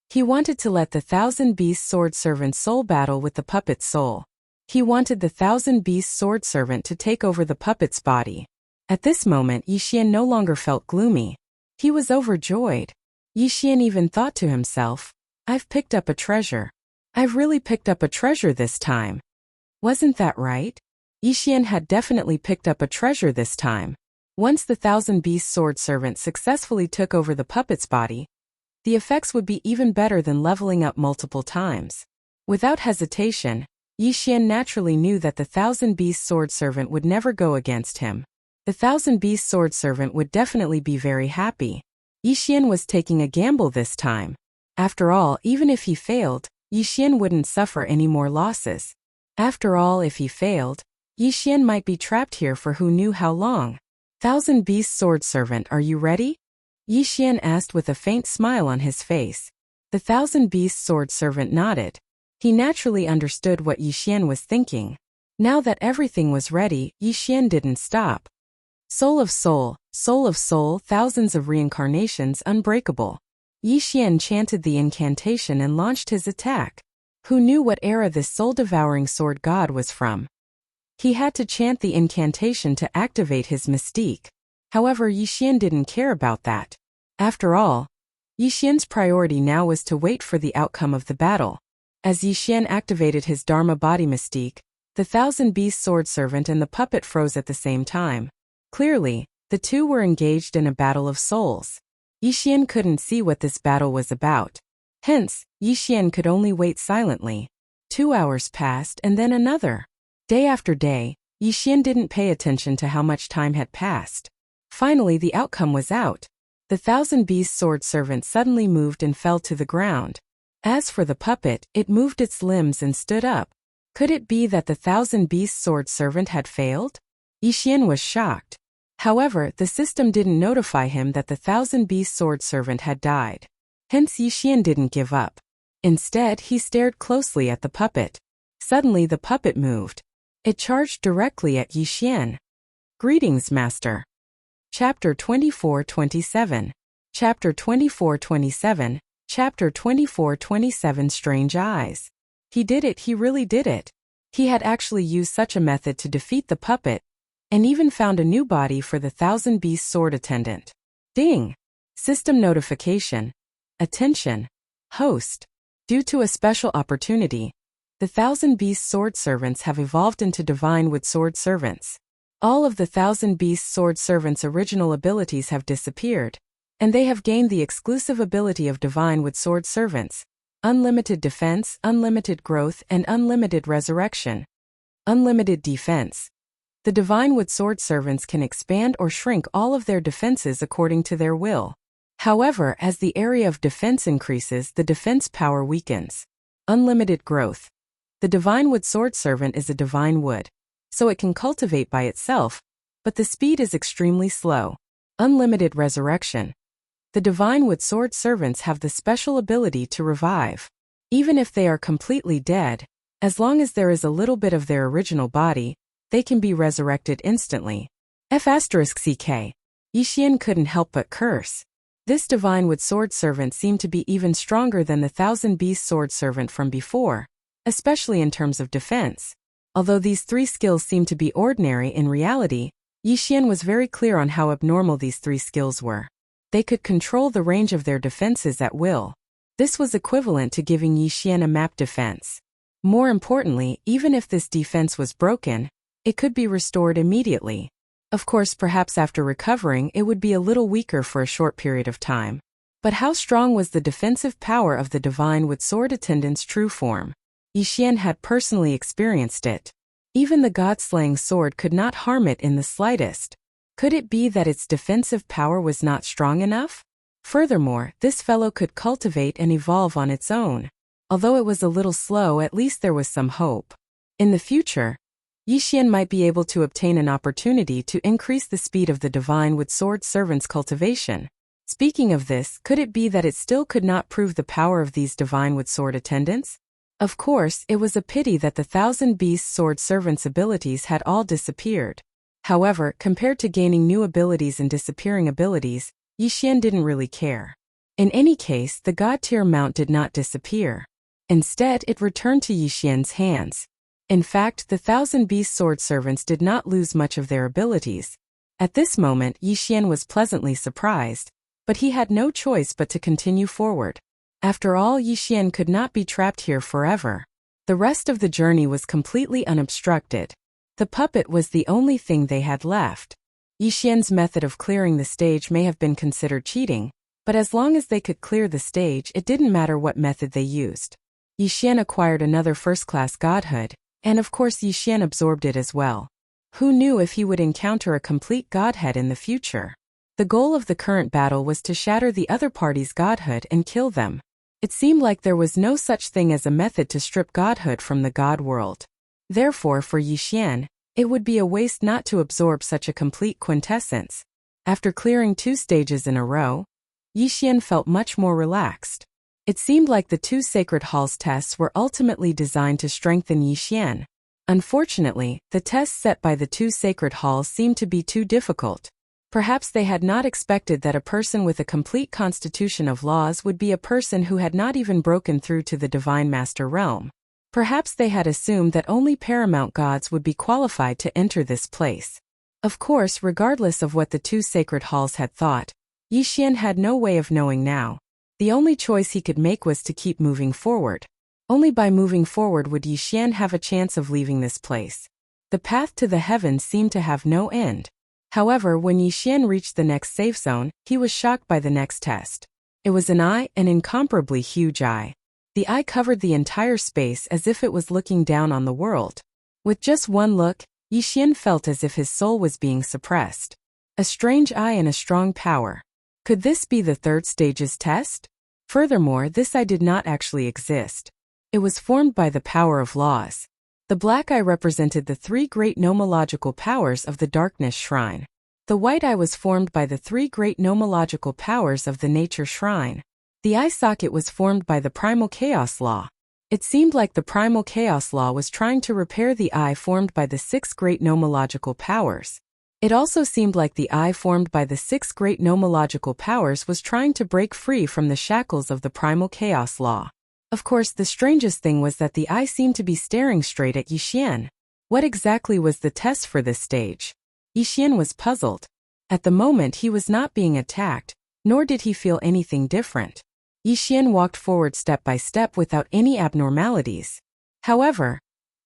He wanted to let the 1,000 Beast Sword Servant's soul battle with the puppet's soul. He wanted the 1,000 Beast Sword Servant to take over the puppet's body. At this moment, Yixian no longer felt gloomy. He was overjoyed. Yixian even thought to himself, "I've picked up a treasure." I've really picked up a treasure this time. Wasn't that right? Yixian had definitely picked up a treasure this time. Once the Thousand Beasts sword servant successfully took over the puppet's body, the effects would be even better than leveling up multiple times. Without hesitation, Yixian naturally knew that the Thousand Beasts sword servant would never go against him. The Thousand Beasts sword servant would definitely be very happy. Yixian was taking a gamble this time. After all, even if he failed, Yixian wouldn't suffer any more losses. After all, if he failed, Yixian might be trapped here for who knew how long. Thousand Beasts sword servant, are you ready? Yixian asked with a faint smile on his face. The Thousand Beasts sword servant nodded. He naturally understood what Yixian was thinking. Now that everything was ready, Yixian didn't stop. Soul of soul, thousands of reincarnations unbreakable. Yixian chanted the incantation and launched his attack. Who knew what era this soul-devouring sword god was from? He had to chant the incantation to activate his mystique. However, Yixian didn't care about that. After all, Yixian's priority now was to wait for the outcome of the battle. As Yixian activated his Dharma body mystique, the Thousand Beasts sword servant and the puppet froze at the same time. Clearly, the two were engaged in a battle of souls. Yixian couldn't see what this battle was about. Hence, Yixian could only wait silently. 2 hours passed and then another. Day after day, Yixian didn't pay attention to how much time had passed. Finally, the outcome was out. The Thousand Beasts sword servant suddenly moved and fell to the ground. As for the puppet, it moved its limbs and stood up. Could it be that the Thousand Beasts sword servant had failed? Yixian was shocked. However, the system didn't notify him that the Thousand Beasts sword servant had died. Hence, Yixian didn't give up. Instead, he stared closely at the puppet. Suddenly, the puppet moved. It charged directly at Yixian. Greetings, Master. Chapter 24-27. Chapter 24-27. Chapter 24-27. Strange Eyes. He did it, he really did it. He had actually used such a method to defeat the puppet, and even found a new body for the Thousand Beasts sword attendant. Ding! System notification. Attention! Host. Due to a special opportunity, the Thousand Beasts sword servants have evolved into Divine Wood sword servants. All of the Thousand Beasts sword servants' original abilities have disappeared, and they have gained the exclusive ability of Divine Wood sword servants: unlimited defense, unlimited growth, and unlimited resurrection. Unlimited defense. The Divine Wood sword servants can expand or shrink all of their defenses according to their will. However, as the area of defense increases, the defense power weakens. Unlimited growth. The Divine Wood sword servant is a divine wood, so it can cultivate by itself, but the speed is extremely slow. Unlimited resurrection. The Divine Wood sword servants have the special ability to revive. Even if they are completely dead, as long as there is a little bit of their original body, they can be resurrected instantly. F***ck. Yixian couldn't help but curse. This Divine Wood sword servant seemed to be even stronger than the Thousand Beasts sword servant from before, especially in terms of defense. Although these three skills seemed to be ordinary in reality, Yixian was very clear on how abnormal these three skills were. They could control the range of their defenses at will. This was equivalent to giving Yixian a map defense. More importantly, even if this defense was broken, it could be restored immediately. Of course, perhaps after recovering, it would be a little weaker for a short period of time. But how strong was the defensive power of the Divine Wood sword attendant's true form? Yixian had personally experienced it. Even the god-slaying sword could not harm it in the slightest. Could it be that its defensive power was not strong enough? Furthermore, this fellow could cultivate and evolve on its own. Although it was a little slow, at least there was some hope. In the future, Yixian might be able to obtain an opportunity to increase the speed of the Divine Wood sword servant's cultivation. Speaking of this, could it be that it still could not prove the power of these Divine Wood sword attendants? Of course, it was a pity that the Thousand Beasts sword servants' abilities had all disappeared. However, compared to gaining new abilities and disappearing abilities, Yixian didn't really care. In any case, the god-tier mount did not disappear. Instead, it returned to Yixian's hands. In fact, the Thousand Beasts sword servants did not lose much of their abilities. At this moment, Yixian was pleasantly surprised, but he had no choice but to continue forward. After all, Yixian could not be trapped here forever. The rest of the journey was completely unobstructed. The puppet was the only thing they had left. Yixian's method of clearing the stage may have been considered cheating, but as long as they could clear the stage, it didn't matter what method they used. Yixian acquired another first-class godhood, and of course Yixian absorbed it as well. Who knew if he would encounter a complete godhead in the future? The goal of the current battle was to shatter the other party's godhood and kill them. It seemed like there was no such thing as a method to strip godhood from the god world. Therefore, for Yixian, it would be a waste not to absorb such a complete quintessence. After clearing 2 stages in a row, Yixian felt much more relaxed. It seemed like the 2 Sacred Halls tests were ultimately designed to strengthen Yixian. Unfortunately, the tests set by the 2 Sacred Halls seemed to be too difficult. Perhaps they had not expected that a person with a complete constitution of laws would be a person who had not even broken through to the Divine Master realm. Perhaps they had assumed that only paramount gods would be qualified to enter this place. Of course, regardless of what the 2 Sacred Halls had thought, Yixian had no way of knowing now. The only choice he could make was to keep moving forward. Only by moving forward would Yixian have a chance of leaving this place. The path to the heavens seemed to have no end. However, when Yixian reached the next safe zone, he was shocked by the next test. It was an eye, an incomparably huge eye. The eye covered the entire space as if it was looking down on the world. With just one look, Yixian felt as if his soul was being suppressed. A strange eye and a strong power. Could this be the 3rd stage's test? Furthermore, this eye did not actually exist. It was formed by the power of laws. The black eye represented the 3 great nomological powers of the Darkness Shrine. The white eye was formed by the 3 great nomological powers of the Nature Shrine. The eye socket was formed by the Primal Chaos Law. It seemed like the Primal Chaos Law was trying to repair the eye formed by the 6 great nomological powers. It also seemed like the eye formed by the 6 great nomological powers was trying to break free from the shackles of the Primal Chaos Law. Of course, the strangest thing was that the eye seemed to be staring straight at Yixian. What exactly was the test for this stage? Yixian was puzzled. At the moment, he was not being attacked, nor did he feel anything different. Yixian walked forward step by step without any abnormalities. However,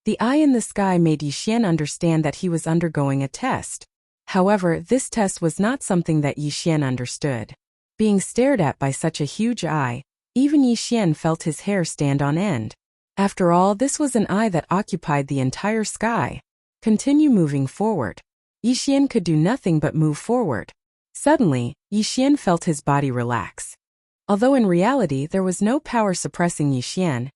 the eye in the sky made Yixian understand that he was undergoing a test. However, this test was not something that Yixian understood. Being stared at by such a huge eye, even Yixian felt his hair stand on end. After all, this was an eye that occupied the entire sky. Continue moving forward. Yixian could do nothing but move forward. Suddenly, Yixian felt his body relax. Although in reality there was no power suppressing Yixian,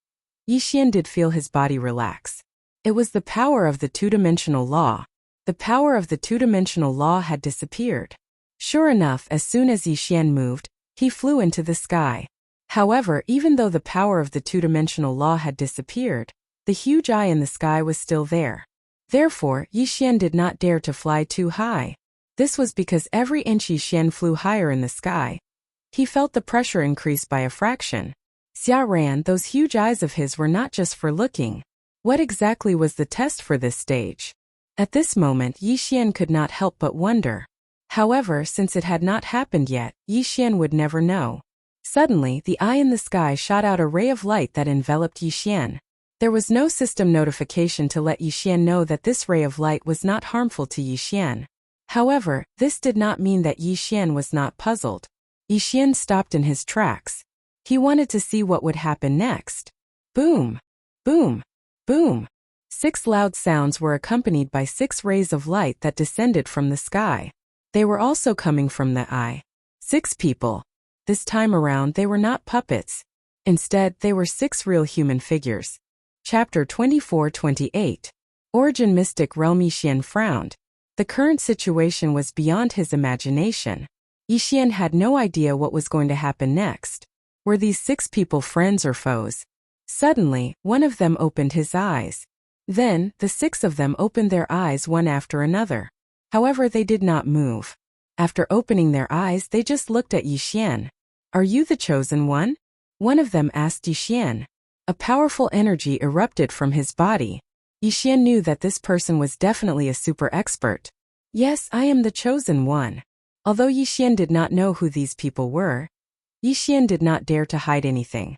Yixian did feel his body relax. It was the power of the 2-dimensional law. The power of the 2-dimensional law had disappeared. Sure enough, as soon as Yixian moved, he flew into the sky. However, even though the power of the 2-dimensional law had disappeared, the huge eye in the sky was still there. Therefore, Yixian did not dare to fly too high. This was because every inch Yixian flew higher in the sky, he felt the pressure increase by a fraction. Xia Ran, those huge eyes of his were not just for looking. What exactly was the test for this stage? At this moment, Yixian could not help but wonder. However, since it had not happened yet, Yixian would never know. Suddenly, the eye in the sky shot out a ray of light that enveloped Yixian. There was no system notification to let Yixian know that this ray of light was not harmful to Yixian. However, this did not mean that Yixian was not puzzled. Yixian stopped in his tracks. He wanted to see what would happen next. Boom! Boom! Boom! 6 loud sounds were accompanied by 6 rays of light that descended from the sky. They were also coming from the eye. 6 people. This time around, they were not puppets. Instead, they were 6 real human figures. Chapter 24-28. Origin Mystic Realm. Yixian frowned. The current situation was beyond his imagination. Yixian had no idea what was going to happen next. Were these 6 people friends or foes? Suddenly, one of them opened his eyes. Then, the 6 of them opened their eyes one after another. However, they did not move. After opening their eyes, they just looked at Yixian. "Are you the chosen one?" One of them asked Yixian. A powerful energy erupted from his body. Yixian knew that this person was definitely a super expert. "Yes, I am the chosen one." Although Yixian did not know who these people were, Yixian did not dare to hide anything.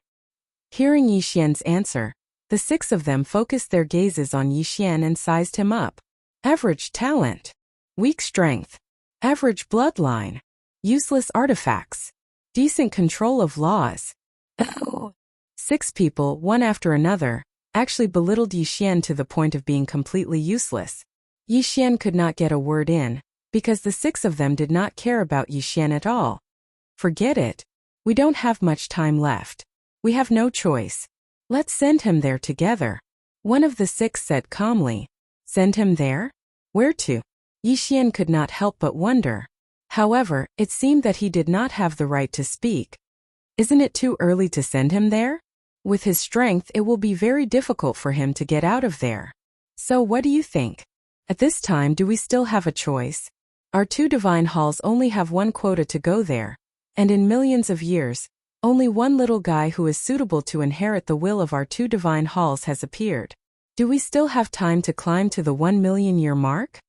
Hearing Yixian's answer, the 6 of them focused their gazes on Yixian and sized him up. Average talent. Weak strength. Average bloodline. Useless artifacts. Decent control of laws. Oh. 6 people, one after another, actually belittled Yixian to the point of being completely useless. Yixian could not get a word in, because the 6 of them did not care about Yixian at all. Forget it. We don't have much time left. We have no choice. Let's send him there together. One of the 6 said calmly. Send him there? Where to? Yixian could not help but wonder. However, it seemed that he did not have the right to speak. Isn't it too early to send him there? With his strength, it will be very difficult for him to get out of there. So what do you think? At this time, do we still have a choice? Our 2 divine halls only have 1 quota to go there. And in millions of years, only one little guy who is suitable to inherit the will of our 2 divine halls has appeared. Do we still have time to climb to the 1 million-year mark?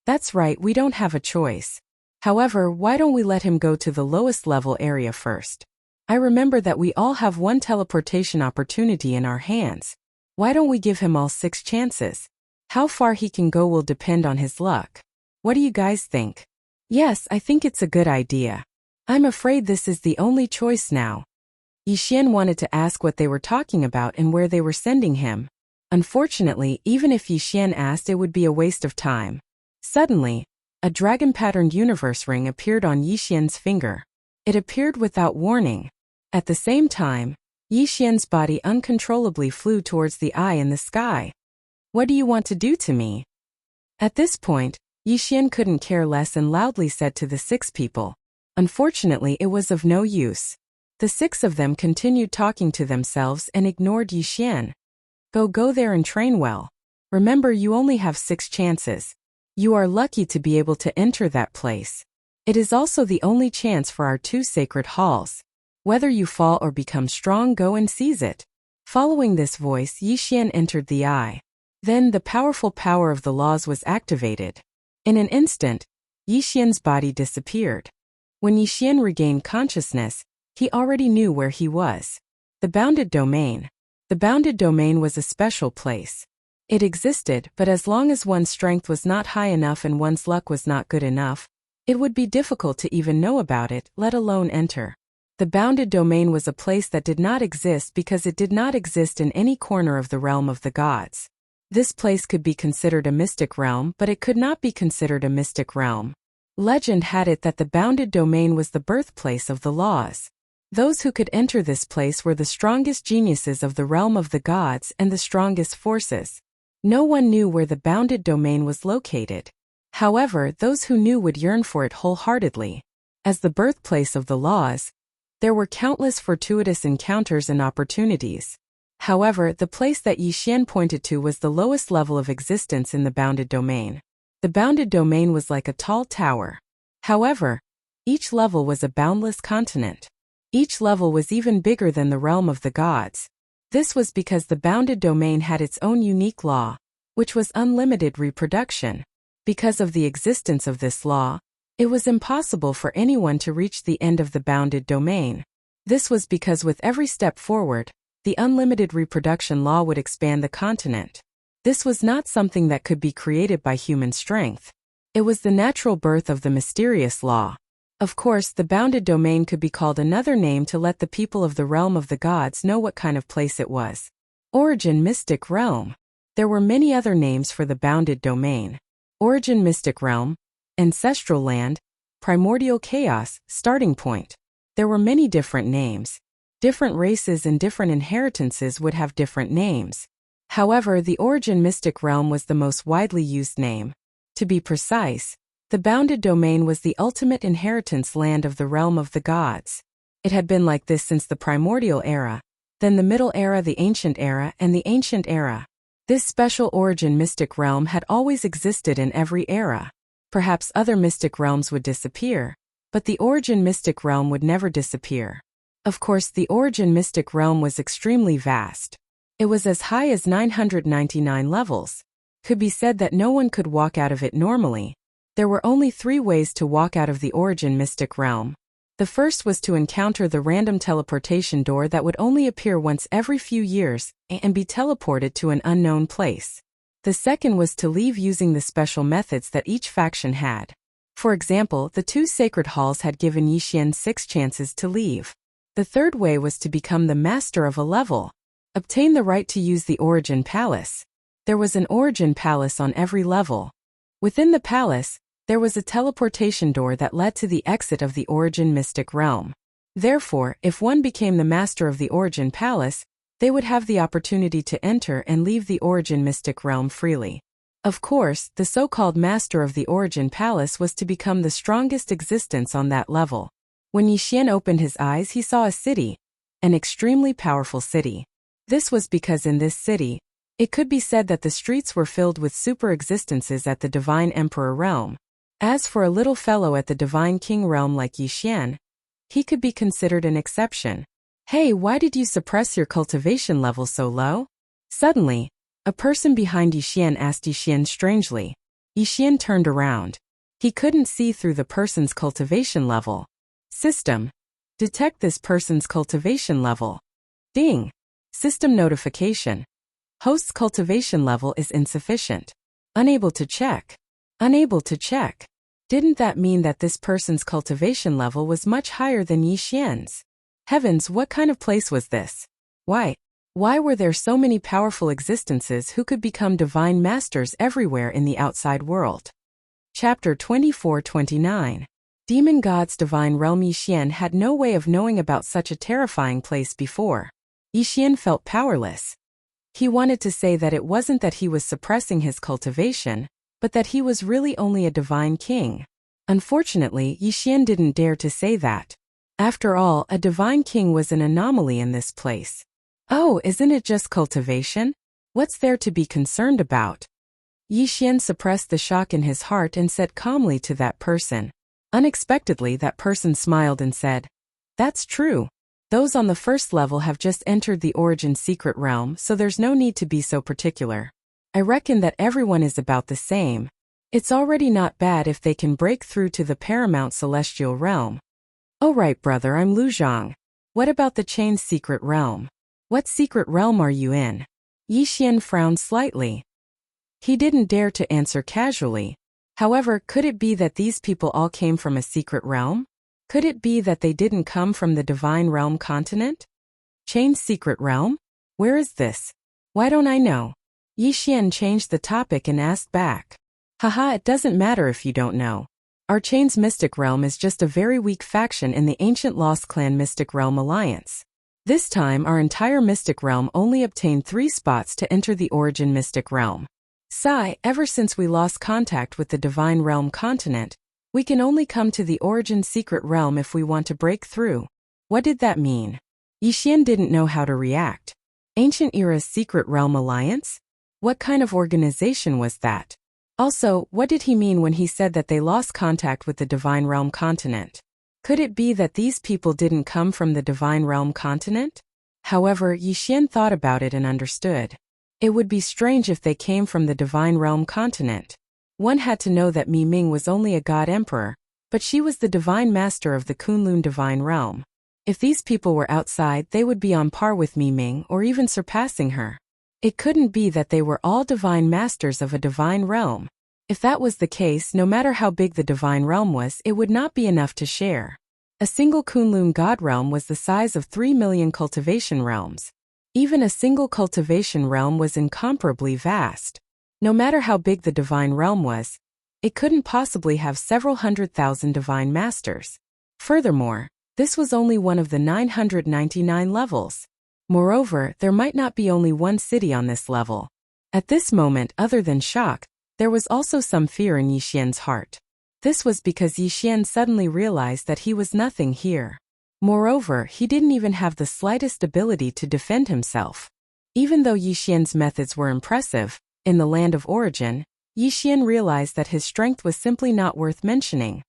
That's right, we don't have a choice. However, why don't we let him go to the lowest level area first? I remember that we all have 1 teleportation opportunity in our hands. Why don't we give him all 6 chances? How far he can go will depend on his luck. What do you guys think? Yes, I think it's a good idea. I'm afraid this is the only choice now. Yixian wanted to ask what they were talking about and where they were sending him. Unfortunately, even if Yixian asked, it would be a waste of time. Suddenly, a dragon-patterned universe ring appeared on Yixian's finger. It appeared without warning. At the same time, Yixian's body uncontrollably flew towards the eye in the sky. What do you want to do to me? At this point, Yixian couldn't care less and loudly said to the 6 people. Unfortunately, it was of no use. The 6 of them continued talking to themselves and ignored Yixian. Go there and train well. Remember, you only have 6 chances. You are lucky to be able to enter that place. It is also the only chance for our 2 sacred halls. Whether you fall or become strong, go and seize it. Following this voice, Yixian entered the eye. Then the powerful power of the laws was activated. In an instant, Yixian's body disappeared. When Yixian regained consciousness, he already knew where he was. The bounded domain. The bounded domain was a special place. It existed, but as long as one's strength was not high enough and one's luck was not good enough, it would be difficult to even know about it, let alone enter. The bounded domain was a place that did not exist because it did not exist in any corner of the realm of the gods. This place could be considered a mystic realm, but it could not be considered a mystic realm. Legend had it that the bounded domain was the birthplace of the laws. Those who could enter this place were the strongest geniuses of the realm of the gods and the strongest forces. No one knew where the bounded domain was located. However, those who knew would yearn for it wholeheartedly. As the birthplace of the laws, there were countless fortuitous encounters and opportunities. However, the place that Yixian pointed to was the lowest level of existence in the bounded domain. The bounded domain was like a tall tower. However, each level was a boundless continent. Each level was even bigger than the realm of the gods. This was because the bounded domain had its own unique law, which was unlimited reproduction. Because of the existence of this law, it was impossible for anyone to reach the end of the bounded domain. This was because with every step forward, the unlimited reproduction law would expand the continent. This was not something that could be created by human strength. It was the natural birth of the mysterious law. Of course, the bounded domain could be called another name to let the people of the realm of the gods know what kind of place it was. Origin Mystic Realm. There were many other names for the bounded domain. Origin Mystic Realm, Ancestral Land, Primordial Chaos, Starting Point. There were many different names. Different races and different inheritances would have different names. However, the Origin Mystic Realm was the most widely used name. To be precise, the bounded domain was the ultimate inheritance land of the realm of the gods. It had been like this since the primordial era, then the middle era, the ancient era, and the ancient era. This special Origin Mystic Realm had always existed in every era. Perhaps other mystic realms would disappear, but the Origin Mystic Realm would never disappear. Of course, the Origin Mystic Realm was extremely vast. It was as high as 999 levels. Could be said that no one could walk out of it normally. There were only 3 ways to walk out of the Origin Mystic Realm. The first was to encounter the random teleportation door that would only appear once every few years and be teleported to an unknown place. The second was to leave using the special methods that each faction had. For example, the 2 sacred halls had given Yixian 6 chances to leave. The third way was to become the master of a level. Obtain the right to use the Origin Palace. There was an Origin Palace on every level. Within the palace, there was a teleportation door that led to the exit of the Origin Mystic Realm. Therefore, if one became the master of the Origin Palace, they would have the opportunity to enter and leave the Origin Mystic Realm freely. Of course, the so-called master of the Origin Palace was to become the strongest existence on that level. When Yixian opened his eyes, he saw a city, an extremely powerful city. This was because in this city, it could be said that the streets were filled with super existences at the Divine Emperor realm. As for a little fellow at the Divine King realm like Yixian, he could be considered an exception. Hey, why did you suppress your cultivation level so low? Suddenly, a person behind Yixian asked Yixian strangely. Yixian turned around. He couldn't see through the person's cultivation level. System. Detect this person's cultivation level. Ding. System notification. Host's cultivation level is insufficient. Unable to check. Unable to check. Didn't that mean that this person's cultivation level was much higher than Yixian's? Heavens, what kind of place was this? Why were there so many powerful existences who could become divine masters everywhere in the outside world? Chapter 24-29. Demon God's Divine Realm. Yixian had no way of knowing about such a terrifying place before. Yixian felt powerless. He wanted to say that it wasn't that he was suppressing his cultivation, but that he was really only a divine king. Unfortunately, Yixian didn't dare to say that. After all, a divine king was an anomaly in this place. Oh, isn't it just cultivation? What's there to be concerned about? Yixian suppressed the shock in his heart and said calmly to that person. Unexpectedly, that person smiled and said, "That's true. Those on the first level have just entered the Origin Secret Realm, so there's no need to be so particular. I reckon that everyone is about the same. It's already not bad if they can break through to the Paramount Celestial Realm." "Oh right, brother, I'm Lu Zhang. What about the Chained Secret Realm? What secret realm are you in?" Yixian frowned slightly. He didn't dare to answer casually. However, could it be that these people all came from a secret realm? Could it be that they didn't come from the Divine Realm continent? Chained Secret Realm? Where is this? Why don't I know? Yixian changed the topic and asked back. Haha, it doesn't matter if you don't know. Our Chain's Mystic Realm is just a very weak faction in the ancient Lost Clan Mystic Realm Alliance. This time our entire Mystic Realm only obtained 3 spots to enter the Origin Mystic Realm. Sigh, ever since we lost contact with the Divine Realm continent, we can only come to the Origin Secret Realm if we want to break through. What did that mean? Yixian didn't know how to react. Ancient Era's Secret Realm Alliance? What kind of organization was that? Also, what did he mean when he said that they lost contact with the Divine Realm continent? Could it be that these people didn't come from the Divine Realm continent? However, Yixian thought about it and understood. It would be strange if they came from the Divine Realm continent. One had to know that Mi Ming was only a god emperor, but she was the divine master of the Kunlun Divine Realm. If these people were outside, they would be on par with Mi Ming or even surpassing her. It couldn't be that they were all divine masters of a divine realm. If that was the case, no matter how big the divine realm was, it would not be enough to share. A single Kunlun god realm was the size of 3 million cultivation realms. Even a single cultivation realm was incomparably vast. No matter how big the divine realm was, it couldn't possibly have several 100,000 divine masters. Furthermore, this was only one of the 999 levels. Moreover, there might not be only one city on this level. At this moment, other than shock, there was also some fear in Yixian's heart. This was because Yixian suddenly realized that he was nothing here. Moreover, he didn't even have the slightest ability to defend himself. Even though Yixian's methods were impressive, in the land of origin, Yixian realized that his strength was simply not worth mentioning.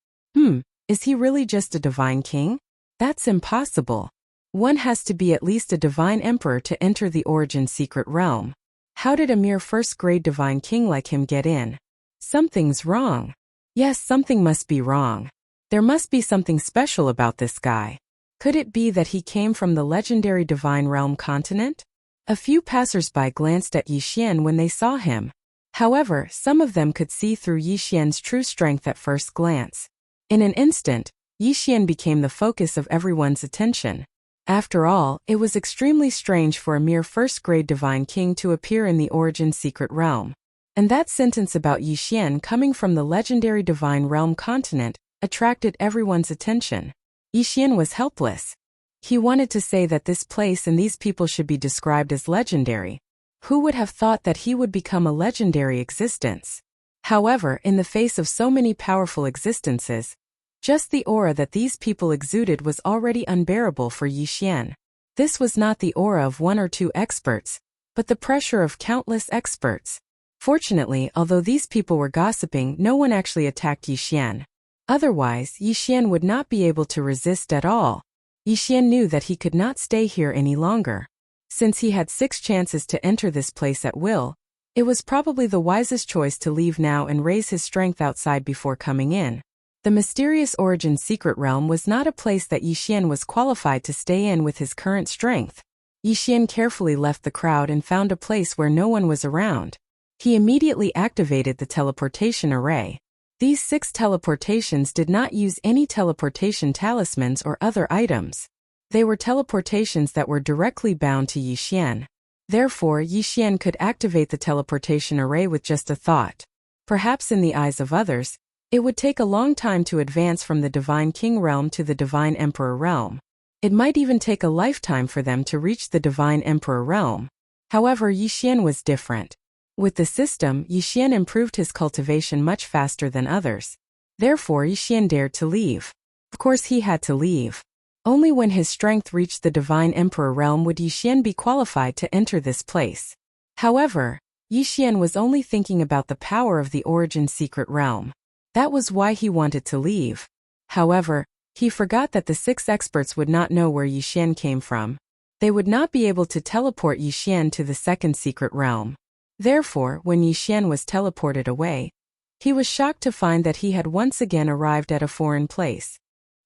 Is he really just a divine king? That's impossible. One has to be at least a divine emperor to enter the Origin Secret Realm. How did a mere first-grade divine king like him get in? Something's wrong. Yes, something must be wrong. There must be something special about this guy. Could it be that he came from the legendary Divine Realm continent? A few passersby glanced at Yi Xian when they saw him. However, some of them could see through Yi Xian's true strength at first glance. In an instant, Yi Xian became the focus of everyone's attention. After all, it was extremely strange for a mere first-grade divine king to appear in the Origin Secret Realm. And that sentence about Yi Xian coming from the legendary Divine Realm continent attracted everyone's attention. Yi Xian was helpless. He wanted to say that this place and these people should be described as legendary. Who would have thought that he would become a legendary existence? However, in the face of so many powerful existences, just the aura that these people exuded was already unbearable for Yi Xian. This was not the aura of one or two experts, but the pressure of countless experts. Fortunately, although these people were gossiping, no one actually attacked Yi Xian. Otherwise, Yi Xian would not be able to resist at all. Yi Xian knew that he could not stay here any longer. Since he had 6 chances to enter this place at will, it was probably the wisest choice to leave now and raise his strength outside before coming in. The mysterious Origin Secret Realm was not a place that Yi Xian was qualified to stay in with his current strength. Yi Xian carefully left the crowd and found a place where no one was around. He immediately activated the teleportation array. These 6 teleportations did not use any teleportation talismans or other items. They were teleportations that were directly bound to Yi Xian. Therefore, Yi Xian could activate the teleportation array with just a thought. Perhaps in the eyes of others, it would take a long time to advance from the Divine King realm to the Divine Emperor realm. It might even take a lifetime for them to reach the Divine Emperor realm. However, Yi Xian was different. With the system, Yi Xian improved his cultivation much faster than others. Therefore, Yi Xian dared to leave. Of course, he had to leave. Only when his strength reached the Divine Emperor realm would Yi Xian be qualified to enter this place. However, Yi Xian was only thinking about the power of the Origin Secret Realm. That was why he wanted to leave. However, he forgot that the 6 experts would not know where Yi Xian came from. They would not be able to teleport Yi Xian to the second secret realm. Therefore, when Yi Xian was teleported away, he was shocked to find that he had once again arrived at a foreign place.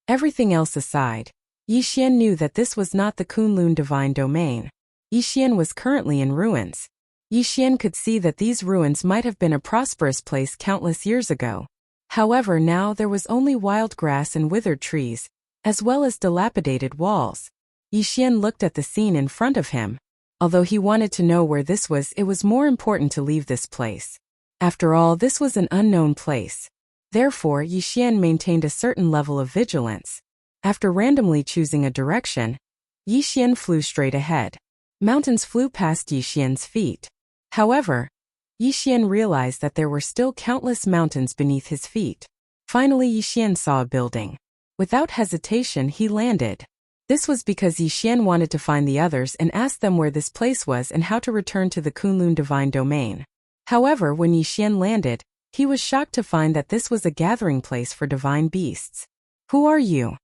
Everything else aside, Yi Xian knew that this was not the Kunlun Divine Domain. Yi Xian was currently in ruins. Yi Xian could see that these ruins might have been a prosperous place countless years ago. However, now there was only wild grass and withered trees, as well as dilapidated walls. Yi Xian looked at the scene in front of him. Although he wanted to know where this was, it was more important to leave this place. After all, this was an unknown place. Therefore, Yi Xian maintained a certain level of vigilance. After randomly choosing a direction, Yi Xian flew straight ahead. Mountains flew past Yi Xian's feet. However, Yi Xian realized that there were still countless mountains beneath his feet. Finally, Yi Xian saw a building. Without hesitation, he landed. This was because Yi Xian wanted to find the others and ask them where this place was and how to return to the Kunlun Divine Domain. However, when Yi Xian landed, he was shocked to find that this was a gathering place for divine beasts. Who are you?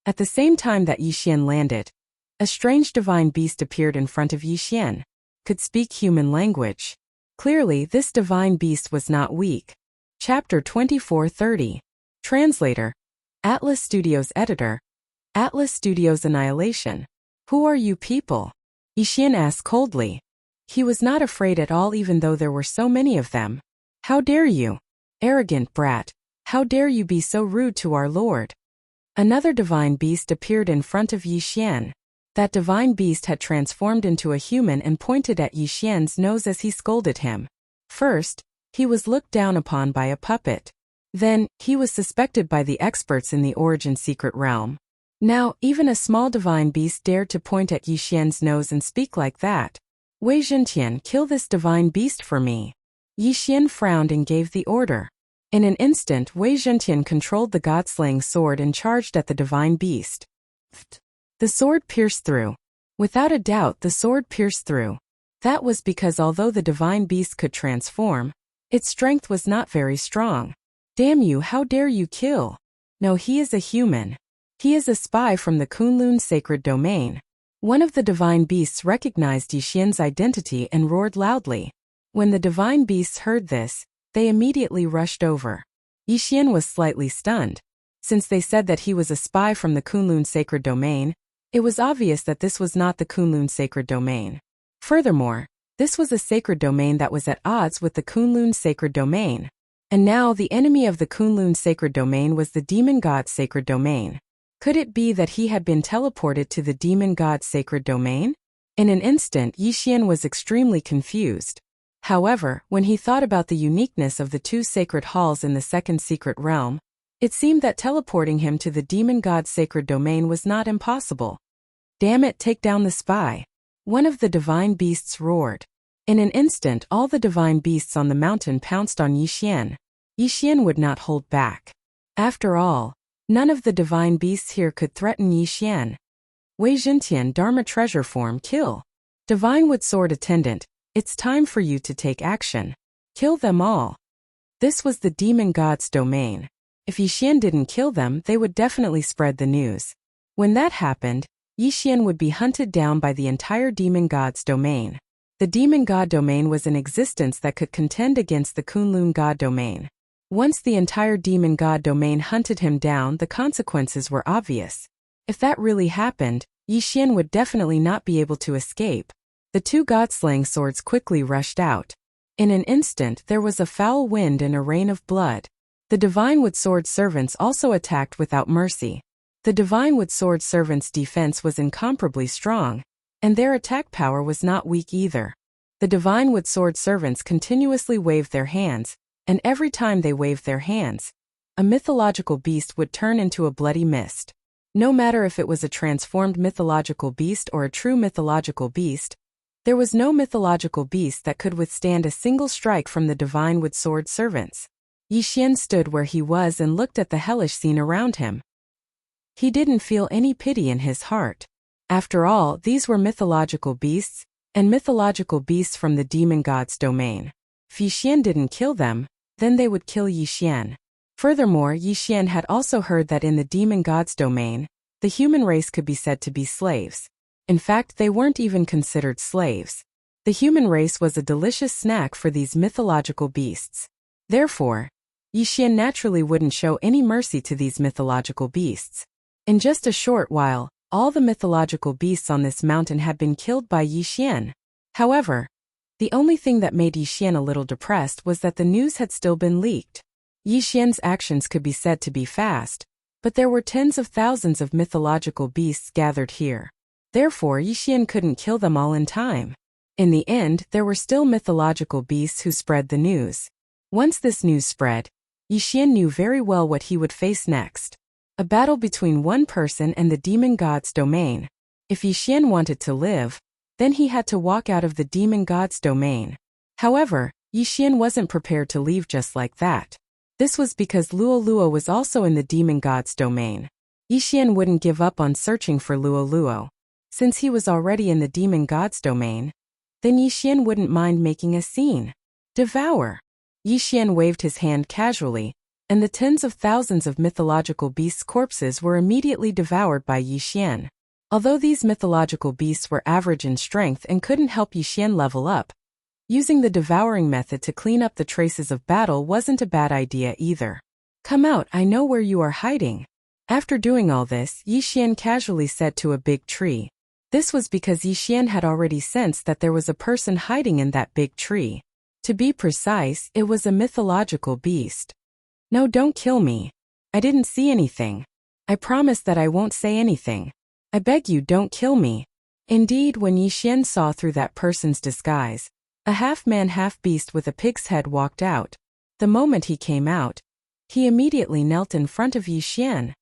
At the same time that Yi Xian landed, a strange divine beast appeared in front of Yi Xian. Could speak human language. Clearly, this divine beast was not weak. Chapter 2430. Translator. Atlas Studios Editor. Atlas Studios Annihilation. Who are you people? Yi Xian asked coldly. He was not afraid at all even though there were so many of them. How dare you? Arrogant brat. How dare you be so rude to our lord? Another divine beast appeared in front of Yi Xian. That divine beast had transformed into a human and pointed at Yi Xian's nose as he scolded him. First, he was looked down upon by a puppet. Then, he was suspected by the experts in the Origin Secret Realm. Now, even a small divine beast dared to point at Yi Xian's nose and speak like that. Wei Zhentian, kill this divine beast for me. Yi Xian frowned and gave the order. In an instant, Wei Zhentian controlled the god-slaying sword and charged at the divine beast. The sword pierced through. Without a doubt, the sword pierced through. That was because although the divine beast could transform, its strength was not very strong. Damn you, how dare you kill? No, he is a human. He is a spy from the Kunlun Sacred Domain. One of the divine beasts recognized Yi Xian's identity and roared loudly. When the divine beasts heard this, they immediately rushed over. Yi Xian was slightly stunned. Since they said that he was a spy from the Kunlun sacred domain, it was obvious that this was not the Kunlun sacred domain. Furthermore, this was a sacred domain that was at odds with the Kunlun sacred domain. And now the enemy of the Kunlun sacred domain was the demon god's sacred domain. Could it be that he had been teleported to the demon god's sacred domain? In an instant, Yixian was extremely confused. However, when he thought about the uniqueness of the two sacred halls in the second secret realm, it seemed that teleporting him to the demon god's sacred domain was not impossible. Damn it, take down the spy! One of the divine beasts roared. In an instant, all the divine beasts on the mountain pounced on Yixian. Yixian would not hold back. After all, none of the divine beasts here could threaten Yixian. Wei Zhentian, Dharma treasure form, kill. Divine wood sword attendant, it's time for you to take action. Kill them all. This was the demon god's domain. If Yixian didn't kill them, they would definitely spread the news. When that happened, Yixian would be hunted down by the entire demon god's domain. The demon god domain was an existence that could contend against the Kunlun god domain. Once the entire demon god domain hunted him down, the consequences were obvious. If that really happened, Yixian would definitely not be able to escape. The two god-slaying swords quickly rushed out. In an instant, there was a foul wind and a rain of blood. The divine wood sword servants also attacked without mercy. The divine wood sword servants' defense was incomparably strong, and their attack power was not weak either. The divine wood sword servants continuously waved their hands, and every time they waved their hands, a mythological beast would turn into a bloody mist. No matter if it was a transformed mythological beast or a true mythological beast, there was no mythological beast that could withstand a single strike from the divine wood sword servants. Yixian stood where he was and looked at the hellish scene around him. He didn't feel any pity in his heart. After all, these were mythological beasts, and mythological beasts from the demon god's domain. If Yixian didn't kill them, then they would kill Yixian. Furthermore, Yixian had also heard that in the demon god's domain, the human race could be said to be slaves. In fact, they weren't even considered slaves. The human race was a delicious snack for these mythological beasts. Therefore, Yixian naturally wouldn't show any mercy to these mythological beasts. In just a short while, all the mythological beasts on this mountain had been killed by Yixian. However, the only thing that made Yixian a little depressed was that the news had still been leaked. Yixian's actions could be said to be fast, but there were tens of thousands of mythological beasts gathered here. Therefore, Yixian couldn't kill them all in time. In the end, there were still mythological beasts who spread the news. Once this news spread, Yixian knew very well what he would face next. A battle between one person and the demon god's domain. If Yixian wanted to live, then he had to walk out of the demon god's domain. However, Yixian wasn't prepared to leave just like that. This was because Luo was also in the demon god's domain. Yixian wouldn't give up on searching for Luo. Since he was already in the demon god's domain, then Yixian wouldn't mind making a scene. Devour. Yixian waved his hand casually, and the tens of thousands of mythological beasts' corpses were immediately devoured by Yixian. Although these mythological beasts were average in strength and couldn't help Yixian level up, using the devouring method to clean up the traces of battle wasn't a bad idea either. Come out, I know where you are hiding. After doing all this, Yixian casually said to a big tree. This was because Yixian had already sensed that there was a person hiding in that big tree. To be precise, it was a mythological beast. No, don't kill me. I didn't see anything. I promise that I won't say anything. I beg you, don't kill me. Indeed, when Yixian saw through that person's disguise, a half-man half-beast with a pig's head walked out. The moment he came out, he immediately knelt in front of Yixian.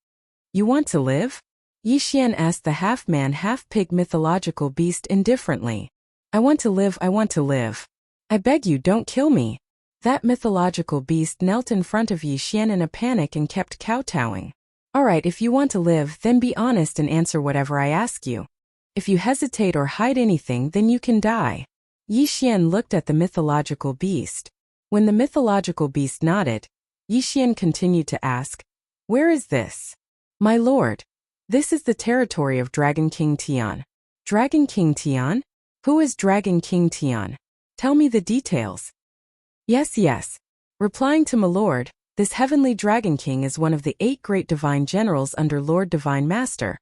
You want to live? Yixian asked the half-man half-pig mythological beast indifferently. I want to live, I want to live. I beg you, don't kill me. That mythological beast knelt in front of Yixian in a panic and kept kowtowing. Alright, if you want to live, then be honest and answer whatever I ask you. If you hesitate or hide anything, then you can die. Yixian looked at the mythological beast. When the mythological beast nodded, Yixian continued to ask, Where is this? My lord. This is the territory of Dragon King Tian. Dragon King Tian? Who is Dragon King Tian? Tell me the details. Yes. Replying to my lord, This heavenly Dragon King is one of the 8 great divine generals under Lord Divine Master,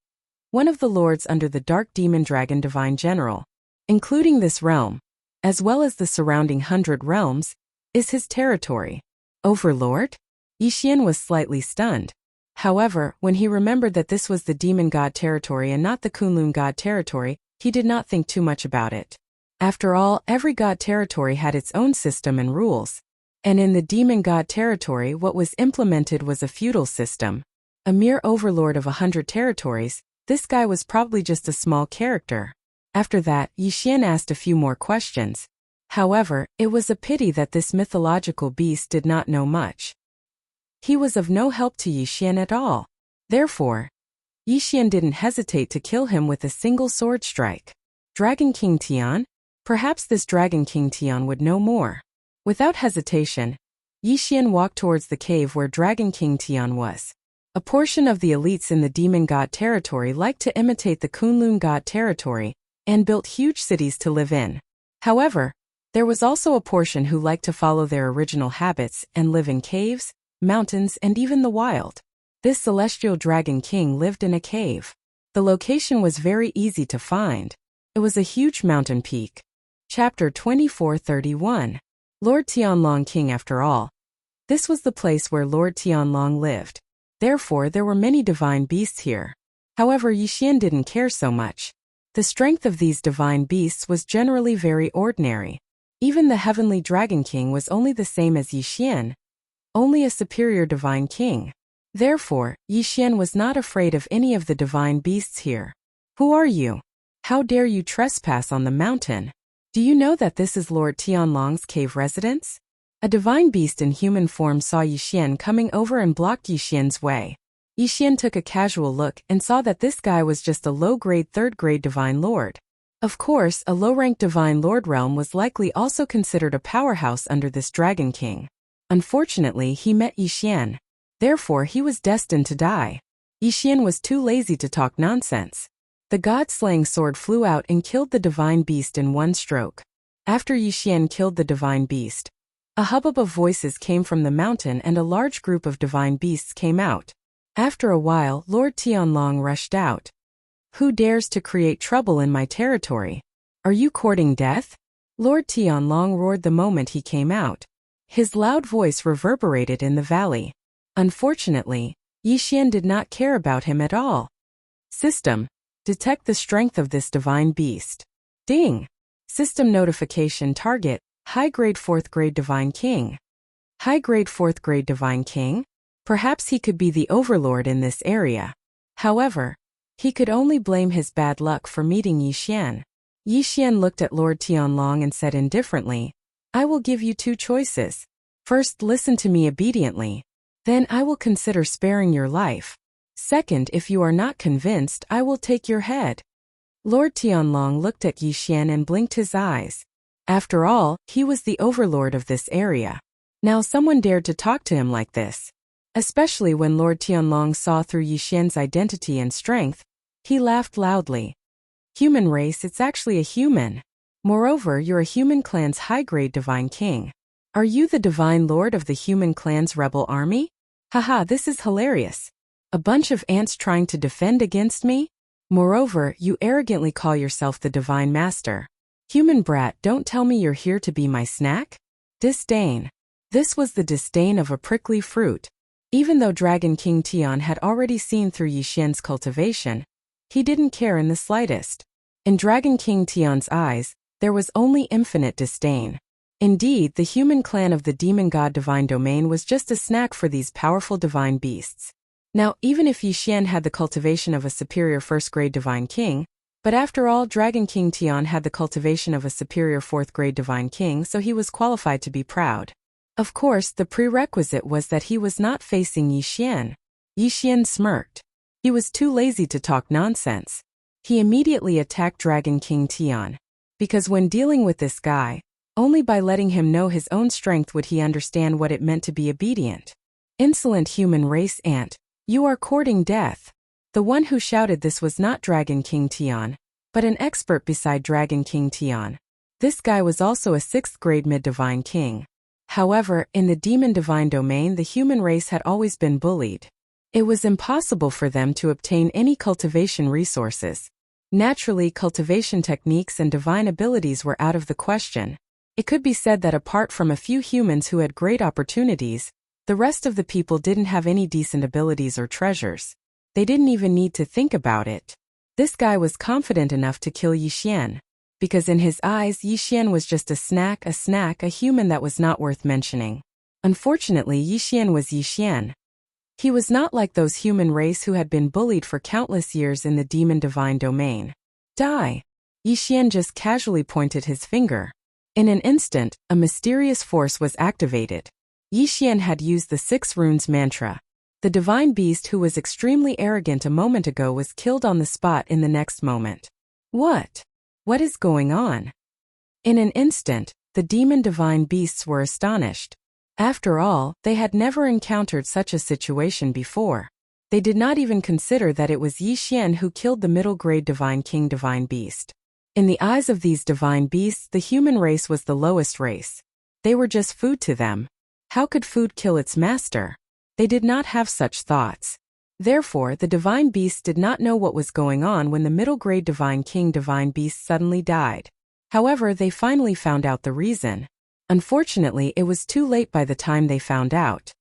one of the lords under the Dark Demon Dragon Divine General. Including this realm, as well as the surrounding 100 realms, is his territory. Overlord? Yixian was slightly stunned. However, when he remembered that this was the demon god territory and not the Kunlun god territory, he did not think too much about it. After all, every god territory had its own system and rules. And in the demon god territory, what was implemented was a feudal system. A mere overlord of 100 territories, this guy was probably just a small character. After that, Yixian asked a few more questions. However, it was a pity that this mythological beast did not know much. He was of no help to Yixian at all. Therefore, Yixian didn't hesitate to kill him with a single sword strike. Dragon King Tian? Perhaps this Dragon King Tian would know more. Without hesitation, Yixian walked towards the cave where Dragon King Tian was. A portion of the elites in the demon god territory liked to imitate the Kunlun god territory and built huge cities to live in. However, there was also a portion who liked to follow their original habits and live in caves, mountains, and even the wild. This celestial Dragon King lived in a cave. The location was very easy to find. It was a huge mountain peak. Chapter 2431. Lord Tianlong King after all. This was the place where Lord Tianlong lived. Therefore, there were many divine beasts here. However, Yixian didn't care so much. The strength of these divine beasts was generally very ordinary. Even the heavenly Dragon King was only the same as Yixian, only a superior divine king. Therefore, Yixian was not afraid of any of the divine beasts here. Who are you? How dare you trespass on the mountain? Do you know that this is Lord Tianlong's cave residence? A divine beast in human form saw Yixian coming over and blocked Yixian's way. Yixian took a casual look and saw that this guy was just a low-grade 3rd-grade divine lord. Of course, a low-ranked divine lord realm was likely also considered a powerhouse under this Dragon King. Unfortunately, he met Yixian. Therefore, he was destined to die. Yixian was too lazy to talk nonsense. The god-slaying sword flew out and killed the divine beast in one stroke. After Yixian killed the divine beast, a hubbub of voices came from the mountain and a large group of divine beasts came out. After a while, Lord Tianlong rushed out. Who dares to create trouble in my territory? Are you courting death? Lord Tianlong roared the moment he came out. His loud voice reverberated in the valley. Unfortunately, Yixian did not care about him at all. System. Detect the strength of this divine beast. Ding! System notification target, high-grade 4th-grade divine king. High-grade 4th-grade divine king? Perhaps he could be the overlord in this area. However, he could only blame his bad luck for meeting Yixian. Yixian looked at Lord Tianlong and said indifferently, I will give you 2 choices. First, listen to me obediently. Then I will consider sparing your life. Second, if you are not convinced, I will take your head. Lord Tianlong looked at Yixian and blinked his eyes. After all, he was the overlord of this area. Now someone dared to talk to him like this. Especially when Lord Tianlong saw through Yixian's identity and strength, he laughed loudly. Human race, it's actually a human. Moreover, you're a human clan's high-grade divine king. Are you the divine lord of the human clan's rebel army? Haha, this is hilarious. A bunch of ants trying to defend against me? Moreover, you arrogantly call yourself the divine master. Human brat, don't tell me you're here to be my snack? Disdain. This was the disdain of a prickly fruit. Even though Dragon King Tian had already seen through Yixian's cultivation, he didn't care in the slightest. In Dragon King Tian's eyes, there was only infinite disdain. Indeed, the human clan of the demon god divine domain was just a snack for these powerful divine beasts. Now, even if Yixian had the cultivation of a superior 1st-grade divine king, but after all, Dragon King Tian had the cultivation of a superior 4th-grade divine king, so he was qualified to be proud. Of course, the prerequisite was that he was not facing Yixian. Yixian smirked. He was too lazy to talk nonsense. He immediately attacked Dragon King Tian. Because when dealing with this guy, only by letting him know his own strength would he understand what it meant to be obedient. Insolent human race ant, you are courting death. The one who shouted this was not Dragon King Tian, but an expert beside Dragon King Tian. This guy was also a 6th-grade mid-divine king. However, in the demon divine domain, the human race had always been bullied. It was impossible for them to obtain any cultivation resources. Naturally, cultivation techniques and divine abilities were out of the question. It could be said that apart from a few humans who had great opportunities, the rest of the people didn't have any decent abilities or treasures. They didn't even need to think about it. This guy was confident enough to kill Yixian, because in his eyes Yixian was just a snack, a human that was not worth mentioning. Unfortunately, Yixian was Yixian. He was not like those human race who had been bullied for countless years in the demon divine domain. Die! Yixian just casually pointed his finger. In an instant, a mysterious force was activated. Yixian had used the 6 runes mantra. The divine beast who was extremely arrogant a moment ago was killed on the spot in the next moment. What? What is going on? In an instant, the demon divine beasts were astonished. After all, they had never encountered such a situation before. They did not even consider that it was Yixian who killed the middle-grade divine king divine beast. In the eyes of these divine beasts, the human race was the lowest race. They were just food to them. How could food kill its master? They did not have such thoughts. Therefore, the divine beasts did not know what was going on when the middle-grade divine king divine beast suddenly died. However, they finally found out the reason. Unfortunately, it was too late by the time they found out.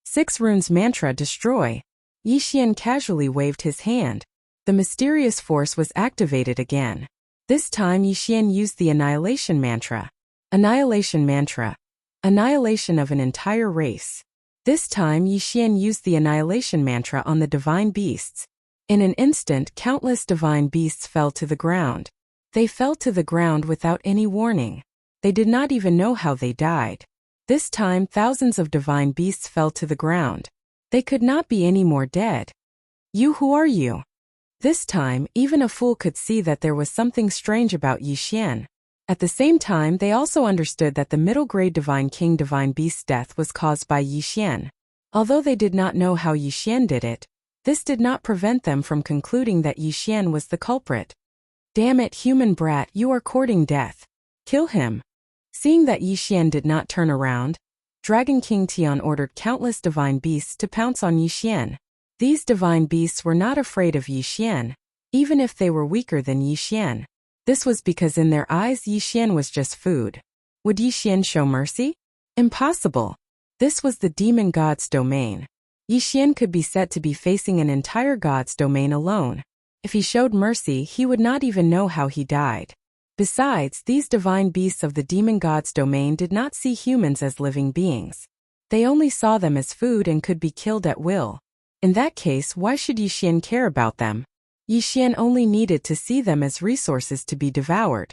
6 runes mantra destroy. Yixian casually waved his hand. The mysterious force was activated again. This time Yixian used the annihilation mantra. Annihilation mantra. Annihilation of an entire race. This time Yixian used the annihilation mantra on the divine beasts. In an instant, countless divine beasts fell to the ground. They fell to the ground without any warning. They did not even know how they died. This time thousands of divine beasts fell to the ground. They could not be any more dead. You, who are you? This time, even a fool could see that there was something strange about Yixian. At the same time, they also understood that the middle-grade divine king divine beast's death was caused by Yixian. Although they did not know how Yixian did it, this did not prevent them from concluding that Yixian was the culprit. Damn it, human brat, you are courting death. Kill him. Seeing that Yixian did not turn around, Dragon King Tian ordered countless divine beasts to pounce on Yixian. These divine beasts were not afraid of Yixian, even if they were weaker than Yixian. This was because in their eyes Yixian was just food. Would Yixian show mercy? Impossible. This was the demon god's domain. Yixian could be said to be facing an entire god's domain alone. If he showed mercy, he would not even know how he died. Besides, these divine beasts of the demon god's domain did not see humans as living beings. They only saw them as food and could be killed at will. In that case, why should Yixian care about them? Yixian only needed to see them as resources to be devoured.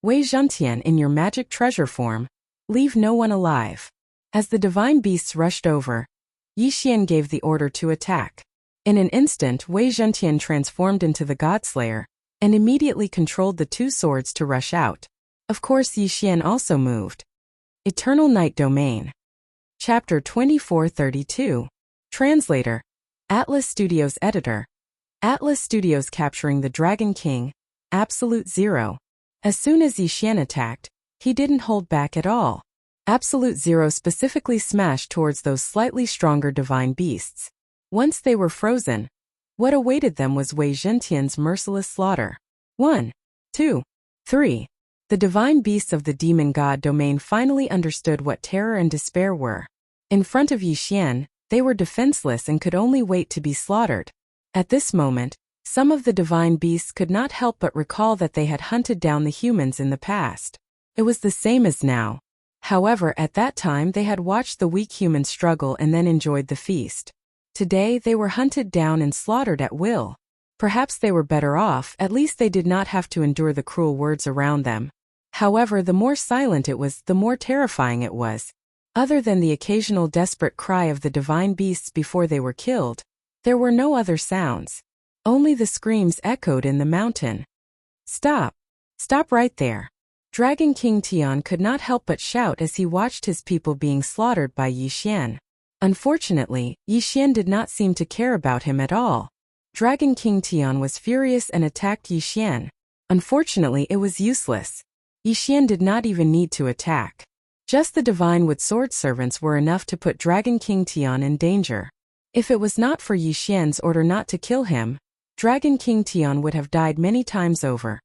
Wei Zhentian, in your magic treasure form, leave no one alive. As the divine beasts rushed over, Yixian gave the order to attack. In an instant, Wei Zhentian transformed into the Godslayer, and immediately controlled the 2 swords to rush out. Of course, Yixian also moved. Eternal Night Domain. Chapter 2432. Translator. Atlas Studios Editor. Atlas Studios capturing the Dragon King, Absolute Zero. As soon as Yixian attacked, he didn't hold back at all. Absolute Zero specifically smashed towards those slightly stronger divine beasts. Once they were frozen, what awaited them was Wei Zhentian's merciless slaughter. 1, 2, 3. The divine beasts of the demon god domain finally understood what terror and despair were. In front of Yixian, they were defenseless and could only wait to be slaughtered. At this moment, some of the divine beasts could not help but recall that they had hunted down the humans in the past. It was the same as now. However, at that time they had watched the weak humans struggle and then enjoyed the feast. Today they were hunted down and slaughtered at will. Perhaps they were better off, at least they did not have to endure the cruel words around them. However, the more silent it was, the more terrifying it was. Other than the occasional desperate cry of the divine beasts before they were killed, there were no other sounds. Only the screams echoed in the mountain. Stop! Stop right there! Dragon King Tian could not help but shout as he watched his people being slaughtered by Yixian. Unfortunately, Yixian did not seem to care about him at all. Dragon King Tian was furious and attacked Yixian. Unfortunately, it was useless. Yixian did not even need to attack. Just the divine with sword servants were enough to put Dragon King Tian in danger. If it was not for Yi Xian's order not to kill him, Dragon King Tian would have died many times over.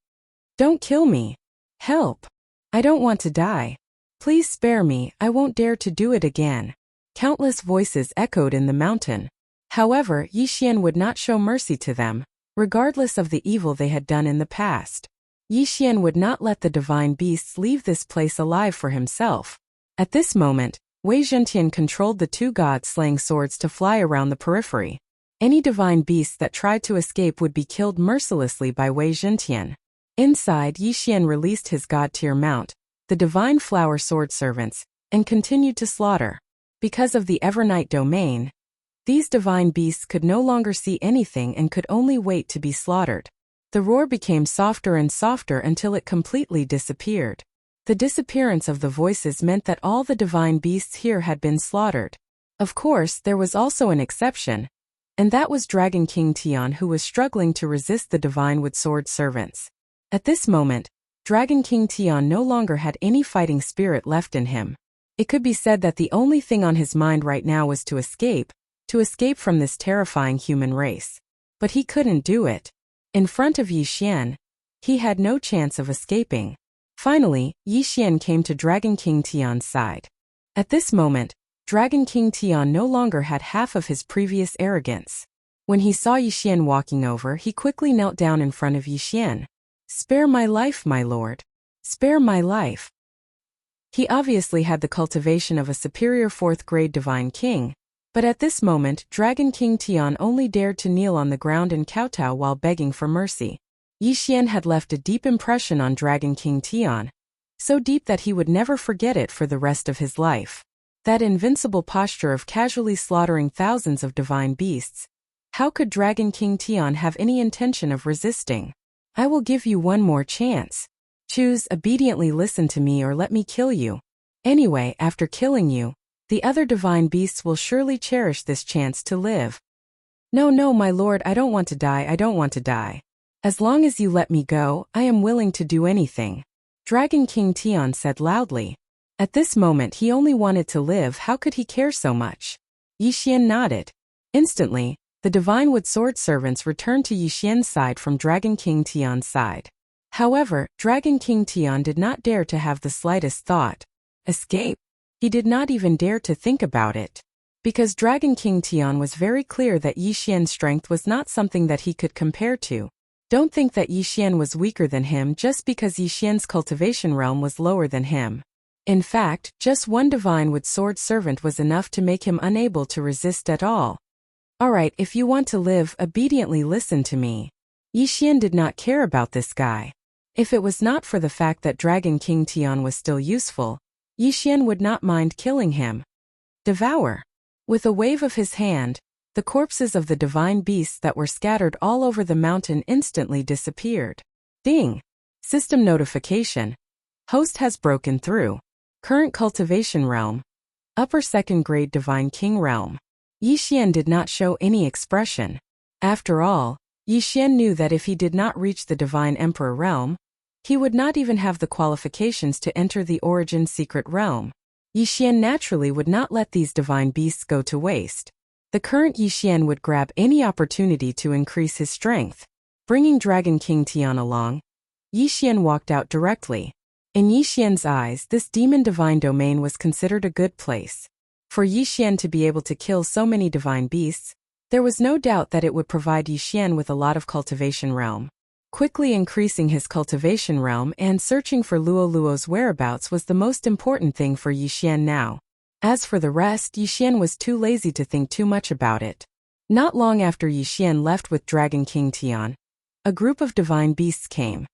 Don't kill me. Help. I don't want to die. Please spare me, I won't dare to do it again. Countless voices echoed in the mountain. However, Yi Xian would not show mercy to them, regardless of the evil they had done in the past. Yi Xian would not let the divine beasts leave this place alive for himself. At this moment, Wei Zhentian controlled the two god-slaying swords to fly around the periphery. Any divine beasts that tried to escape would be killed mercilessly by Wei Zhentian. Inside, Yi Xian released his god-tier mount, the divine flower sword servants, and continued to slaughter. Because of the Evernight domain, these divine beasts could no longer see anything and could only wait to be slaughtered. The roar became softer and softer until it completely disappeared. The disappearance of the voices meant that all the divine beasts here had been slaughtered. Of course, there was also an exception, and that was Dragon King Tian, who was struggling to resist the divine with sword servants. At this moment, Dragon King Tian no longer had any fighting spirit left in him. It could be said that the only thing on his mind right now was to escape from this terrifying human race. But he couldn't do it. In front of Yi Xian, he had no chance of escaping. Finally, Yi Xian came to Dragon King Tian's side. At this moment, Dragon King Tian no longer had half of his previous arrogance. When he saw Yi Xian walking over, he quickly knelt down in front of Yi Xian. "Spare my life, my lord. Spare my life." He obviously had the cultivation of a superior 4th-grade divine king, but at this moment, Dragon King Tian only dared to kneel on the ground and kowtow while begging for mercy. Yi Xian had left a deep impression on Dragon King Tian, so deep that he would never forget it for the rest of his life. That invincible posture of casually slaughtering thousands of divine beasts. How could Dragon King Tian have any intention of resisting? "I will give you one more chance. Choose obediently listen to me or let me kill you. Anyway, after killing you, the other divine beasts will surely cherish this chance to live." "No, no, my lord, I don't want to die, I don't want to die. As long as you let me go, I am willing to do anything," Dragon King Tian said loudly. At this moment he only wanted to live. How could he care so much? Yi Xian nodded. Instantly, the divine wood sword servants returned to Yi Xian's side from Dragon King Tian's side. However, Dragon King Tian did not dare to have the slightest thought. Escape? He did not even dare to think about it. Because Dragon King Tian was very clear that Yi Xian's strength was not something that he could compare to. Don't think that Yi Xian was weaker than him just because Yi Xian's cultivation realm was lower than him. In fact, just one divine wood sword servant was enough to make him unable to resist at all. "Alright, if you want to live, obediently listen to me." Yi Xian did not care about this guy. If it was not for the fact that Dragon King Tian was still useful, Yi Xian would not mind killing him. Devour. With a wave of his hand, the corpses of the divine beasts that were scattered all over the mountain instantly disappeared. Ding! System notification. Host has broken through. Current cultivation realm. Upper 2nd grade divine king realm. Yi Xian did not show any expression. After all, Yi Xian knew that if he did not reach the divine emperor realm, he would not even have the qualifications to enter the origin secret realm. Yi Xian naturally would not let these divine beasts go to waste. The current Yi Xian would grab any opportunity to increase his strength. Bringing Dragon King Tian along, Yi Xian walked out directly. In Yi Xian's eyes, this demon divine domain was considered a good place. For Yi Xian to be able to kill so many divine beasts, there was no doubt that it would provide Yi Xian with a lot of cultivation realm. Quickly increasing his cultivation realm and searching for Luo's whereabouts was the most important thing for Yi Xian now. As for the rest, Yi Xian was too lazy to think too much about it. Not long after Yi Xian left with Dragon King Tian, a group of divine beasts came.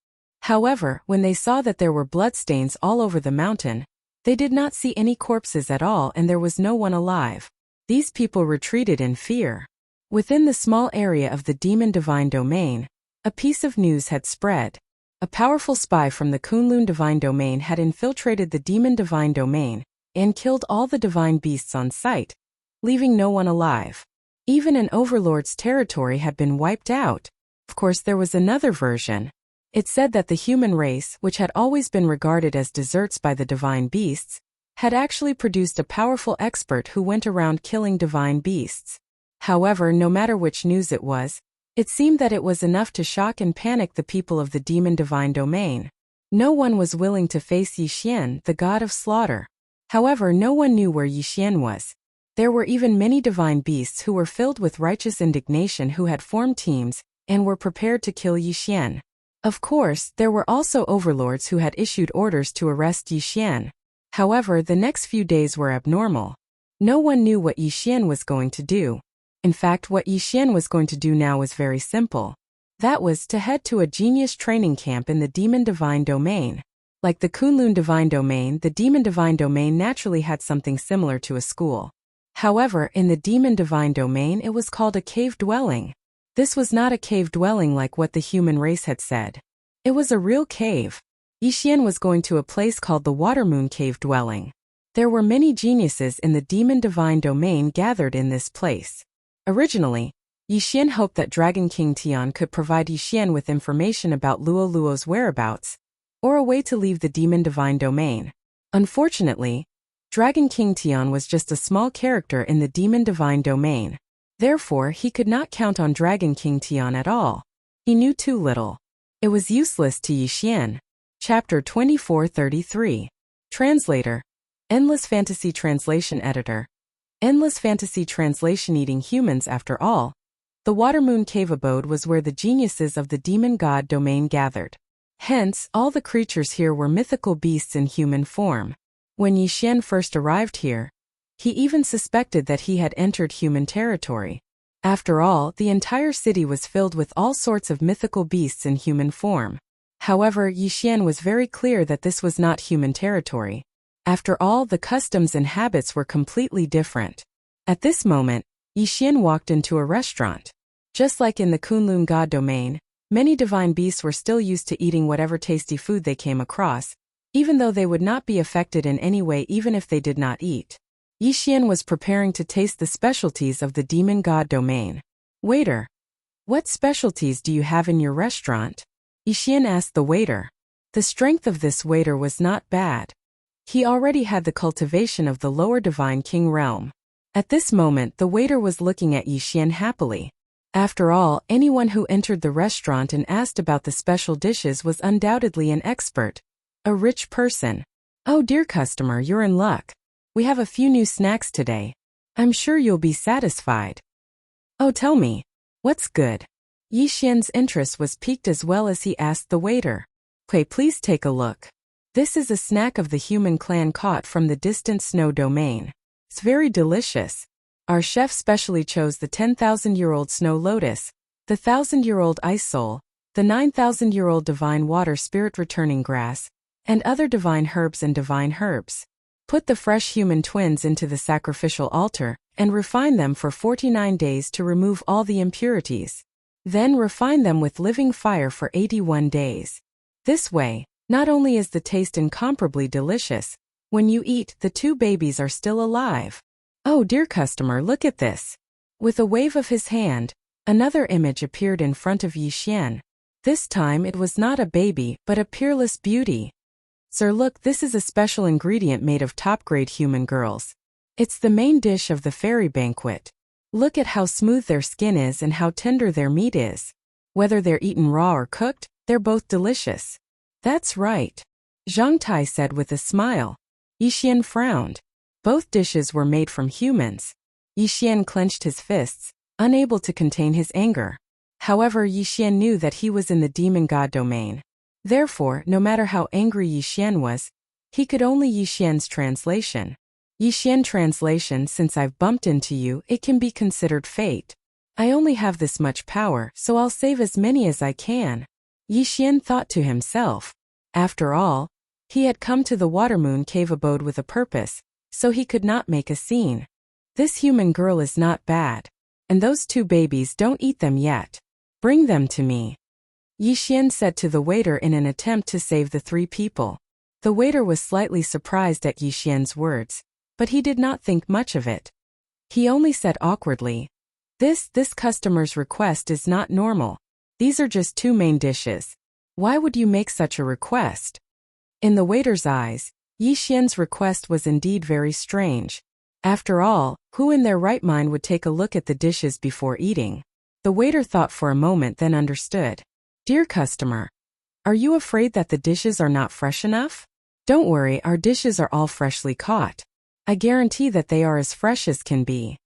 However, when they saw that there were bloodstains all over the mountain, they did not see any corpses at all and there was no one alive. These people retreated in fear. Within the small area of the demon divine domain, a piece of news had spread. A powerful spy from the Kunlun divine domain had infiltrated the demon divine domain and killed all the divine beasts on sight, leaving no one alive. Even an overlord's territory had been wiped out. Of course, there was another version. It said that the human race, which had always been regarded as deserts by the divine beasts, had actually produced a powerful expert who went around killing divine beasts. However, no matter which news it seemed that it was enough to shock and panic the people of the demon divine domain. No one was willing to face Yixian, the god of slaughter. However, no one knew where Yixian was. There were even many divine beasts who were filled with righteous indignation who had formed teams and were prepared to kill Yixian. Of course, there were also overlords who had issued orders to arrest Yixian. However, the next few days were abnormal. No one knew what Yixian was going to do. In fact, what Yixian was going to do now was very simple. That was to head to a genius training camp in the demon divine domain. Like the Kunlun divine domain, the demon divine domain naturally had something similar to a school. However, in the demon divine domain it was called a cave dwelling. This was not a cave dwelling like what the human race had said. It was a real cave. Yixian was going to a place called the Watermoon Cave Dwelling. There were many geniuses in the demon divine domain gathered in this place. Originally, Yixian hoped that Dragon King Tian could provide Yixian with information about Luo Luo's whereabouts, or a way to leave the demon divine domain. Unfortunately, Dragon King Tian was just a small character in the demon divine domain. Therefore, he could not count on Dragon King Tian at all. He knew too little. It was useless to Yixian. Chapter 2433. Translator. Endless Fantasy Translation Editor. Endless Fantasy Translation. Eating humans. After all, the Watermoon Cave abode was where the geniuses of the demon god domain gathered. Hence, all the creatures here were mythical beasts in human form. When Yixian first arrived here, he even suspected that he had entered human territory. After all, the entire city was filled with all sorts of mythical beasts in human form. However, Yixian was very clear that this was not human territory. After all, the customs and habits were completely different. At this moment, Yixian walked into a restaurant. Just like in the Kunlun god domain, many divine beasts were still used to eating whatever tasty food they came across, even though they would not be affected in any way even if they did not eat. Yixian was preparing to taste the specialties of the demon god domain. Waiter, what specialties do you have in your restaurant? Yixian asked the waiter. The strength of this waiter was not bad. He already had the cultivation of the lower divine king realm. At this moment, the waiter was looking at Yixian happily. After all, anyone who entered the restaurant and asked about the special dishes was undoubtedly an expert, a rich person. Oh dear customer, you're in luck. We have a few new snacks today. I'm sure you'll be satisfied. Oh, tell me, what's good? Yixian's interest was piqued as well as he asked the waiter. Okay, please take a look. This is a snack of the human clan caught from the distant snow domain. It's very delicious. Our chef specially chose the 10,000-year-old snow lotus, the 1,000-year-old ice soul, the 9,000-year-old divine water spirit returning grass, and other divine herbs and divine herbs. Put the fresh human twins into the sacrificial altar and refine them for 49 days to remove all the impurities. Then refine them with living fire for 81 days. This way, not only is the taste incomparably delicious, when you eat, the two babies are still alive. Oh dear customer, look at this. With a wave of his hand, another image appeared in front of Yixian. This time it was not a baby, but a peerless beauty. Sir, look, this is a special ingredient made of top-grade human girls. It's the main dish of the fairy banquet. Look at how smooth their skin is and how tender their meat is. Whether they're eaten raw or cooked, they're both delicious. That's right, Zhang Tai said with a smile. Yixian frowned. Both dishes were made from humans. Yixian clenched his fists, unable to contain his anger. However, Yixian knew that he was in the demon god domain. Therefore, no matter how angry Yixian was, he could only Yixian's translation. Yixian translation, since I've bumped into you, it can be considered fate. I only have this much power, so I'll save as many as I can. Yixian thought to himself. After all, he had come to the Watermoon Cave abode with a purpose, so he could not make a scene. This human girl is not bad. And those two babies, don't eat them yet. Bring them to me. Yixian said to the waiter in an attempt to save the three people. The waiter was slightly surprised at Yixian's words, but he did not think much of it. He only said awkwardly, This customer's request is not normal. These are just two main dishes. Why would you make such a request? In the waiter's eyes, Yi Xian's request was indeed very strange. After all, who in their right mind would take a look at the dishes before eating? The waiter thought for a moment, then understood. Dear customer, are you afraid that the dishes are not fresh enough? Don't worry, our dishes are all freshly caught. I guarantee that they are as fresh as can be.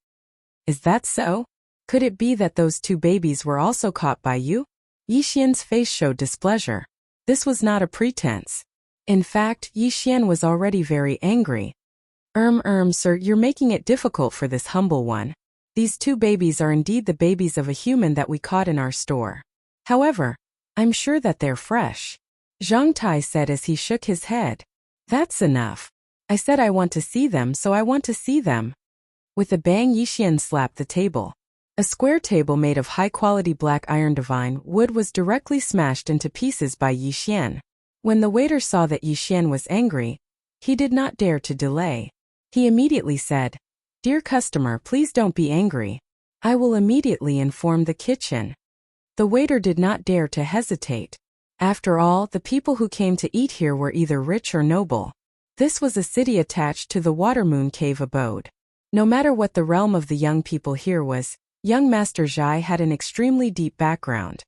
Is that so? Could it be that those 2 babies were also caught by you? Yi Xian's face showed displeasure. This was not a pretense. In fact, Yi Xian was already very angry. Sir, you're making it difficult for this humble one. These 2 babies are indeed the babies of a human that we caught in our store. However, I'm sure that they're fresh. Zhang Tai said as he shook his head. That's enough. I said I want to see them, so I want to see them. With a bang, Yi Xian slapped the table. A square table made of high-quality black iron divine wood was directly smashed into pieces by Yi Xian. When the waiter saw that Yi Xian was angry, he did not dare to delay. He immediately said, Dear customer, please don't be angry. I will immediately inform the kitchen. The waiter did not dare to hesitate. After all, the people who came to eat here were either rich or noble. This was a city attached to the Watermoon Cave abode. No matter what the realm of the young people here was, young Master Zhai had an extremely deep background.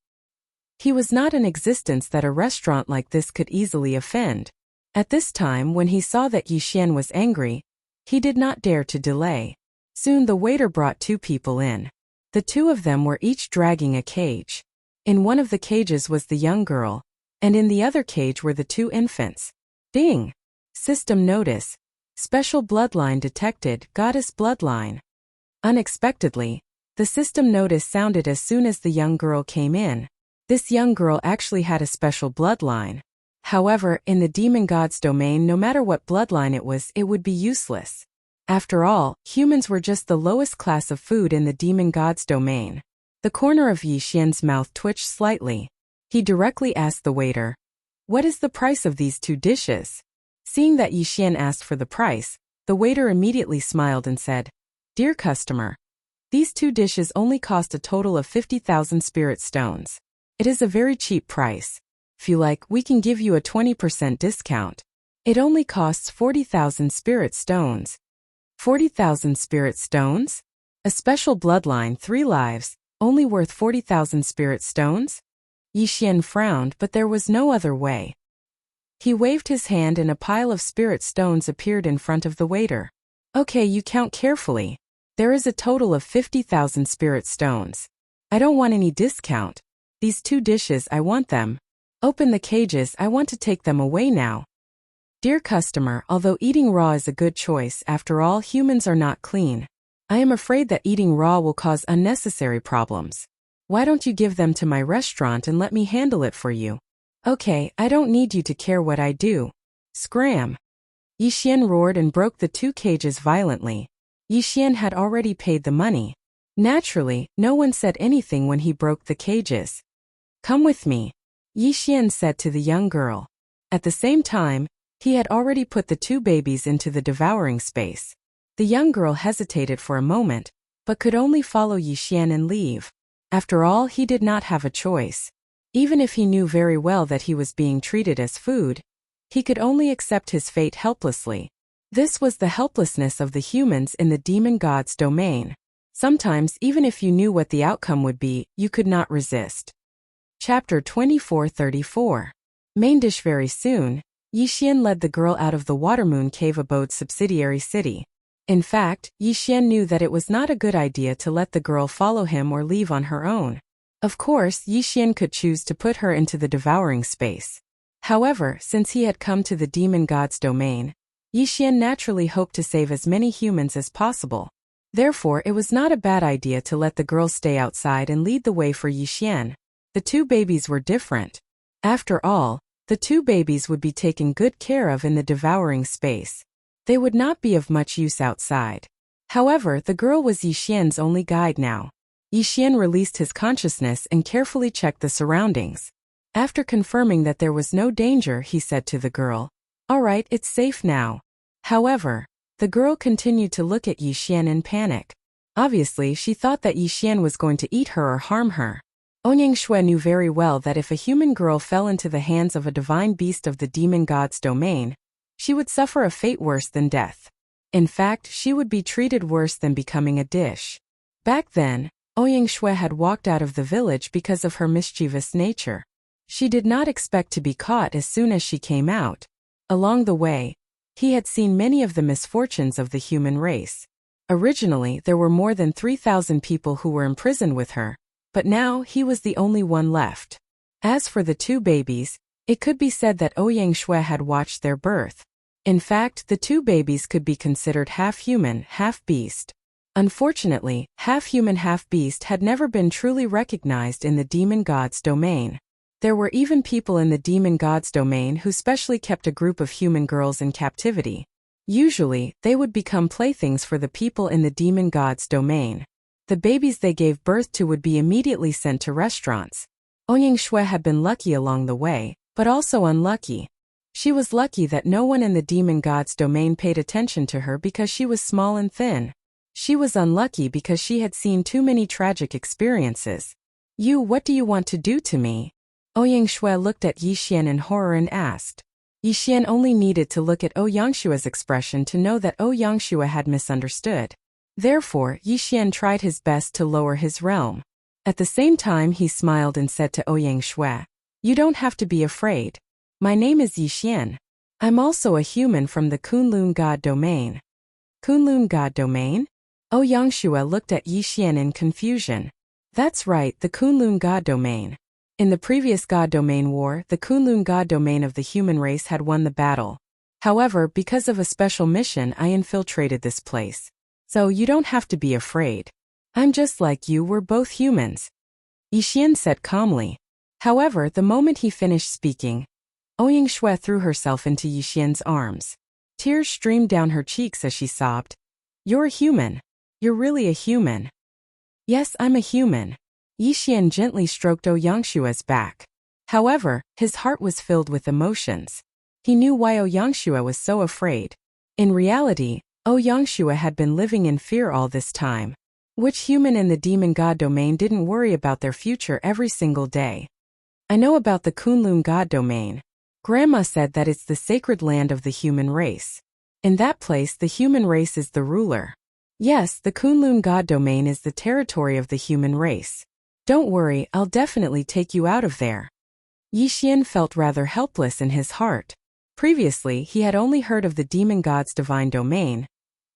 He was not in existence that a restaurant like this could easily offend. At this time, when he saw that Yi Xian was angry, he did not dare to delay. Soon the waiter brought 2 people in. The 2 of them were each dragging a cage. In one of the cages was the young girl, and in the other cage were the 2 infants. Ding! System notice. Special bloodline detected, goddess bloodline. Unexpectedly, the system notice sounded as soon as the young girl came in. This young girl actually had a special bloodline. However, in the demon god's domain, no matter what bloodline it would be useless. After all, humans were just the lowest class of food in the demon god's domain. The corner of Yi Xian's mouth twitched slightly. He directly asked the waiter, What is the price of these 2 dishes? Seeing that Yi Xian asked for the price, the waiter immediately smiled and said, Dear customer, these 2 dishes only cost a total of 50,000 spirit stones. It is a very cheap price. If you like, we can give you a 20% discount. It only costs 40,000 spirit stones. 40,000 spirit stones? A special bloodline, 3 lives, only worth 40,000 spirit stones? Yi Xian frowned, but there was no other way. He waved his hand and a pile of spirit stones appeared in front of the waiter. Okay, you count carefully. There is a total of 50,000 spirit stones. I don't want any discount. These 2 dishes, I want them. Open the cages, I want to take them away now. Dear customer, although eating raw is a good choice, after all, humans are not clean. I am afraid that eating raw will cause unnecessary problems. Why don't you give them to my restaurant and let me handle it for you? Okay, I don't need you to care what I do. Scram! Yi Xian roared and broke the 2 cages violently. Yi Xian had already paid the money. Naturally, no one said anything when he broke the cages. Come with me, Yi Xian said to the young girl. At the same time, he had already put the 2 babies into the devouring space. The young girl hesitated for a moment, but could only follow Yi Xian and leave. After all, he did not have a choice. Even if he knew very well that he was being treated as food, he could only accept his fate helplessly. This was the helplessness of the humans in the demon god's domain. Sometimes, even if you knew what the outcome would be, you could not resist. Chapter 2434. Main dish. Very soon, Yi Xian led the girl out of the Watermoon Cave abode's subsidiary city. In fact, Yi Xian knew that it was not a good idea to let the girl follow him or leave on her own. Of course, Yi Xian could choose to put her into the devouring space. However, since he had come to the demon god's domain, Yi Xian naturally hoped to save as many humans as possible. Therefore, it was not a bad idea to let the girl stay outside and lead the way for Yi Xian. The 2 babies were different. After all, the 2 babies would be taken good care of in the devouring space. They would not be of much use outside. However, the girl was Yi Xian's only guide now. Yi Xian released his consciousness and carefully checked the surroundings. After confirming that there was no danger, he said to the girl, All right, it's safe now. However, the girl continued to look at Yi Xian in panic. Obviously, she thought that Yi Xian was going to eat her or harm her. Onyang Shui knew very well that if a human girl fell into the hands of a divine beast of the demon god's domain, She would suffer a fate worse than death. In fact, she would be treated worse than becoming a dish. Back then, Ouyang Shui had walked out of the village because of her mischievous nature. She did not expect to be caught as soon as she came out. Along the way, he had seen many of the misfortunes of the human race. Originally, there were more than 3,000 people who were imprisoned with her, but now he was the only one left. As for the two babies, it could be said that Ouyang Shui had watched their birth. In fact, the two babies could be considered half-human, half-beast. Unfortunately, half-human, half-beast had never been truly recognized in the demon god's domain. There were even people in the demon god's domain who specially kept a group of human girls in captivity. Usually, they would become playthings for the people in the demon god's domain. The babies they gave birth to would be immediately sent to restaurants. Ouyang Shui had been lucky along the way, but also unlucky. She was lucky that no one in the demon god's domain paid attention to her because she was small and thin. She was unlucky because she had seen too many tragic experiences. What do you want to do to me? Ouyang Shui looked at Yixian in horror and asked. Yixian only needed to look at Ouyang Shui's expression to know that Ouyang Shui had misunderstood. Therefore, Yixian tried his best to lower his realm. At the same time, he smiled and said to Ouyang Shui, "You don't have to be afraid. My name is Yixian. I'm also a human from the Kunlun God domain." Kunlun God domain? Ouyang Shui looked at Yixian in confusion. That's right, the Kunlun God domain. In the previous God domain war, the Kunlun God domain of the human race had won the battle. However, because of a special mission, I infiltrated this place. So you don't have to be afraid. I'm just like you, we're both humans. Yixian said calmly. However, the moment he finished speaking, Ouyang Shui threw herself into Yixian's arms. Tears streamed down her cheeks as she sobbed. You're a human. You're really a human. Yes, I'm a human. Yixian gently stroked Ouyang Shui's back. However, his heart was filled with emotions. He knew why Ouyang Shui was so afraid. In reality, Ouyang Shui had been living in fear all this time. Which human in the demon god domain didn't worry about their future every single day? I know about the Kunlun God domain. Grandma said that it's the sacred land of the human race. In that place, the human race is the ruler. Yes, the Kunlun God domain is the territory of the human race. Don't worry, I'll definitely take you out of there. Yixian felt rather helpless in his heart. Previously, he had only heard of the demon god's divine domain,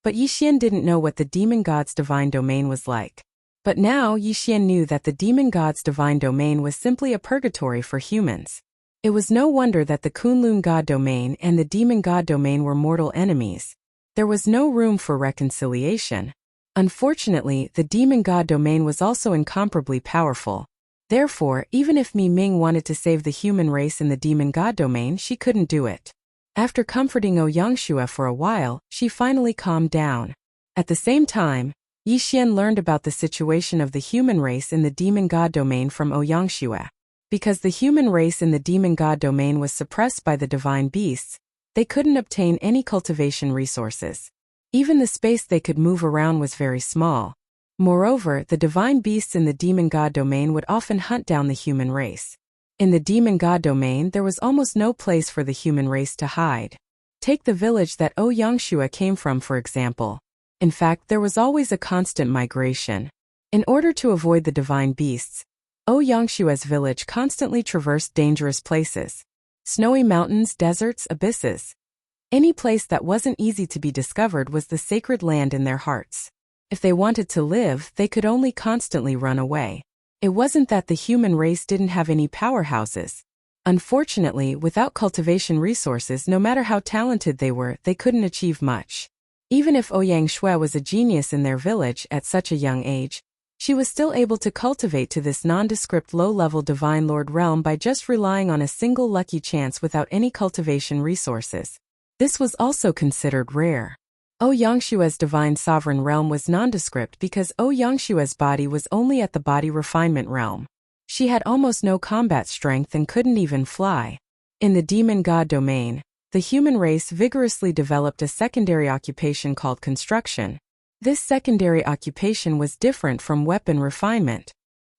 but Yixian didn't know what the demon god's divine domain was like. But now Yixian knew that the demon god's divine domain was simply a purgatory for humans. It was no wonder that the Kunlun God domain and the demon god domain were mortal enemies. There was no room for reconciliation. Unfortunately, the demon god domain was also incomparably powerful. Therefore, even if Mi Ming wanted to save the human race in the demon god domain, she couldn't do it. After comforting Ouyang Shui for a while, she finally calmed down. At the same time, Yixian learned about the situation of the human race in the demon god domain from Ouyang Shui. Because the human race in the demon god domain was suppressed by the divine beasts, they couldn't obtain any cultivation resources. Even the space they could move around was very small. Moreover, the divine beasts in the demon god domain would often hunt down the human race. In the demon god domain, there was almost no place for the human race to hide. Take the village that Ouyang Shui came from, for example. In fact, there was always a constant migration. In order to avoid the divine beasts, Ouyang Shui's village constantly traversed dangerous places. Snowy mountains, deserts, abysses. Any place that wasn't easy to be discovered was the sacred land in their hearts. If they wanted to live, they could only constantly run away. It wasn't that the human race didn't have any powerhouses. Unfortunately, without cultivation resources, no matter how talented they were, they couldn't achieve much. Even if Ouyang Shui was a genius in their village at such a young age, she was still able to cultivate to this nondescript low-level divine lord realm by just relying on a single lucky chance without any cultivation resources. This was also considered rare. Ouyang Shui's divine sovereign realm was nondescript because Ouyang Shui's body was only at the body refinement realm. She had almost no combat strength and couldn't even fly. In the demon god domain, the human race vigorously developed a secondary occupation called construction. This secondary occupation was different from weapon refinement.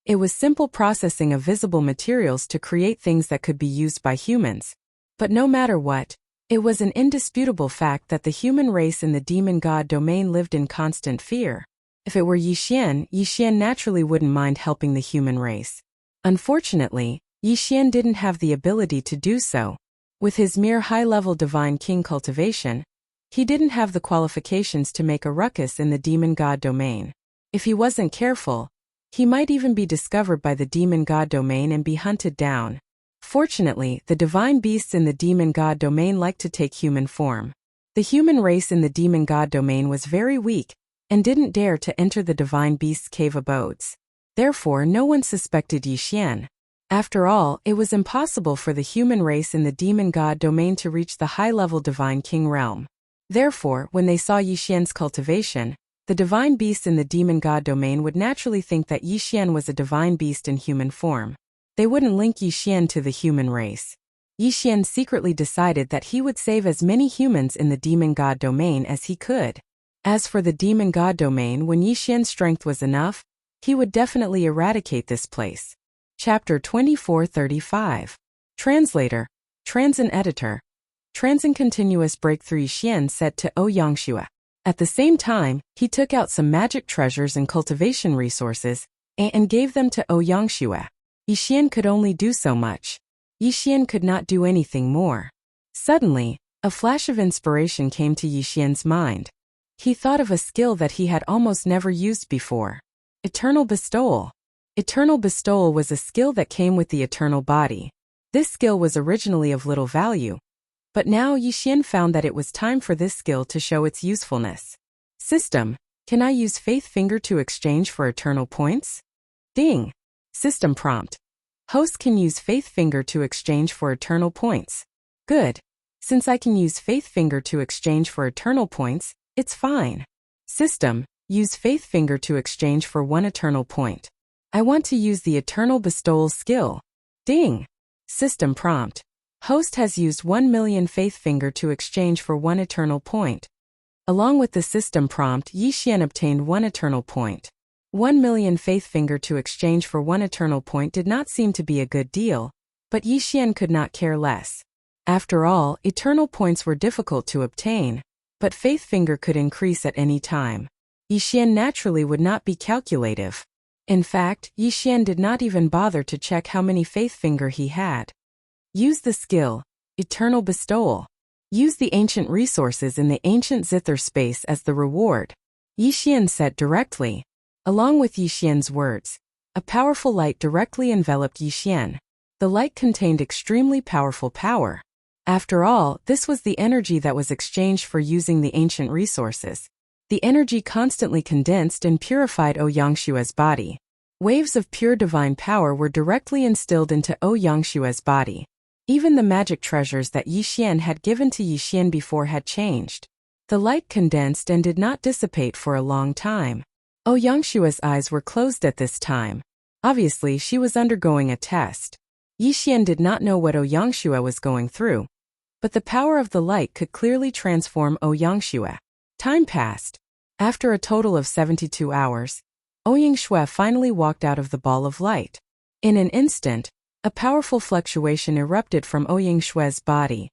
It was simple processing of visible materials to create things that could be used by humans. But no matter what, It was an indisputable fact that the human race in the demon god domain lived in constant fear. If it were Yixian naturally wouldn't mind helping the human race. Unfortunately, Yixian didn't have the ability to do so. With his mere high-level divine king cultivation, he didn't have the qualifications to make a ruckus in the demon god domain. If he wasn't careful, he might even be discovered by the demon god domain and be hunted down. Fortunately, the divine beasts in the demon god domain like to take human form. The human race in the demon god domain was very weak and didn't dare to enter the divine beasts' cave abodes. Therefore, no one suspected Yixian. After all, it was impossible for the human race in the demon god domain to reach the high-level divine king realm. Therefore, when they saw Yixian's cultivation, the divine beasts in the demon god domain would naturally think that Yixian was a divine beast in human form. They wouldn't link Yixian to the human race. Yixian secretly decided that he would save as many humans in the demon god domain as he could. As for the demon god domain, when Yixian's strength was enough, he would definitely eradicate this place. Chapter 2435. Translator, Transin Editor. Transin Continuous Breakthrough. Yixian said to Ouyangxue. At the same time, he took out some magic treasures and cultivation resources and gave them to Ouyangxue. Yixian could only do so much. Yixian could not do anything more. Suddenly, a flash of inspiration came to Yixian's mind. He thought of a skill that he had almost never used before. Eternal Bestowal. Eternal Bestowal was a skill that came with the eternal body. This skill was originally of little value, but now Yixian found that it was time for this skill to show its usefulness. System, can I use Faith Finger to exchange for eternal points? Ding. System prompt. Host can use Faith Finger to exchange for eternal points. Good. Since I can use Faith Finger to exchange for eternal points, it's fine. System, use Faith Finger to exchange for 1 eternal point. I want to use the Eternal Bestowal skill. Ding. System prompt. Host has used 1,000,000 Faith Finger to exchange for 1 eternal point. Along with the system prompt, Yixian obtained 1 eternal point. 1,000,000 Faith Finger to exchange for 1 eternal point did not seem to be a good deal, but Yixian could not care less. After all, eternal points were difficult to obtain, but Faith Finger could increase at any time. Yixian naturally would not be calculative. In fact, Yixian did not even bother to check how many Faith Finger he had. Use the skill, Eternal Bestowal. Use the ancient resources in the ancient zither space as the reward. Yixian said directly. Along with Yixian's words, a powerful light directly enveloped Yixian. The light contained extremely powerful power. After all, this was the energy that was exchanged for using the ancient resources. The energy constantly condensed and purified Ouyangxue's body. Waves of pure divine power were directly instilled into Ouyangxue's body. Even the magic treasures that Yixian had given to Yixian before had changed. The light condensed and did not dissipate for a long time. Ouyangxue's eyes were closed at this time. Obviously, she was undergoing a test. Yixian did not know what Ouyangxue was going through, but the power of the light could clearly transform Ouyangxue. Time passed. After a total of 72 hours, Ouyangxue finally walked out of the ball of light. In an instant, a powerful fluctuation erupted from Ouyangxue's body.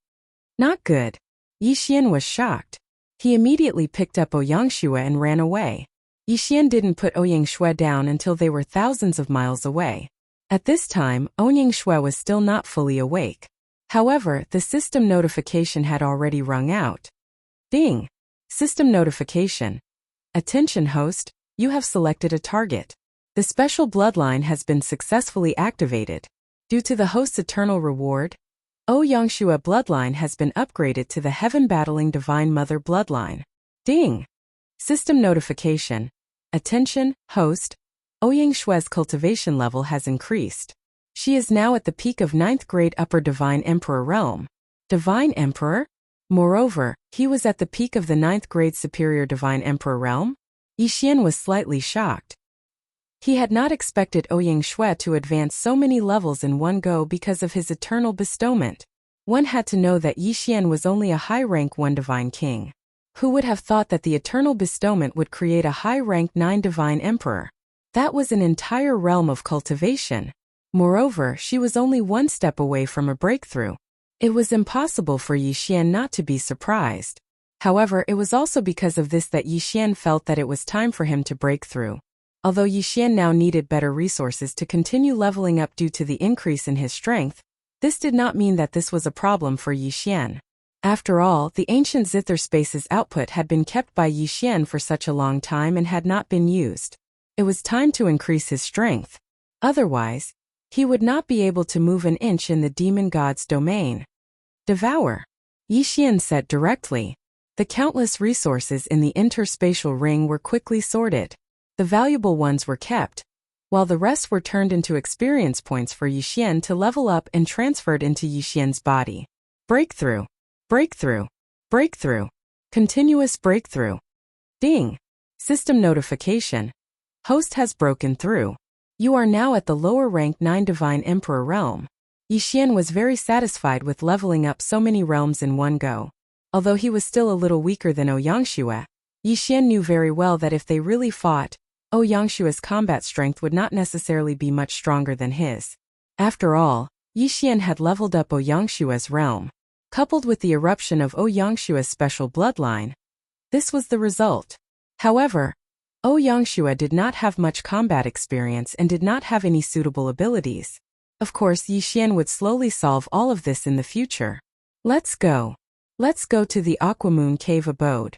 Not good. Yixian was shocked. He immediately picked up Ouyangxue and ran away. Yixian didn't put Ouyangxue down until they were thousands of miles away. At this time, Ouyangxue was still not fully awake. However, the system notification had already rung out. Ding! System notification. Attention host, you have selected a target. The special bloodline has been successfully activated. Due to the host's eternal reward, Ouyangxue bloodline has been upgraded to the heaven-battling Divine Mother bloodline. Ding! System notification. Attention, host, Ouyangxue's cultivation level has increased. She is now at the peak of 9th grade Upper Divine Emperor realm. Divine Emperor? Moreover, he was at the peak of the 9th grade Superior Divine Emperor realm? Yixian was slightly shocked. He had not expected Ouyangxue to advance so many levels in one go because of his eternal bestowment. One had to know that Yixian was only a high-rank 1 Divine King. Who would have thought that the eternal bestowment would create a high-rank 9 Divine Emperor? That was an entire realm of cultivation. Moreover, she was only 1 step away from a breakthrough. It was impossible for Yi Xian not to be surprised. However, it was also because of this that Yi Xian felt that it was time for him to break through. Although Yi Xian now needed better resources to continue leveling up due to the increase in his strength, this did not mean that this was a problem for Yi Xian. After all, the ancient Zither Space's output had been kept by Yi Xian for such a long time and had not been used. It was time to increase his strength. Otherwise, he would not be able to move an inch in the demon god's domain. Devour, Yi Xian said directly. The countless resources in the interspatial ring were quickly sorted. The valuable ones were kept, while the rest were turned into experience points for Yi Xian to level up and transferred into Yi Xian's body. Breakthrough. Breakthrough. Breakthrough. Continuous breakthrough. Ding. System notification. Host has broken through. You are now at the lower rank 9 Divine Emperor realm. Yi Xian was very satisfied with leveling up so many realms in one go. Although he was still a little weaker than Ouyangxue, Yi Xian knew very well that if they really fought, Ouyangxue's combat strength would not necessarily be much stronger than his. After all, Yi Xian had leveled up Ouyangxue's realm. Coupled with the eruption of Ouyangxue's special bloodline, this was the result. However, Ouyangxue did not have much combat experience and did not have any suitable abilities. Of course, Yi Xian would slowly solve all of this in the future. Let's go. Let's go to the Aquamoon Cave abode,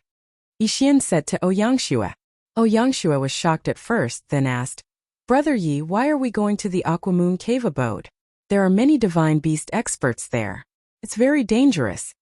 Yi Xian said to Ouyangxue. Ouyangxue was shocked at first, then asked, Brother Yi, why are we going to the Aquamoon Cave abode? There are many divine beast experts there. It's very dangerous.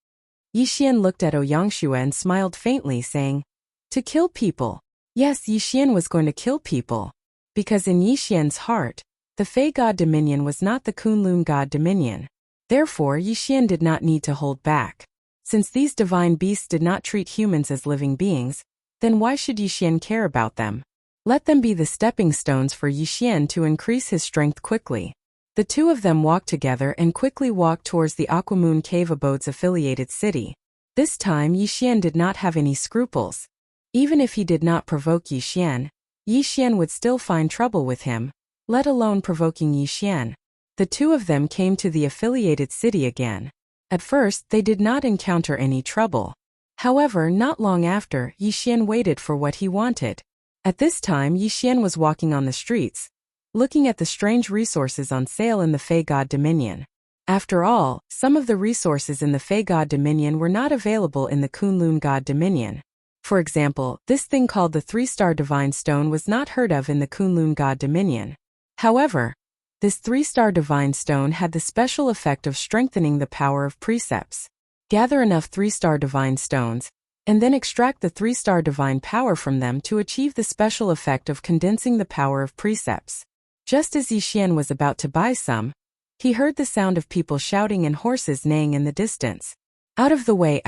Yi Xian looked at Ouyangxue and smiled faintly, saying, To kill people. Yes, Yi Xian was going to kill people. Because in Yi Xian's heart, the Fey God Dominion was not the Kunlun God Dominion. Therefore, Yi Xian did not need to hold back. Since these divine beasts did not treat humans as living beings, then why should Yi Xian care about them? Let them be the stepping stones for Yi Xian to increase his strength quickly. The two of them walked together and quickly walked towards the Aquamoon Cave abode's affiliated city. This time Yi Xian did not have any scruples. Even if he did not provoke Yi Xian would still find trouble with him, let alone provoking Yi Xian. The two of them came to the affiliated city again. At first, they did not encounter any trouble. However, not long after, Yi Xian waited for what he wanted. At this time, Yi Xian was walking on the streets, looking at the strange resources on sale in the Fey God Dominion. After all, some of the resources in the Fey God Dominion were not available in the Kunlun God Dominion. For example, this thing called the 3-star Divine Stone was not heard of in the Kunlun God Dominion. However, this 3-star Divine Stone had the special effect of strengthening the power of precepts. Gather enough 3-star Divine Stones, and then extract the 3-star Divine Power from them to achieve the special effect of condensing the power of precepts. Just as Yi Xian was about to buy some, he heard the sound of people shouting and horses neighing in the distance. Out of the way,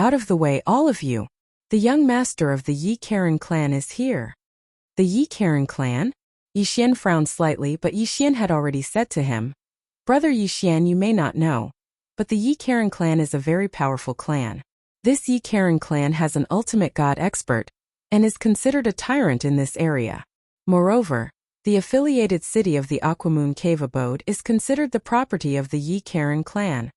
all of you! The young master of the Yi Karen clan is here. The Yi Karen clan? Yi Xian frowned slightly, but Yi Xian had already said to him, Brother Yi Xian, you may not know, but the Yi Karen clan is a very powerful clan. This Yi Karen clan has an ultimate god expert, and is considered a tyrant in this area. Moreover, the affiliated city of the Aquamoon Cave abode is considered the property of the Yi Karen clan.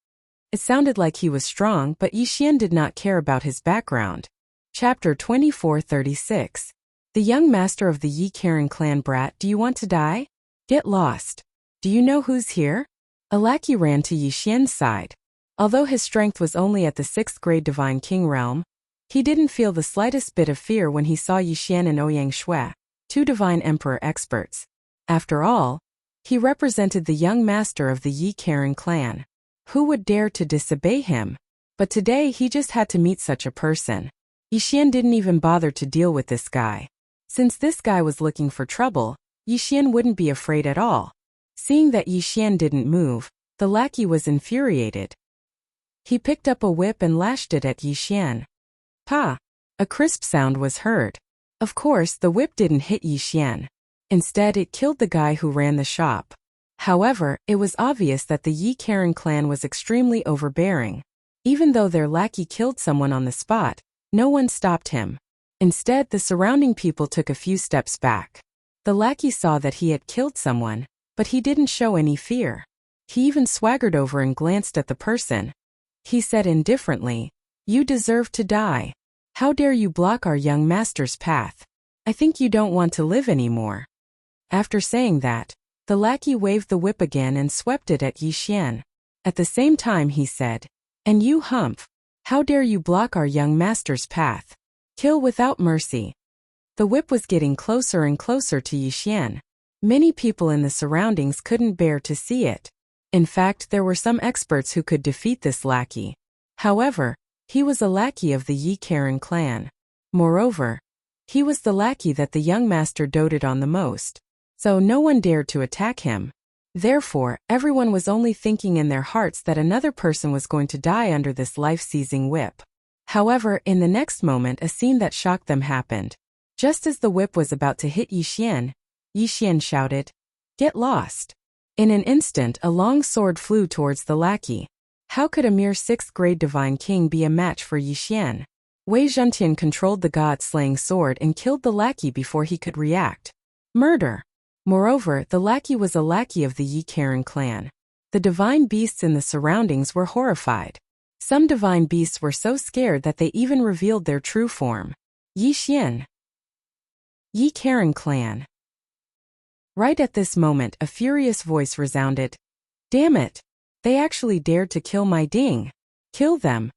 It sounded like he was strong, but Yi Xian did not care about his background. Chapter 2436. The young master of the Yi Karen clan. Brat, do you want to die? Get lost. Do you know who's here? A lackey ran to Yi Xian's side. Although his strength was only at the 6th grade Divine King realm, he didn't feel the slightest bit of fear when he saw Yi Xian and Ouyangxue, 2 Divine Emperor experts. After all, he represented the young master of the Yi Karen clan. Who would dare to disobey him? But today he just had to meet such a person. Yi Xian didn't even bother to deal with this guy. Since this guy was looking for trouble, Yi Xian wouldn't be afraid at all. Seeing that Yi Xian didn't move, the lackey was infuriated. He picked up a whip and lashed it at Yi Xian. Pa! A crisp sound was heard. Of course, the whip didn't hit Yi Xian. Instead, it killed the guy who ran the shop. However, it was obvious that the Yi Karen clan was extremely overbearing. Even though their lackey killed someone on the spot, no one stopped him. Instead, the surrounding people took a few steps back. The lackey saw that he had killed someone, but he didn't show any fear. He even swaggered over and glanced at the person. He said indifferently, "You deserve to die. How dare you block our young master's path? I think you don't want to live anymore." After saying that, the lackey waved the whip again and swept it at Yi Xian. At the same time he said, "And you, Humph, how dare you block our young master's path? Kill without mercy." The whip was getting closer and closer to Yi Xian. Many people in the surroundings couldn't bear to see it. In fact, there were some experts who could defeat this lackey. However, he was a lackey of the Yi Karen clan. Moreover, he was the lackey that the young master doted on the most. So no one dared to attack him. Therefore, everyone was only thinking in their hearts that another person was going to die under this life-seizing whip. However, in the next moment a scene that shocked them happened. Just as the whip was about to hit Yi Xian shouted, "Get lost!" In an instant a long sword flew towards the lackey. How could a mere 6th grade divine king be a match for Yi Xian? Wei Zhentian controlled the god-slaying sword and killed the lackey before he could react. Murder! Moreover, the lackey was a lackey of the Yi Karen clan. The divine beasts in the surroundings were horrified. Some divine beasts were so scared that they even revealed their true form. Yi Xian. Yi Karen clan. Right at this moment a furious voice resounded. "Damn it! They actually dared to kill my Ding! Kill them!"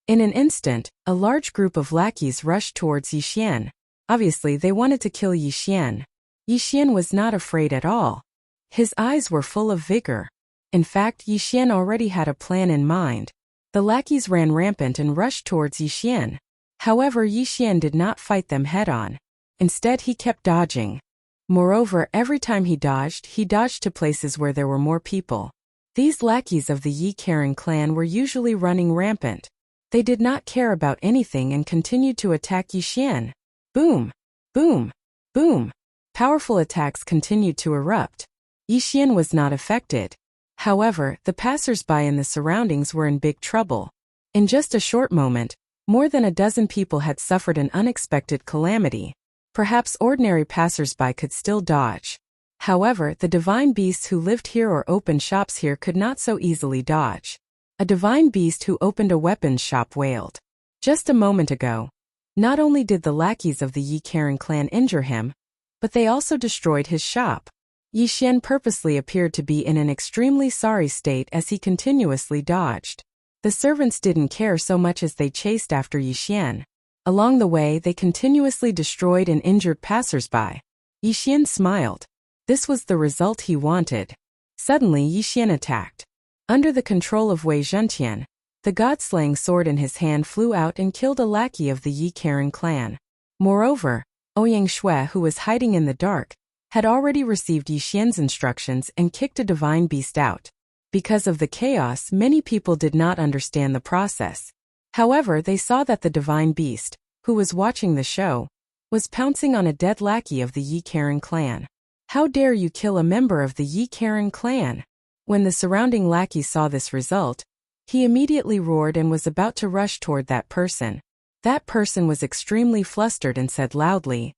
In an instant, a large group of lackeys rushed towards Yi Xian. Obviously they wanted to kill Yi Xian. Yi Xian was not afraid at all. His eyes were full of vigor. In fact, Yi Xian already had a plan in mind. The lackeys ran rampant and rushed towards Yi Xian. However, Yi Xian did not fight them head-on. Instead, he kept dodging. Moreover, every time he dodged to places where there were more people. These lackeys of the Yi Karen clan were usually running rampant. They did not care about anything and continued to attack Yi Xian. Boom! Boom! Boom! Powerful attacks continued to erupt. Yi Xian was not affected. However, the passers-by in the surroundings were in big trouble. In just a short moment, more than a dozen people had suffered an unexpected calamity. Perhaps ordinary passers-by could still dodge. However, the divine beasts who lived here or opened shops here could not so easily dodge. A divine beast who opened a weapons shop wailed. Just a moment ago, not only did the lackeys of the Yi Karen clan injure him, but they also destroyed his shop. Yi Xian purposely appeared to be in an extremely sorry state as he continuously dodged. The servants didn't care so much as they chased after Yi Xian. Along the way they continuously destroyed and injured passers-by. Yi Xian smiled. This was the result he wanted. Suddenly Yi Xian attacked. Under the control of Wei Zhentian, the god-slaying sword in his hand flew out and killed a lackey of the Yi Karen clan. Moreover, Ouyang Shui, who was hiding in the dark, had already received Yi Xian's instructions and kicked a divine beast out. Because of the chaos, many people did not understand the process. However, they saw that the divine beast, who was watching the show, was pouncing on a dead lackey of the Yi Karen clan. How dare you kill a member of the Yi Karen clan? When the surrounding lackey saw this result, he immediately roared and was about to rush toward that person. That person was extremely flustered and said loudly,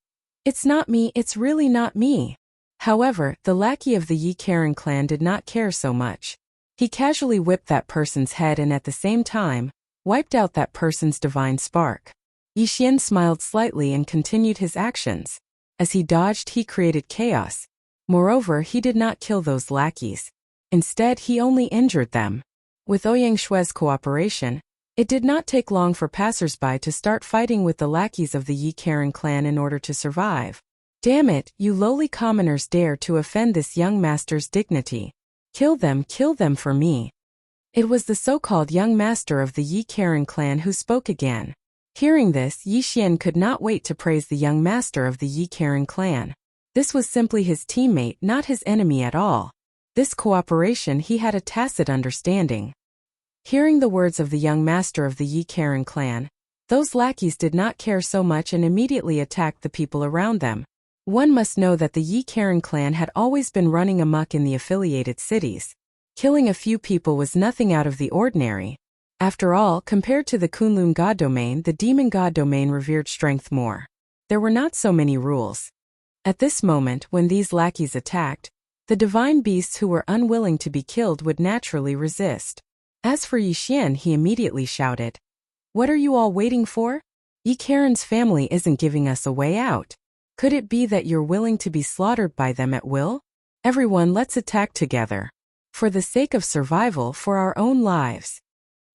"It's not me, it's really not me." However, the lackey of the Yi Karen clan did not care so much. He casually whipped that person's head and at the same time, wiped out that person's divine spark. Yi Xian smiled slightly and continued his actions. As he dodged, he created chaos. Moreover, he did not kill those lackeys. Instead, he only injured them. With Ouyang Shui's cooperation, it did not take long for passers-by to start fighting with the lackeys of the Yi Karen clan in order to survive. Damn it, you lowly commoners dare to offend this young master's dignity. Kill them for me. It was the so-called young master of the Yi Karen clan who spoke again. Hearing this, Yi Xian could not wait to praise the young master of the Yi Karen clan. This was simply his teammate, not his enemy at all. This cooperation he had a tacit understanding. Hearing the words of the young master of the Yi Karen clan, those lackeys did not care so much and immediately attacked the people around them. One must know that the Yi Karen clan had always been running amok in the affiliated cities. Killing a few people was nothing out of the ordinary. After all, compared to the Kunlun god domain, the demon god domain revered strength more. There were not so many rules. At this moment, when these lackeys attacked, the divine beasts who were unwilling to be killed would naturally resist. As for Yixian, he immediately shouted, "What are you all waiting for? Yi Karen's family isn't giving us a way out. Could it be that you're willing to be slaughtered by them at will? Everyone, let's attack together. For the sake of survival, for our own lives."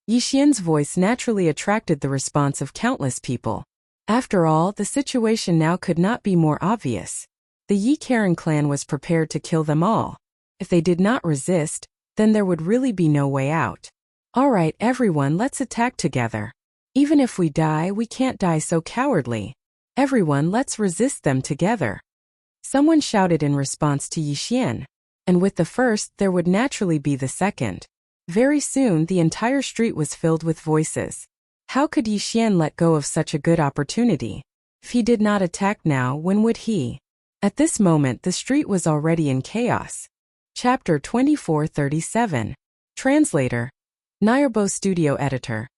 Yixian's voice naturally attracted the response of countless people. After all, the situation now could not be more obvious. The Yi Karen clan was prepared to kill them all. If they did not resist, then there would really be no way out. "All right, everyone, let's attack together. Even if we die, we can't die so cowardly. Everyone, let's resist them together." Someone shouted in response to Yixian, and with the first, there would naturally be the second. Very soon, the entire street was filled with voices. How could Yixian let go of such a good opportunity? If he did not attack now, when would he? At this moment, the street was already in chaos. Chapter 2437. Translator. Narration Studio Editor.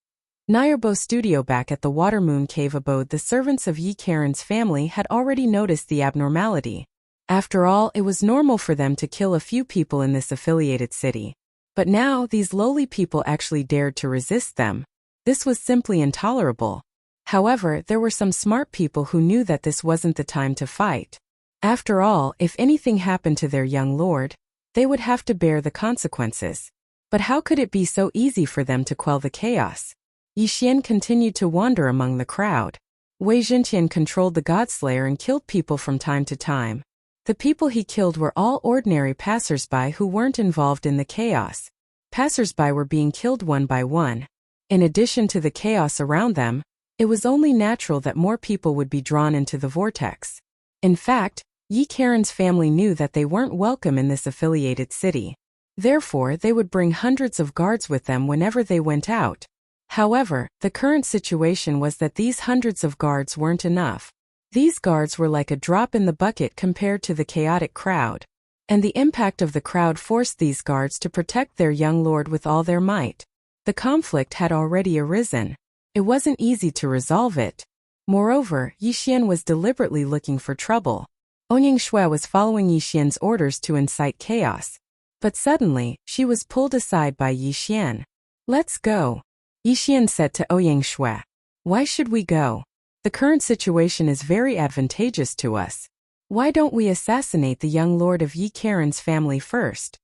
Narration Studio. Back at the Watermoon Cave abode, the servants of Yi Karen's family had already noticed the abnormality. After all, it was normal for them to kill a few people in this affiliated city. But now, these lowly people actually dared to resist them. This was simply intolerable. However, there were some smart people who knew that this wasn't the time to fight. After all, if anything happened to their young lord, they would have to bear the consequences. But how could it be so easy for them to quell the chaos? Yixian continued to wander among the crowd. Wei Zhenqian controlled the Godslayer and killed people from time to time. The people he killed were all ordinary passersby who weren't involved in the chaos. Passersby were being killed one by one. In addition to the chaos around them, it was only natural that more people would be drawn into the vortex. In fact, Yi Karen's family knew that they weren't welcome in this affiliated city. Therefore, they would bring hundreds of guards with them whenever they went out. However, the current situation was that these hundreds of guards weren't enough. These guards were like a drop in the bucket compared to the chaotic crowd. And the impact of the crowd forced these guards to protect their young lord with all their might. The conflict had already arisen. It wasn't easy to resolve it. Moreover, Yixian was deliberately looking for trouble. Ongying Shui was following Yixian's orders to incite chaos. But suddenly, she was pulled aside by Yixian. "Let's go," Yixian said to Ouyang Shui. "Why should we go? The current situation is very advantageous to us. Why don't we assassinate the young lord of Yi Karen's family first?"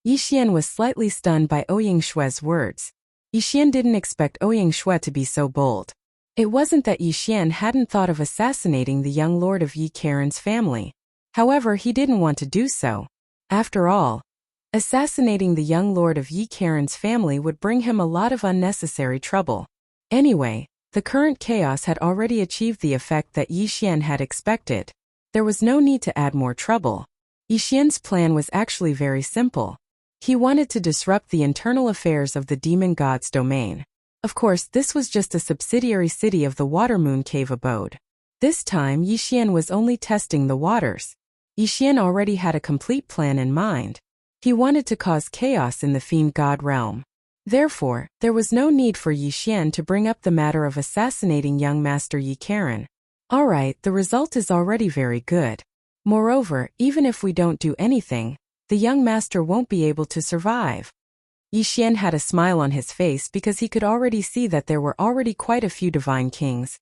Yixian was slightly stunned by Ouyang Shui's words. Yixian didn't expect Ouyang Shui to be so bold. It wasn't that Yixian hadn't thought of assassinating the young lord of Yi Karen's family. However, he didn't want to do so. After all, assassinating the young lord of Yi Karen's family would bring him a lot of unnecessary trouble. Anyway, the current chaos had already achieved the effect that Yixian had expected. There was no need to add more trouble. Yixian's plan was actually very simple. He wanted to disrupt the internal affairs of the demon god's domain. Of course, this was just a subsidiary city of the Watermoon Cave abode. This time, Yixian was only testing the waters. Yixian already had a complete plan in mind. He wanted to cause chaos in the fiend god realm. Therefore, there was no need for Yixian to bring up the matter of assassinating young Master Yi Karen. Alright, the result is already very good. Moreover, even if we don't do anything, the young master won't be able to survive. Yixian had a smile on his face because he could already see that there were already quite a few divine kings,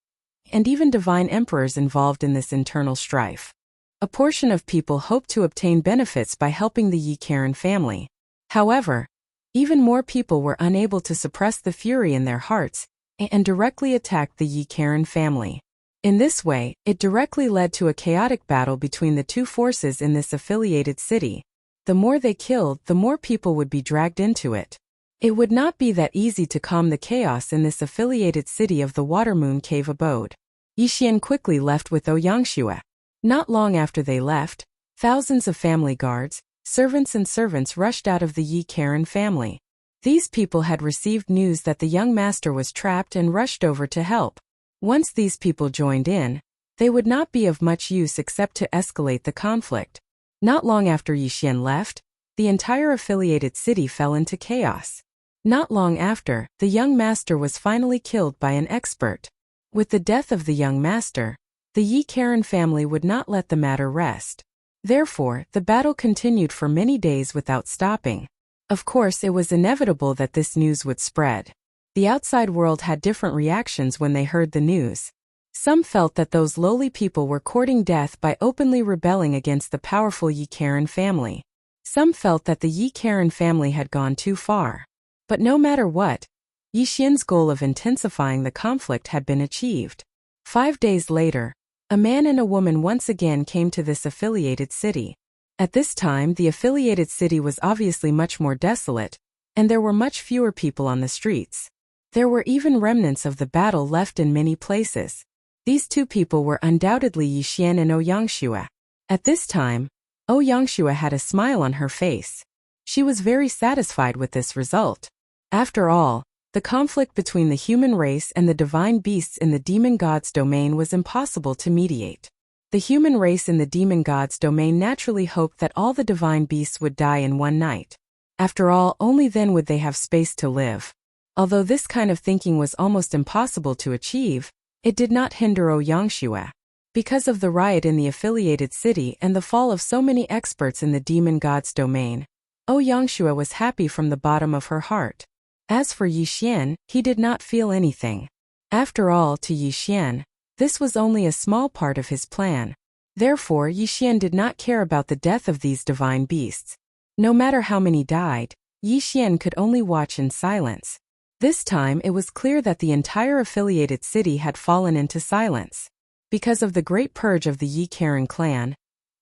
and even divine emperors involved in this internal strife. A portion of people hoped to obtain benefits by helping the Yi Karen family. However, even more people were unable to suppress the fury in their hearts and directly attacked the Yi Karen family. In this way, it directly led to a chaotic battle between the two forces in this affiliated city. The more they killed, the more people would be dragged into it. It would not be that easy to calm the chaos in this affiliated city of the Watermoon Cave abode. Yixian quickly left with Ouyang Shui. Not long after they left, thousands of family guards, servants and servants rushed out of the Yi Karen family. These people had received news that the young master was trapped and rushed over to help. Once these people joined in, they would not be of much use except to escalate the conflict. Not long after Yixian left, the entire affiliated city fell into chaos. Not long after, the young master was finally killed by an expert. With the death of the young master, the Yi Karen family would not let the matter rest. Therefore, the battle continued for many days without stopping. Of course, it was inevitable that this news would spread. The outside world had different reactions when they heard the news. Some felt that those lowly people were courting death by openly rebelling against the powerful Yi Karen family. Some felt that the Yi Karen family had gone too far. But no matter what, Yi Xian's goal of intensifying the conflict had been achieved. 5 days later, a man and a woman once again came to this affiliated city. At this time, the affiliated city was obviously much more desolate, and there were much fewer people on the streets. There were even remnants of the battle left in many places. These two people were undoubtedly Yi Xian and Ouyangxue. At this time, Ouyangxue had a smile on her face. She was very satisfied with this result. After all, the conflict between the human race and the divine beasts in the demon god's domain was impossible to mediate. The human race in the demon god's domain naturally hoped that all the divine beasts would die in one night. After all, only then would they have space to live. Although this kind of thinking was almost impossible to achieve, it did not hinder Ouyangxue. Because of the riot in the affiliated city and the fall of so many experts in the demon god's domain, Ouyangxue was happy from the bottom of her heart. As for Yi Xian, he did not feel anything. After all, to Yi Xian, this was only a small part of his plan. Therefore, Yi Xian did not care about the death of these divine beasts. No matter how many died, Yi Xian could only watch in silence. This time it was clear that the entire affiliated city had fallen into silence. Because of the great purge of the Yi Karen clan,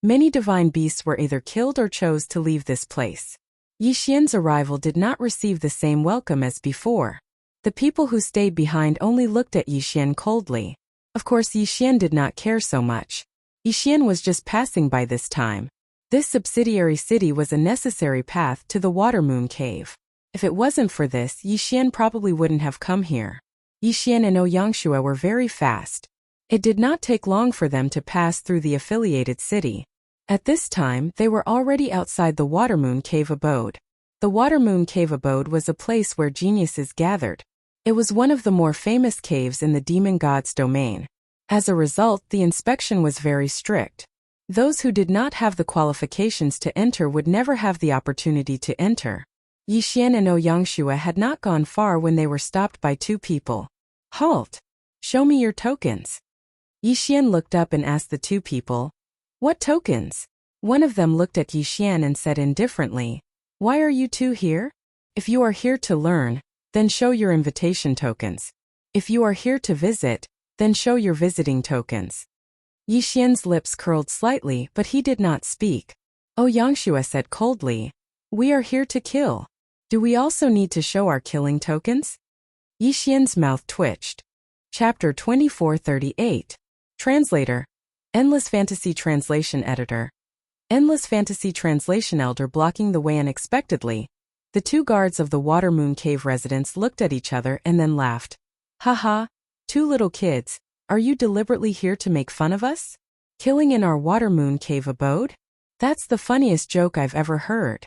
many divine beasts were either killed or chose to leave this place. Yi Xian's arrival did not receive the same welcome as before. The people who stayed behind only looked at Yi Xian coldly. Of course, Yi Xian did not care so much. Yi Xian was just passing by this time. This subsidiary city was a necessary path to the Water Moon Cave. If it wasn't for this, Yi Xian probably wouldn't have come here. Yi Xian and Ouyangxue were very fast. It did not take long for them to pass through the affiliated city. At this time, they were already outside the Water Moon Cave abode. The Water Moon Cave abode was a place where geniuses gathered. It was one of the more famous caves in the demon god's domain. As a result, the inspection was very strict. Those who did not have the qualifications to enter would never have the opportunity to enter. Yi Xian and Ouyangxue had not gone far when they were stopped by two people. "Halt! Show me your tokens." Yi Xian looked up and asked the two people, "What tokens?" One of them looked at Yi Xian and said indifferently, "Why are you two here? If you are here to learn, then show your invitation tokens. If you are here to visit, then show your visiting tokens." Yi Xian's lips curled slightly, but he did not speak. Ouyangxue said coldly, "We are here to kill. Do we also need to show our killing tokens?" Yi Xian's mouth twitched. Chapter 2438. Translator. Endless Fantasy Translation Editor. Endless Fantasy Translation Elder blocking the way unexpectedly. The two guards of the Water Moon Cave residents looked at each other and then laughed. "Haha, two little kids, are you deliberately here to make fun of us? Killing in our Water Moon Cave abode? That's the funniest joke I've ever heard."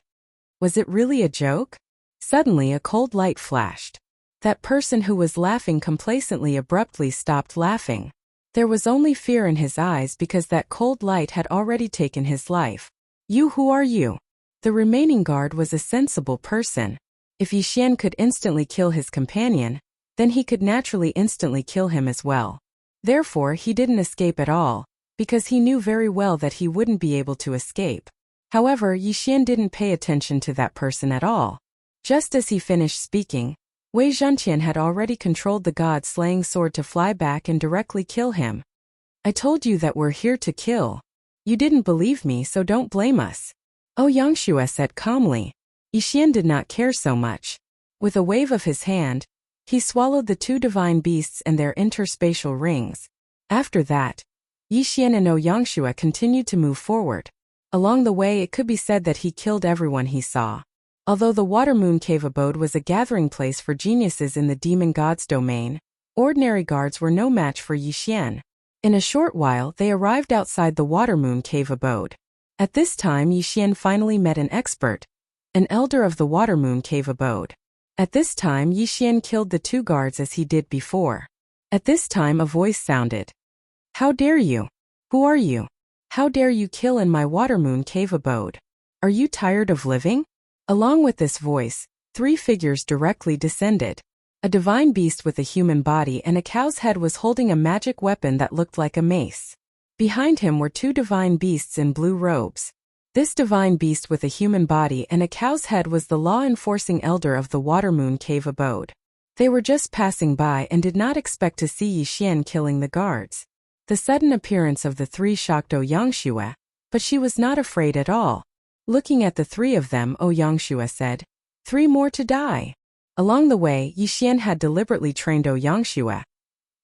Was it really a joke? Suddenly a cold light flashed. That person who was laughing complacently abruptly stopped laughing. There was only fear in his eyes because that cold light had already taken his life. "You, who are you?" The remaining guard was a sensible person. If Yi Xian could instantly kill his companion, then he could naturally instantly kill him as well. Therefore, he didn't escape at all, because he knew very well that he wouldn't be able to escape. However, Yi Xian didn't pay attention to that person at all. Just as he finished speaking, Wei Zhenqian had already controlled the god-slaying sword to fly back and directly kill him. "I told you that we're here to kill. You didn't believe me, so don't blame us," Ouyangxue said calmly. Yi Xian did not care so much. With a wave of his hand, he swallowed the two divine beasts and their interspatial rings. After that, Yi Xian and Ouyangxue continued to move forward. Along the way, it could be said that he killed everyone he saw. Although the Water Moon Cave abode was a gathering place for geniuses in the demon god's domain, ordinary guards were no match for Yi Xian. In a short while, they arrived outside the Water Moon Cave abode. At this time, Yi Xian finally met an expert, an elder of the Water Moon Cave abode. At this time, Yi Xian killed the two guards as he did before. At this time, a voice sounded. "How dare you? Who are you? How dare you kill in my Water Moon Cave abode? Are you tired of living? Along with this voice, 3 figures directly descended. A divine beast with a human body and a cow's head was holding a magic weapon that looked like a mace. Behind him were 2 divine beasts in blue robes. This divine beast with a human body and a cow's head was the law-enforcing elder of the Watermoon Cave abode. They were just passing by and did not expect to see Yixian killing the guards. The sudden appearance of the 3 shocked Ouyangxue, but she was not afraid at all. Looking at the 3 of them, Ouyangxue said, 3 more to die. Along the way, Yixian had deliberately trained Ouyangxue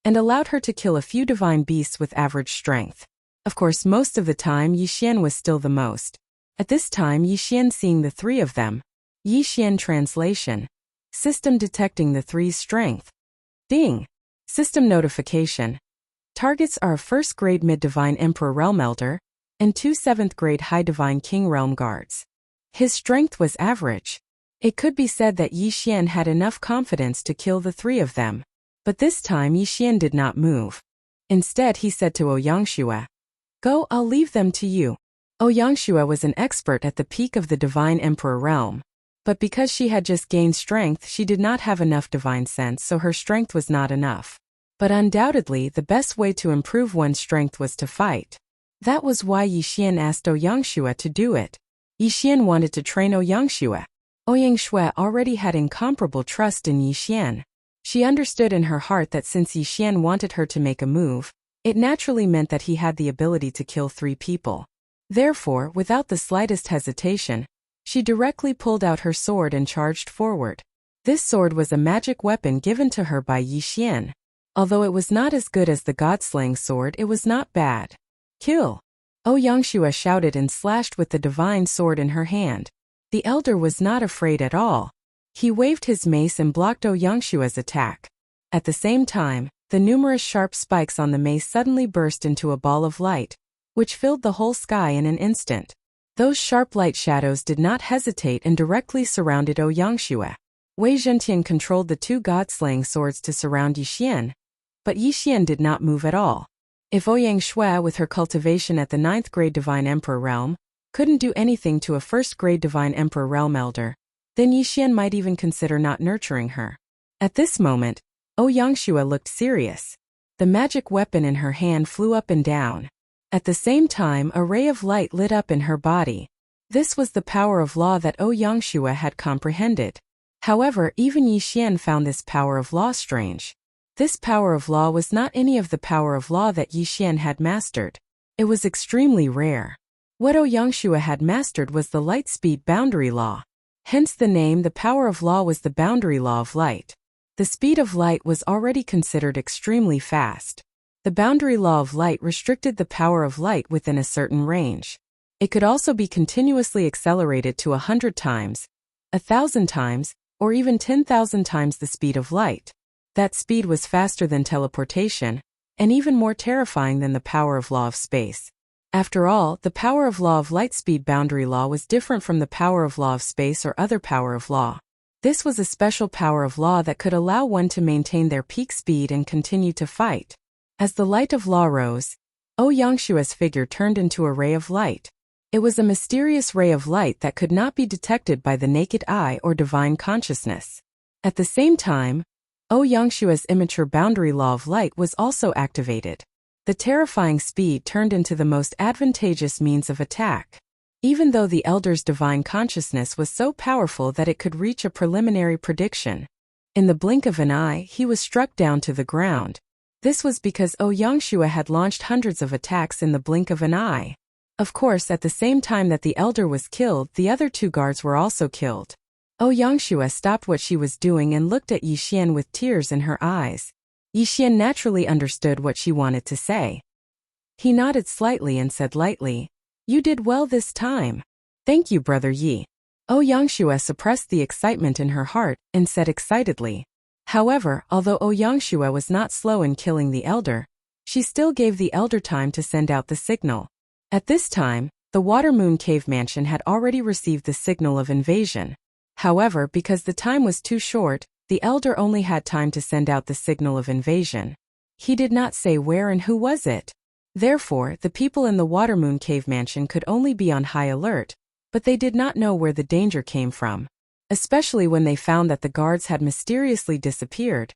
and allowed her to kill a few divine beasts with average strength. Of course, most of the time Yixian was still the most. At this time, Yixian seeing the 3 of them. Yixian translation. System detecting the 3's strength. Ding. System notification. Targets are a 1st grade mid-divine Emperor Realm Elder and 2 7th grade high divine King Realm Guards. His strength was average. It could be said that Yixian had enough confidence to kill the 3 of them. But this time Yixian did not move. Instead he said to Ouyangxue, "Go, I'll leave them to you." Ouyangxue was an expert at the peak of the divine Emperor realm. But because she had just gained strength, she did not have enough divine sense, so her strength was not enough. But undoubtedly the best way to improve one's strength was to fight. That was why Yixian asked Ouyangxue to do it. Yixian wanted to train Ouyangxue. Ouyangxue already had incomparable trust in Yixian. She understood in her heart that since Yixian wanted her to make a move, it naturally meant that he had the ability to kill 3 people. Therefore, without the slightest hesitation, she directly pulled out her sword and charged forward. This sword was a magic weapon given to her by Yixian. Although it was not as good as the God-slaying sword, it was not bad. Kill! Ouyangxue shouted and slashed with the divine sword in her hand. The elder was not afraid at all. He waved his mace and blocked Ouyangxue's attack. At the same time, the numerous sharp spikes on the mace suddenly burst into a ball of light, which filled the whole sky in an instant. Those sharp light shadows did not hesitate and directly surrounded Ouyangxue. Wei Zhentian controlled the 2 god-slaying swords to surround Yixian, but Yixian did not move at all. If Ouyangxue, with her cultivation at the 9th grade Divine Emperor realm, couldn't do anything to a 1st grade Divine Emperor realm elder, then Yixian might even consider not nurturing her. At this moment, Ouyangxue looked serious. The magic weapon in her hand flew up and down. At the same time, a ray of light lit up in her body. This was the power of law that Ouyangxue had comprehended. However, even Yixian found this power of law strange. This power of law was not any of the power of law that Yixian had mastered. It was extremely rare. What Ouyangxue had mastered was the light-speed boundary law. Hence the name. The power of law was the boundary law of light. The speed of light was already considered extremely fast. The boundary law of light restricted the power of light within a certain range. It could also be continuously accelerated to 100 times, 1,000 times, or even 10,000 times the speed of light. That speed was faster than teleportation, and even more terrifying than the power of law of space. After all, the power of law of light speed boundary law was different from the power of law of space or other power of law. This was a special power of law that could allow one to maintain their peak speed and continue to fight. As the light of law rose, Ouyangxue's figure turned into a ray of light. It was a mysterious ray of light that could not be detected by the naked eye or divine consciousness. At the same time, Ouyangxue's immature boundary law of light was also activated. The terrifying speed turned into the most advantageous means of attack. Even though the elder's divine consciousness was so powerful that it could reach a preliminary prediction, in the blink of an eye he was struck down to the ground. This was because Ouyangxue had launched hundreds of attacks in the blink of an eye. Of course, at the same time that the elder was killed, the other 2 guards were also killed. Ouyangxue stopped what she was doing and looked at Yixian with tears in her eyes. Yixian naturally understood what she wanted to say. He nodded slightly and said lightly, "You did well this time. Thank you, Brother Yi." Ouyangxue suppressed the excitement in her heart and said excitedly. However, although Ouyangxue was not slow in killing the elder, she still gave the elder time to send out the signal. At this time, the Watermoon Cave Mansion had already received the signal of invasion. However, because the time was too short, the elder only had time to send out the signal of invasion. He did not say where and who was it. Therefore, the people in the Watermoon Cave Mansion could only be on high alert, But they did not know where the danger came from, especially when they found that the guards had mysteriously disappeared.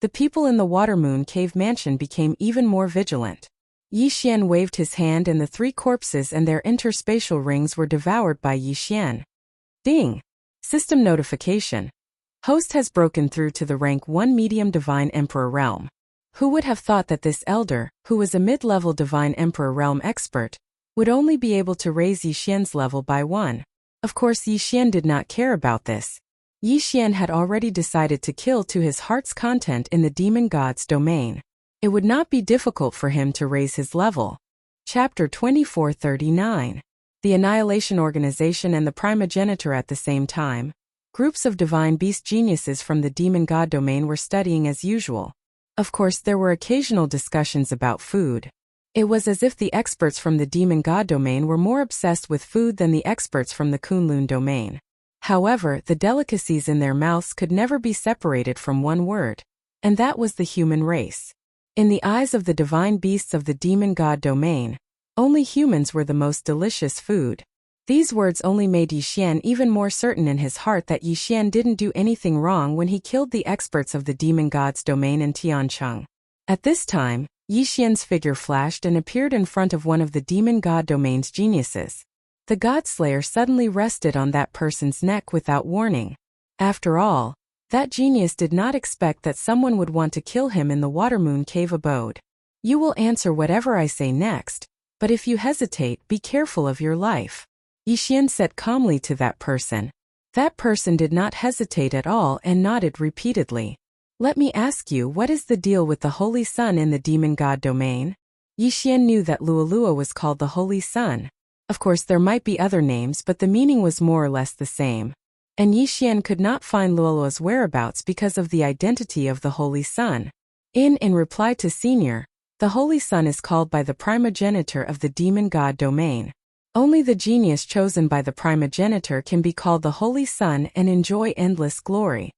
The people in the Water Moon Cave mansion became even more vigilant. Yi Xian waved his hand and the 3 corpses and their interspatial rings were devoured by Yi Xian. Ding! System notification. Host has broken through to the rank 1 medium divine emperor realm. Who would have thought that this elder, who was a mid-level divine emperor realm expert, would only be able to raise Yi Xian's level by 1? Of course Yi Xian did not care about this. Yi Xian had already decided to kill to his heart's content in the demon god's domain. It would not be difficult for him to raise his level. Chapter 2439. The Annihilation Organization and the Primogenitor at the same time. Groups of divine beast geniuses from the demon god domain were studying as usual. Of course, there were occasional discussions about food. It was as if the experts from the demon god domain were more obsessed with food than the experts from the Kunlun domain. However, the delicacies in their mouths could never be separated from one word, and that was the human race. In the eyes of the divine beasts of the demon god domain, only humans were the most delicious food. These words only made Yi Xian even more certain in his heart that Yi Xian didn't do anything wrong when he killed the experts of the demon god's domain in Tiancheng. At this time, Yi Xian's figure flashed and appeared in front of one of the demon god domain's geniuses. The god slayer suddenly rested on that person's neck without warning. After all, that genius did not expect that someone would want to kill him in the Water Moon Cave abode. You will answer whatever I say next, but if you hesitate, be careful of your life. Yi Xian said calmly to that person. That person did not hesitate at all and nodded repeatedly. Let me ask you, what is the deal with the Holy Sun in the demon god domain? Yi Xian knew that Luolua was called the Holy Sun. Of course there might be other names, but the meaning was more or less the same. And Yi Xian could not find Luolua's whereabouts because of the identity of the Holy Sun. In reply to Senior, the Holy Sun is called by the primogenitor of the demon god domain. Only the genius chosen by the primogenitor can be called the Holy Sun and enjoy endless glory.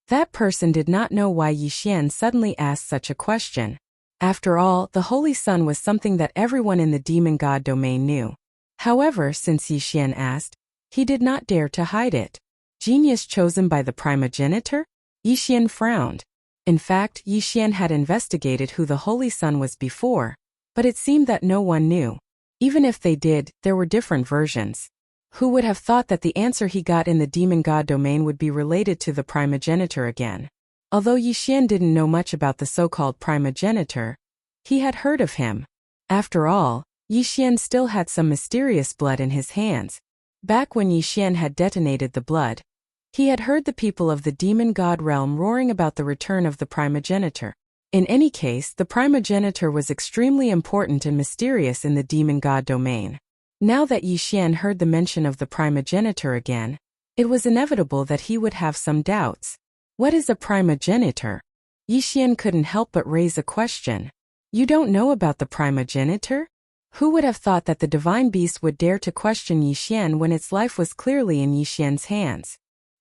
That person did not know why Yi Xian suddenly asked such a question. After all, the Holy Sun was something that everyone in the demon god domain knew. However, since Yi Xian asked, he did not dare to hide it. Genius chosen by the primogenitor? Yi Xian frowned. In fact, Yi Xian had investigated who the Holy Sun was before, but it seemed that no one knew. Even if they did, there were different versions. Who would have thought that the answer he got in the demon god domain would be related to the primogenitor again? Although Yi Xian didn't know much about the so-called primogenitor, he had heard of him. After all, Yi Xian still had some mysterious blood in his hands. Back when Yi Xian had detonated the blood, he had heard the people of the demon god realm roaring about the return of the primogenitor. In any case, the primogenitor was extremely important and mysterious in the demon god domain. Now that Yi Xian heard the mention of the primogenitor again, it was inevitable that he would have some doubts. What is a primogenitor? Yi Xian couldn't help but raise a question. You don't know about the primogenitor? Who would have thought that the divine beast would dare to question Yi Xian when its life was clearly in Yi Xian's hands?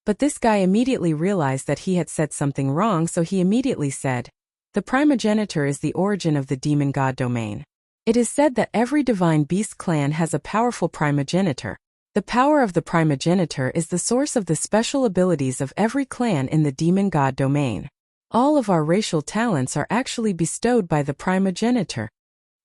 But this guy immediately realized that he had said something wrong, so he immediately said, the primogenitor is the origin of the demon god domain. It is said that every divine beast clan has a powerful primogenitor. The power of the primogenitor is the source of the special abilities of every clan in the demon god domain. All of our racial talents are actually bestowed by the primogenitor.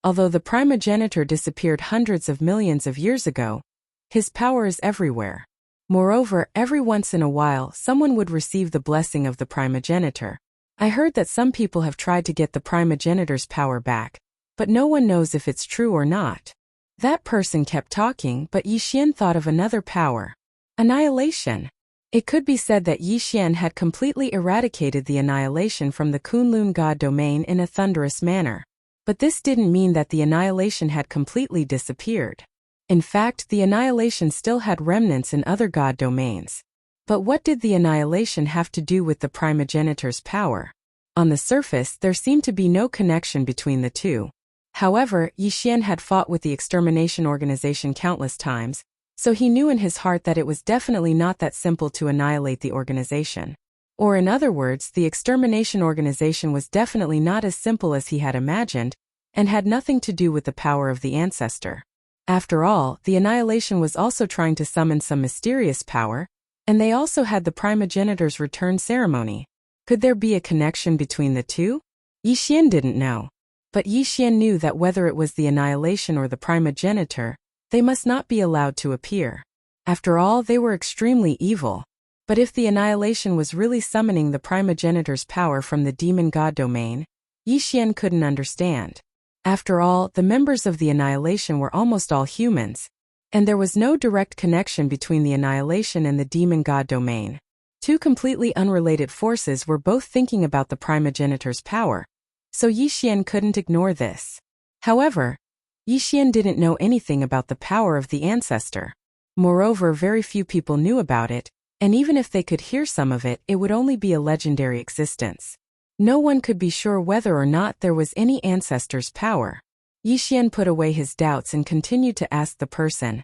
Although the primogenitor disappeared hundreds of millions of years ago, his power is everywhere. Moreover, every once in a while someone would receive the blessing of the primogenitor. I heard that some people have tried to get the primogenitor's power back, but no one knows if it's true or not. That person kept talking, but Yi Xian thought of another power. Annihilation. It could be said that Yi Xian had completely eradicated the annihilation from the Kunlun god domain in a thunderous manner. But this didn't mean that the annihilation had completely disappeared. In fact, the annihilation still had remnants in other god domains. But what did the annihilation have to do with the primogenitor's power? On the surface, there seemed to be no connection between the two. However, Yi Xian had fought with the extermination organization countless times, so he knew in his heart that it was definitely not that simple to annihilate the organization. Or in other words, the extermination organization was definitely not as simple as he had imagined, and had nothing to do with the power of the ancestor. After all, the Annihilation was also trying to summon some mysterious power, and they also had the primogenitor's return ceremony. Could there be a connection between the two? Yi Xian didn't know. But Yi Xian knew that whether it was the Annihilation or the primogenitor, they must not be allowed to appear. After all, they were extremely evil. But if the Annihilation was really summoning the primogenitor's power from the demon god domain, Yi Xian couldn't understand. After all, the members of the Annihilation were almost all humans, and there was no direct connection between the Annihilation and the demon god domain. Two completely unrelated forces were both thinking about the primogenitor's power, so Yi Xian couldn't ignore this. However, Yi Xian didn't know anything about the power of the ancestor. Moreover, very few people knew about it, and even if they could hear some of it, it would only be a legendary existence. No one could be sure whether or not there was any ancestor's power. Yi Xian put away his doubts and continued to ask the person,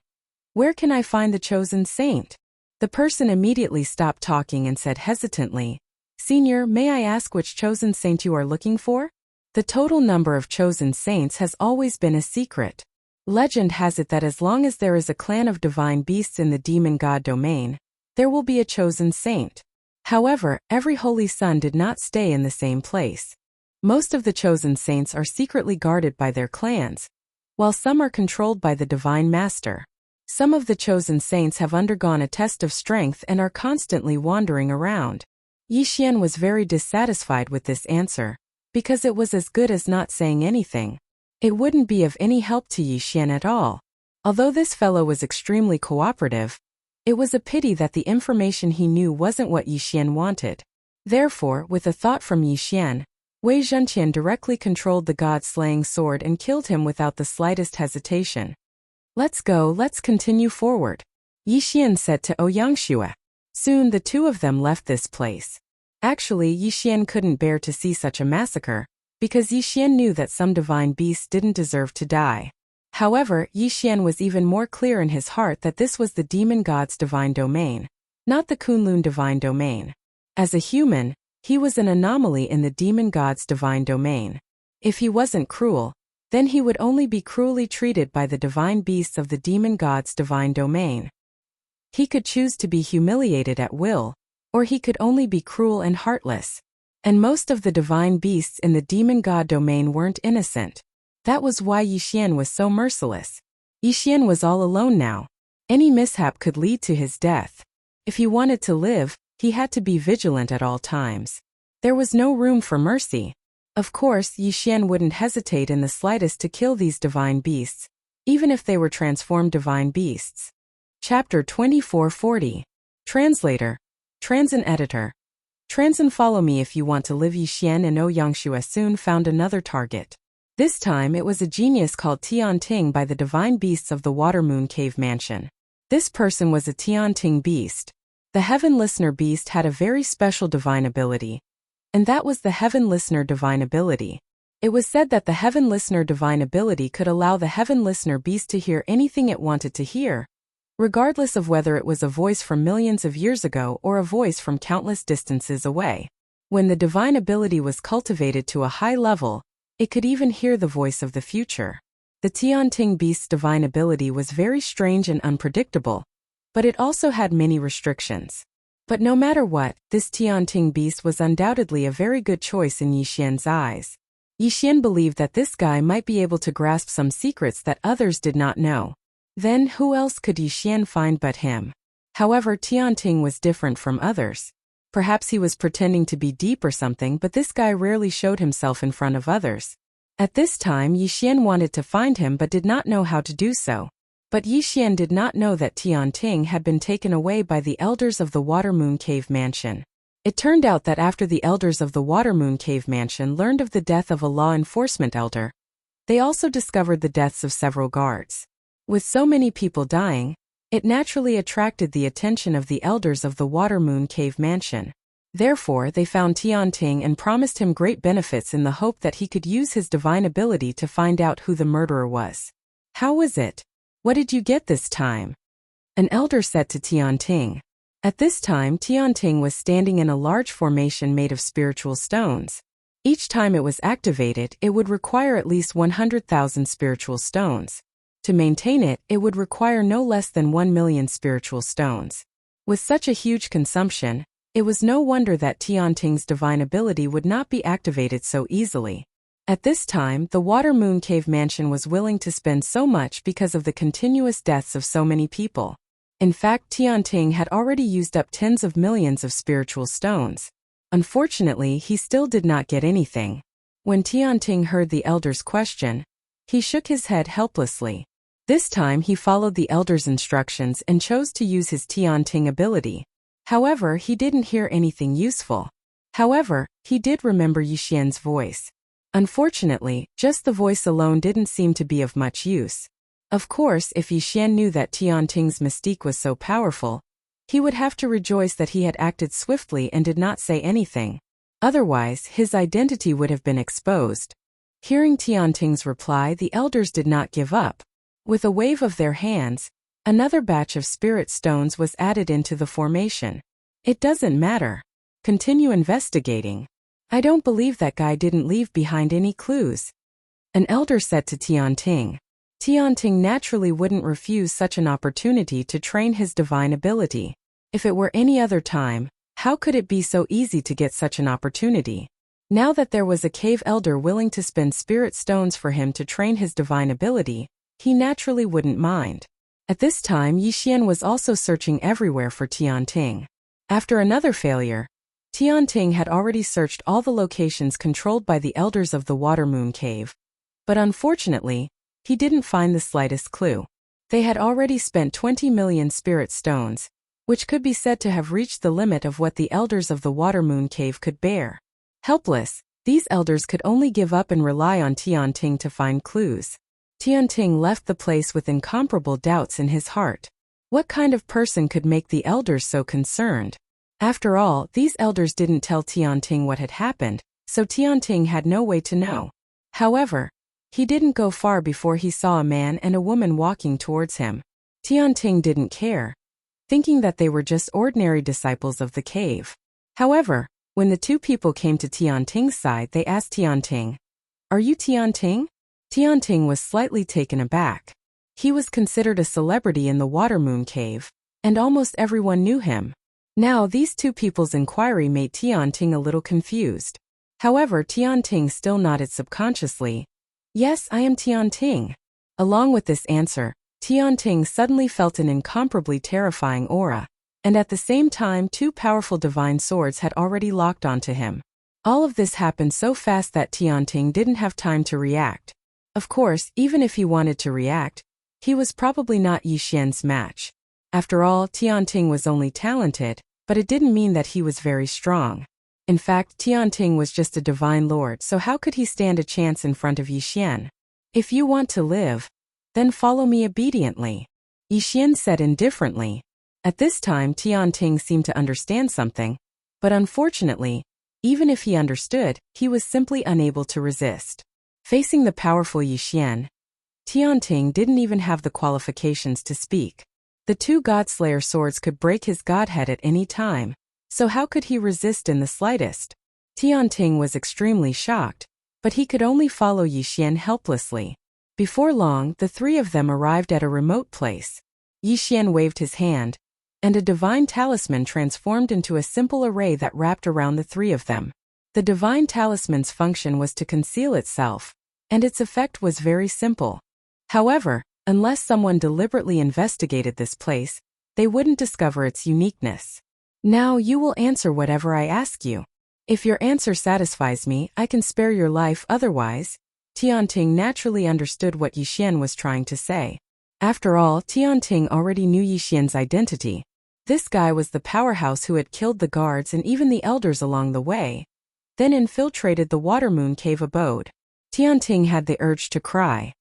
"Where can I find the chosen saint?" The person immediately stopped talking and said hesitantly, "Senior, may I ask which chosen saint you are looking for?" The total number of chosen saints has always been a secret. Legend has it that as long as there is a clan of divine beasts in the demon god domain, there will be a chosen saint. However, every holy son did not stay in the same place. Most of the chosen saints are secretly guarded by their clans, while some are controlled by the divine master. Some of the chosen saints have undergone a test of strength and are constantly wandering around. Yi Xian was very dissatisfied with this answer, because it was as good as not saying anything. It wouldn't be of any help to Yi Xian at all. Although this fellow was extremely cooperative, it was a pity that the information he knew wasn't what Yi Xian wanted. Therefore, with a thought from Yi Xian, Wei Zhenqian directly controlled the god-slaying sword and killed him without the slightest hesitation. "Let's go, let's continue forward," Yi Xian said to Ouyangxue. Soon the two of them left this place. Actually, Yi Xian couldn't bear to see such a massacre, because Yi Xian knew that some divine beasts didn't deserve to die. However, Yi Xian was even more clear in his heart that this was the demon god's divine domain, not the Kunlun divine domain. As a human, he was an anomaly in the demon god's divine domain. If he wasn't cruel, then he would only be cruelly treated by the divine beasts of the demon god's divine domain. He could choose to be humiliated at will, or he could only be cruel and heartless. And most of the divine beasts in the demon god domain weren't innocent. That was why Yi Xian was so merciless. Yi Xian was all alone now. Any mishap could lead to his death. If he wanted to live, he had to be vigilant at all times. There was no room for mercy. Of course, Yi Xian wouldn't hesitate in the slightest to kill these divine beasts, even if they were transformed divine beasts. Chapter 2440. Translator. Transin Editor. Transin, follow me if you want to live. Yi Xian and Ouyangxue soon found another target. This time it was a genius called Tian Ting by the divine beasts of the Water Moon Cave Mansion. This person was a Tian Ting beast. The Heaven Listener beast had a very special divine ability, and that was the Heaven Listener divine ability. It was said that the Heaven Listener divine ability could allow the Heaven Listener beast to hear anything it wanted to hear, regardless of whether it was a voice from millions of years ago or a voice from countless distances away. When the divine ability was cultivated to a high level, it could even hear the voice of the future. The Tian Ting beast's divine ability was very strange and unpredictable, but it also had many restrictions. But no matter what, this Tian Ting beast was undoubtedly a very good choice in Yi Xian's eyes. Yi Xian believed that this guy might be able to grasp some secrets that others did not know. Then who else could Yi Xian find but him? However, Tian Ting was different from others. Perhaps he was pretending to be deep or something, but this guy rarely showed himself in front of others. At this time, Yi Xian wanted to find him but did not know how to do so. But Yi Xian did not know that Tian Ting had been taken away by the elders of the Water Moon Cave Mansion. It turned out that after the elders of the Water Moon Cave Mansion learned of the death of a law enforcement elder, they also discovered the deaths of several guards. With so many people dying, it naturally attracted the attention of the elders of the Water Moon Cave Mansion. Therefore, they found Tian Ting and promised him great benefits in the hope that he could use his divine ability to find out who the murderer was. "How was it? What did you get this time?" an elder said to Tian Ting. At this time, Tian Ting was standing in a large formation made of spiritual stones. Each time it was activated, it would require at least 100,000 spiritual stones. To maintain it, it would require no less than 1 million spiritual stones. With such a huge consumption, it was no wonder that Tianting's divine ability would not be activated so easily. At this time, the Water Moon Cave Mansion was willing to spend so much because of the continuous deaths of so many people. In fact, Tianting had already used up tens of millions of spiritual stones. Unfortunately, he still did not get anything. When Tianting heard the elder's question, he shook his head helplessly. This time he followed the elder's instructions and chose to use his Tianting ability. However, he didn't hear anything useful. However, he did remember Yixian's voice. Unfortunately, just the voice alone didn't seem to be of much use. Of course, if Yixian knew that Tianting's mystique was so powerful, he would have to rejoice that he had acted swiftly and did not say anything. Otherwise, his identity would have been exposed. Hearing Tianting's reply, the elders did not give up. With a wave of their hands, another batch of spirit stones was added into the formation. It doesn't matter. Continue investigating. I don't believe that guy didn't leave behind any clues. An elder said to Tianting. Tianting naturally wouldn't refuse such an opportunity to train his divine ability. If it were any other time, how could it be so easy to get such an opportunity? Now that there was a cave elder willing to spend spirit stones for him to train his divine ability, he naturally wouldn't mind. At this time, Yixian was also searching everywhere for Tianting. After another failure, Tianting had already searched all the locations controlled by the elders of the Water Moon Cave. But unfortunately, he didn't find the slightest clue. They had already spent 20 million spirit stones, which could be said to have reached the limit of what the elders of the Water Moon Cave could bear. Helpless, these elders could only give up and rely on Tianting to find clues. Tianting left the place with incomparable doubts in his heart. What kind of person could make the elders so concerned? After all, these elders didn't tell Tianting what had happened, so Tianting had no way to know. However, he didn't go far before he saw a man and a woman walking towards him. Tianting didn't care, thinking that they were just ordinary disciples of the cave. However, when the two people came to Tianting's side, they asked Tianting, "Are you Tianting?" Tianting was slightly taken aback. He was considered a celebrity in the Water Moon Cave, and almost everyone knew him. Now these two people's inquiry made Tianting a little confused. However, Tianting still nodded subconsciously. "Yes, I am Tianting." Along with this answer, Tianting suddenly felt an incomparably terrifying aura, and at the same time 2 powerful divine swords had already locked onto him. All of this happened so fast that Tianting didn't have time to react. Of course, even if he wanted to react, he was probably not Yixian's match. After all, Tianting was only talented, but it didn't mean that he was very strong. In fact, Tianting was just a divine lord, so how could he stand a chance in front of Yixian? "If you want to live, then follow me obediently," Yixian said indifferently. At this time, Tianting seemed to understand something, but unfortunately, even if he understood, he was simply unable to resist. Facing the powerful Yixian, Tianting didn't even have the qualifications to speak. The 2 Godslayer swords could break his godhead at any time, so how could he resist in the slightest? Tianting was extremely shocked, but he could only follow Yixian helplessly. Before long, the 3 of them arrived at a remote place. Yixian waved his hand, and a divine talisman transformed into a simple array that wrapped around the 3 of them. The divine talisman's function was to conceal itself, and its effect was very simple. However, unless someone deliberately investigated this place, they wouldn't discover its uniqueness. "Now you will answer whatever I ask you. If your answer satisfies me, I can spare your life, otherwise." Tianting naturally understood what Yixian was trying to say. After all, Tianting already knew Yixian's identity. This guy was the powerhouse who had killed the guards and even the elders along the way, then infiltrated the Water Moon Cave abode. Tianting had the urge to cry.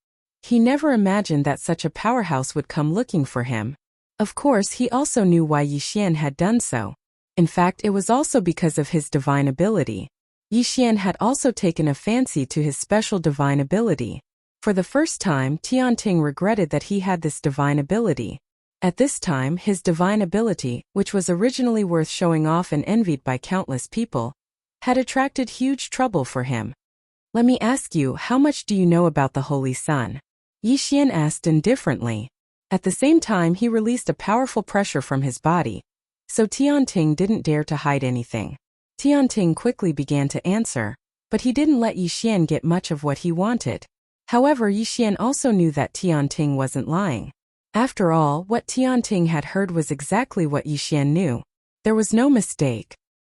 He never imagined that such a powerhouse would come looking for him. Of course, he also knew why Yixian had done so. In fact, it was also because of his divine ability. Yixian had also taken a fancy to his special divine ability. For the first time, Tianting regretted that he had this divine ability. At this time, his divine ability, which was originally worth showing off and envied by countless people, had attracted huge trouble for him. "Let me ask you, how much do you know about the Holy Sun?" Yixian asked indifferently. At the same time, he released a powerful pressure from his body, so Tianting didn't dare to hide anything. Tianting quickly began to answer, but he didn't let Yixian get much of what he wanted. However, Yixian also knew that Tianting wasn't lying. After all, what Tianting had heard was exactly what Yixian knew. There was no mistake.